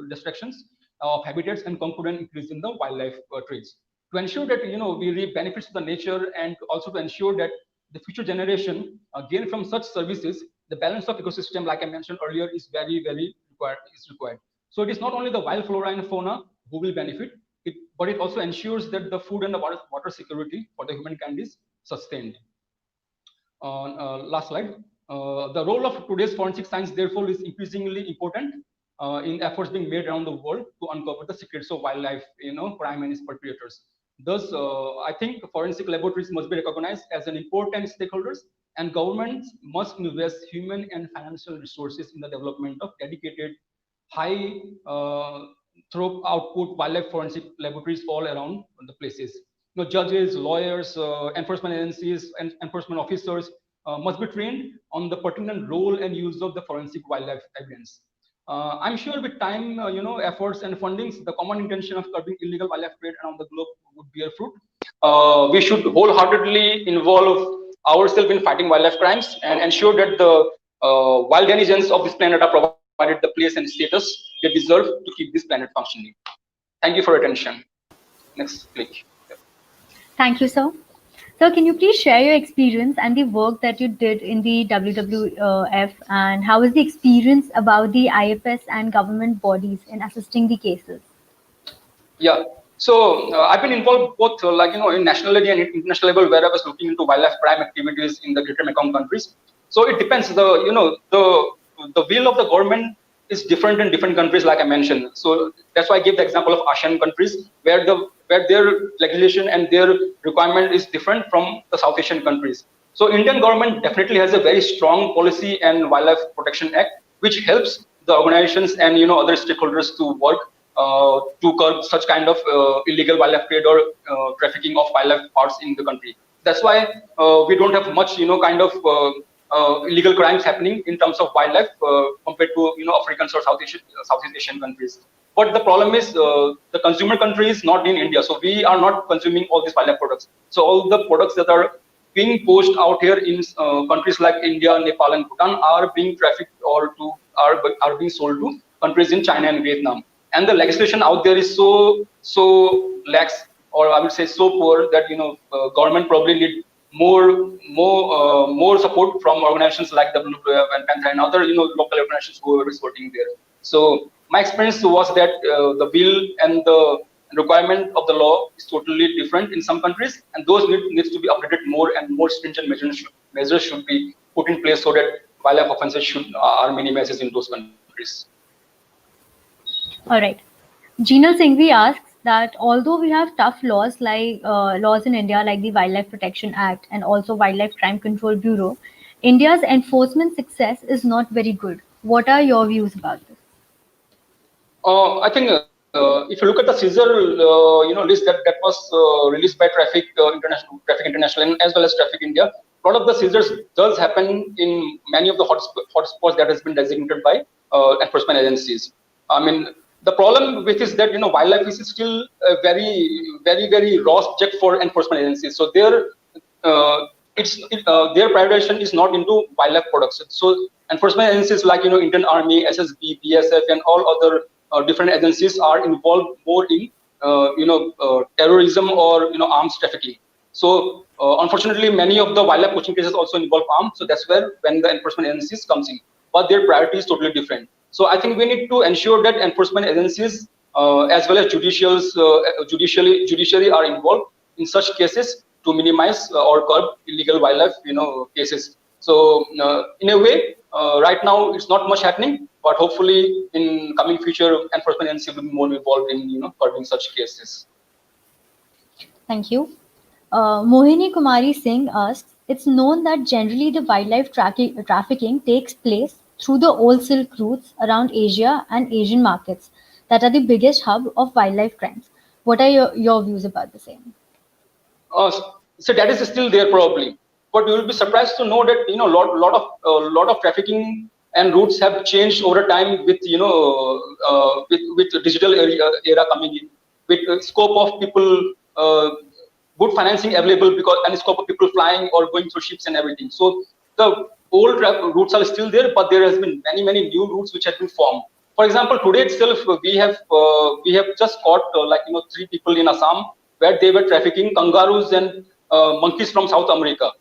destructions. of habitats and concurrent increase in the wildlife trades. To ensure that we reap benefits to the nature, and also to ensure that the future generation gain from such services, the balance of ecosystem, like I mentioned earlier, is very required. So it is not only the wild flora and fauna who will benefit, but it also ensures that the food and the water security for the humankind is sustained. Last slide. The role of today's forensic science, therefore, is increasingly important in efforts being made around the world to uncover the secrets of wildlife, crime and its perpetrators. Thus, I think forensic laboratories must be recognized as an important stakeholders, and governments must invest human and financial resources in the development of dedicated, high through output wildlife forensic laboratories all around the places. Judges, lawyers, enforcement agencies, and enforcement officers must be trained on the pertinent role and use of the forensic wildlife evidence. I'm sure with time, efforts and fundings, the common intention of curbing illegal wildlife trade around the globe would bear fruit. We should wholeheartedly involve ourselves in fighting wildlife crimes and ensure that the wild denizens of this planet are provided the place and status they deserve to keep this planet functioning. Thank you for your attention. Next click. Thank you, sir. Sir, can you please share your experience and the work that you did in the WWF, and how is the experience about the IFS and government bodies in assisting the cases? Yeah. So I've been involved both, in national and international level, where I was looking into wildlife crime activities in the Greater Mekong countries. So it depends. The will of the government is different in different countries, like I mentioned. So that's why I gave the example of ASEAN countries, where their legislation and their requirement is different from the South Asian countries. So Indian government definitely has a very strong policy and Wildlife Protection Act, which helps the organizations and other stakeholders to work to curb such kind of illegal wildlife trade or trafficking of wildlife parts in the country. That's why we don't have much illegal crimes happening in terms of wildlife compared to African or Southeast Asian countries. But the problem is the consumer country is not in India, so we are not consuming all these wildlife products. So all the products that are being posted out here in countries like India, Nepal, and Bhutan are being trafficked or are being sold to countries in China and Vietnam. And the legislation out there is so lax, or I would say so poor, that government probably need more support from organizations like WWF and Panther and other local organizations who are working there. So my experience was that the bill and the requirement of the law is totally different in some countries, and those needs to be updated more, and more stringent measures should be put in place so that wildlife offenses are minimized in those countries. All right. Jinal Singhvi asks that although we have tough laws like laws in India like the Wildlife Protection Act and also Wildlife Crime Control Bureau, India's enforcement success is not very good. What are your views about this? I think if you look at the scissor list that was released by Traffic International and as well as Traffic India, a lot of the seizures does happen in many of the hotspots that has been designated by enforcement agencies. I mean, the problem with is that wildlife is still a very raw subject for enforcement agencies. So their prioritization is not into wildlife products. So enforcement agencies like Indian Army, SSB, BSF, and all other different agencies are involved more in terrorism or arms trafficking. So unfortunately, many of the wildlife poaching cases also involve arms. So that's where when the enforcement agencies comes in, but their priority is totally different. So I think we need to ensure that enforcement agencies as well as judiciary are involved in such cases to minimize or curb illegal wildlife cases. So in a way, right now it's not much happening, but hopefully in coming future, enforcement agencies will be more involved in curbing such cases. Thank you. Mohini Kumari Singh asks, it's known that generally the wildlife trafficking takes place through the old Silk routes around Asia and Asian markets that are the biggest hub of wildlife crimes. What are your views about the same? So that is still there probably, but you will be surprised to know that lot of trafficking and routes have changed over time with with digital era coming in, with scope of people, good financing available and scope of people flying or going through ships and everything. So the old routes are still there, but there has been many new routes which have been formed. For example, today itself we have just caught 3 people in Assam where they were trafficking kangaroos and monkeys from South America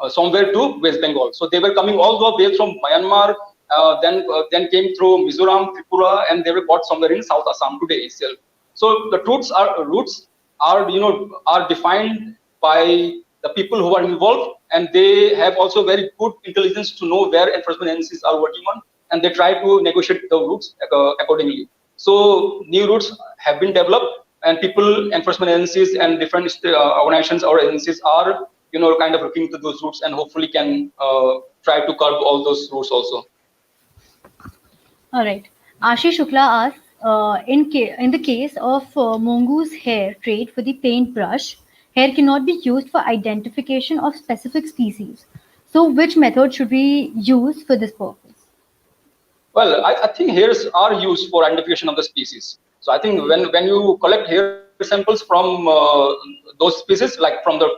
somewhere to West Bengal. So they were coming all the way from Myanmar, then came through Mizoram, Tripura, and they were caught somewhere in South Assam today itself. So the roots are are defined by the people who are involved, and they have also very good intelligence to know where enforcement agencies are working on, and they try to negotiate the routes accordingly. So new routes have been developed, and people, enforcement agencies, and different organizations or agencies are kind of looking to those routes, and hopefully can try to curb all those routes also. All right. Ashish Shukla asks, in the case of mongoose hair trade for the paintbrush, hair cannot be used for identification of specific species. So, which method should we use for this purpose? Well, I think hairs are used for identification of the species. So I think when you collect hair samples from those species, like from the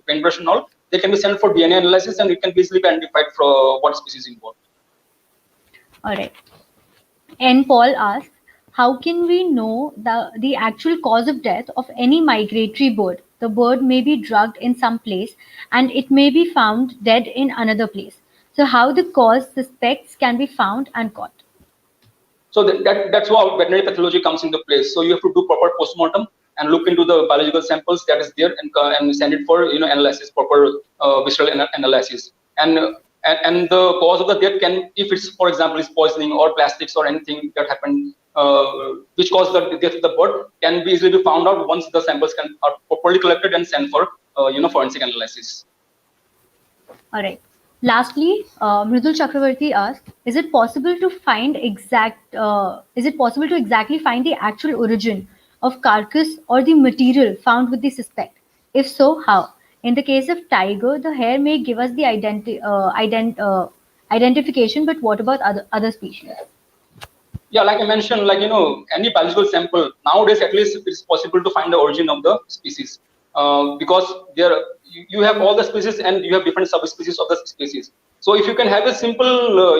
paintbrush and all, they can be sent for DNA analysis, and it can be easily be identified for what species involved. All right. And Paul asks, how can we know the actual cause of death of any migratory bird? The bird may be drugged in some place and it may be found dead in another place. So, how the cause suspects can be found and caught? So that's how veterinary pathology comes into place. So you have to do proper postmortem and look into the biological samples that is there, and send it for analysis, proper visceral analysis. And the cause of the death can, if it's, for example, is poisoning or plastics or anything that happened, which caused the death of the bird, can be easily be found out once the samples are properly collected and sent for forensic analysis. All right. Lastly, Mridul Chakravarti asked, is it possible to exactly find the actual origin of carcass or the material found with the suspect? If so, how? In the case of tiger, the hair may give us the identification, but what about other species? Yeah, like I mentioned, any biological sample nowadays, at least it's possible to find the origin of the species, because you have all the species and you have different subspecies of the species. So if you can have a simple,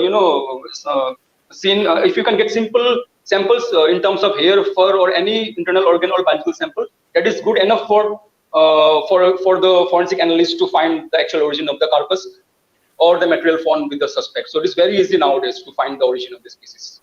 if you can get simple samples in terms of hair, fur, or any internal organ or biological sample, that is good enough for the forensic analyst to find the actual origin of the carcass or the material found with the suspect. So it is very easy nowadays to find the origin of the species.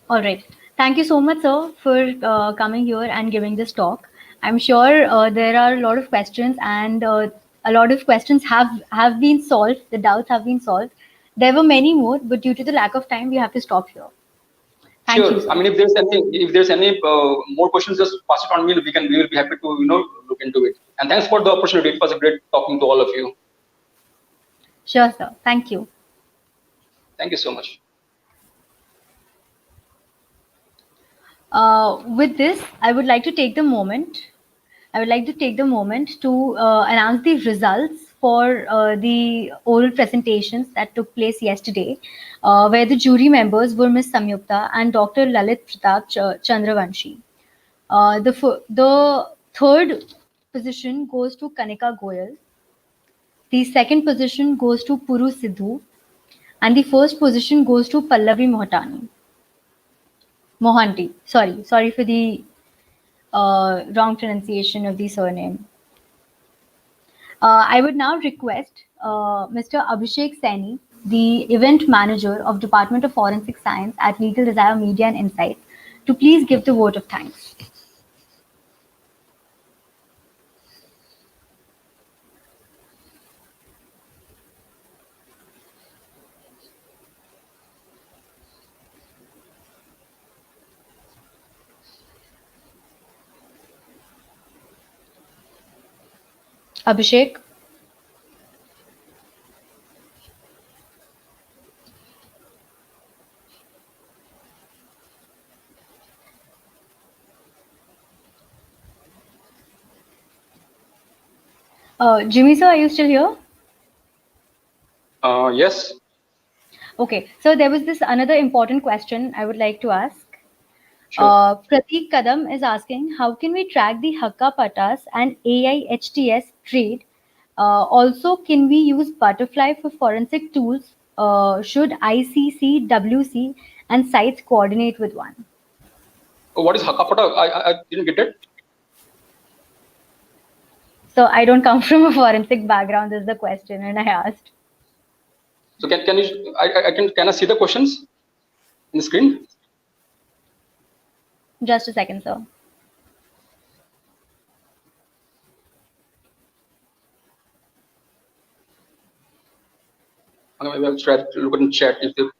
All right. Thank you so much, sir, for coming here and giving this talk. I'm sure there are a lot of questions, and a lot of questions have been solved. The doubts have been solved. There were many more, but due to the lack of time, we have to stop here. Thank Sure. you, sir. I mean, if there's any more questions, just pass it on me. We will be happy to look into it. And thanks for the opportunity. It was a great talking to all of you. Sure, sir. Thank you. Thank you so much. With this, I would like to take the moment. To announce the results for the oral presentations that took place yesterday, where the jury members were Ms. Samyukta and Dr. Lalit Pratap Chandravanshi. The third position goes to Kanika Goyal. The second position goes to Puru Sidhu, and the first position goes to Pallavi Mohanty. Sorry for the wrong pronunciation of the surname. I would now request Mr. Abhishek Saini, the event manager of Department of Forensic Science at Legal Desire Media and Insights, to please give the vote of thanks. Abhishek. Jimmy sir, are you still here? Yes. Okay, so there was this another important question I would like to ask. Sure. Prateek Kadam is asking, how can we track the Hakka Patas and AIHTS trade? Also, can we use butterfly for forensic tools should ICC, WC, and sites coordinate with one? What is Hakapata? I didn't get it. So I don't come from a forensic background, is the question, and I asked. So can you can I see the questions in the screen? Just a second, sir. Okay, maybe I'll try to look in chat if the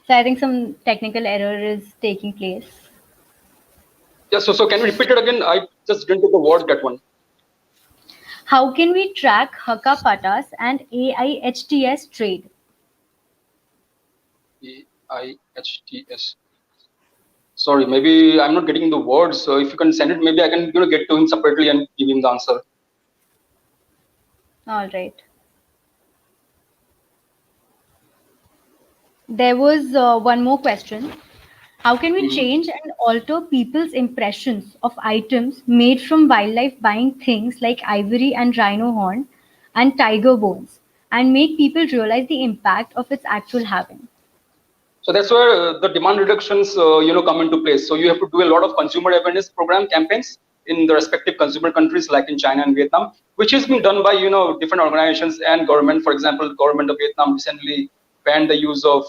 So I think some technical error is taking place. yeah. So can you repeat it again? I just didn't get the word that one. How can we track Hakka Patas and AIHTS trade? AIHTS. Sorry, maybe I'm not getting the words. So if you can send it, maybe I can get to him separately and give him the answer. All right. There was one more question. How can we change and alter people's impressions of items made from wildlife buying things like ivory and rhino horn and tiger bones and make people realize the impact of its actual having? So that's where the demand reductions, come into place. So you have to do a lot of consumer awareness program campaigns in the respective consumer countries like in China and Vietnam, which has been done by different organizations and government. For example, government of Vietnam recently banned the use of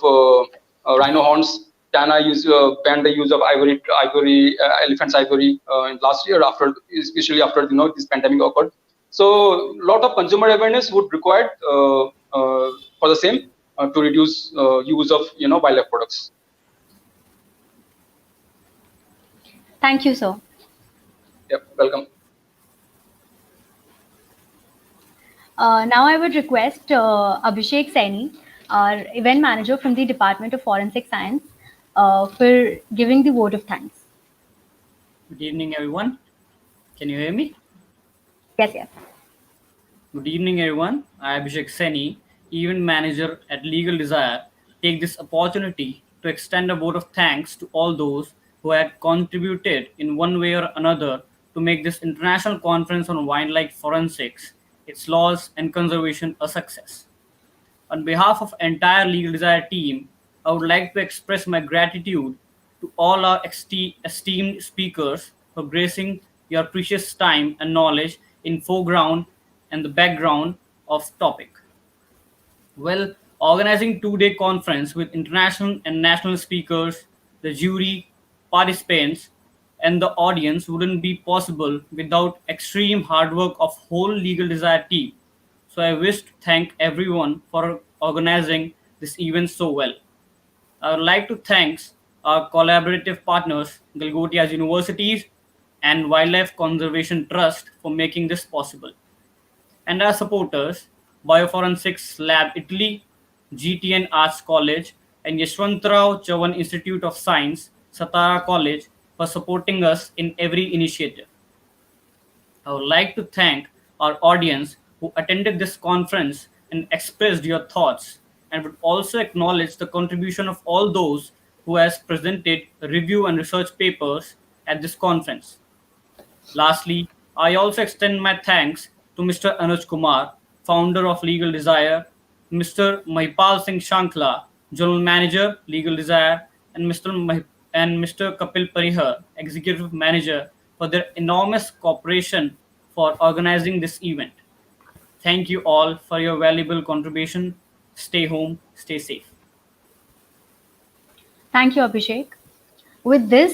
rhino horns. China banned the use of elephant's ivory in last year, especially after this pandemic occurred. So a lot of consumer awareness would required for the same to reduce use of wildlife products. Thank you, sir. Yep, welcome. Now I would request Abhishek Saini, our event manager from the Department of Forensic Science, for giving the vote of thanks. Good evening, everyone. Can you hear me? Yes, yes. Good evening, everyone. I am Abhishek Seni, event manager at Legal Desire. Take this opportunity to extend a vote of thanks to all those who had contributed in one way or another to make this international conference on wildlife forensics, its laws and conservation a success. On behalf of entire Legal Desire team, I would like to express my gratitude to all our esteemed speakers for gracing your precious time and knowledge in foreground and the background of topic. Well, organizing two-day conference with international and national speakers, the jury, participants, and the audience wouldn't be possible without extreme hard work of whole Legal Desire team. So I wish to thank everyone for organizing this event so well. I would like to thank our collaborative partners, Galgotias Universities and Wildlife Conservation Trust for making this possible, and our supporters, Bioforensics Lab Italy, GTN Arts College, and Yashwantrao Chavan Institute of Science, Satara College, for supporting us in every initiative. I would like to thank our audience who attended this conference and expressed your thoughts, and would also acknowledge the contribution of all those who has presented review and research papers at this conference. Lastly, I also extend my thanks to Mr. Anuj Kumar, founder of Legal Desire, Mr. Mahipal Singh Shankla, General Manager, Legal Desire, and Mr. Kapil Parihar, Executive Manager, for their enormous cooperation for organizing this event. Thank you all for your valuable contribution. Stay home, stay safe. Thank you, Abhishek. With this,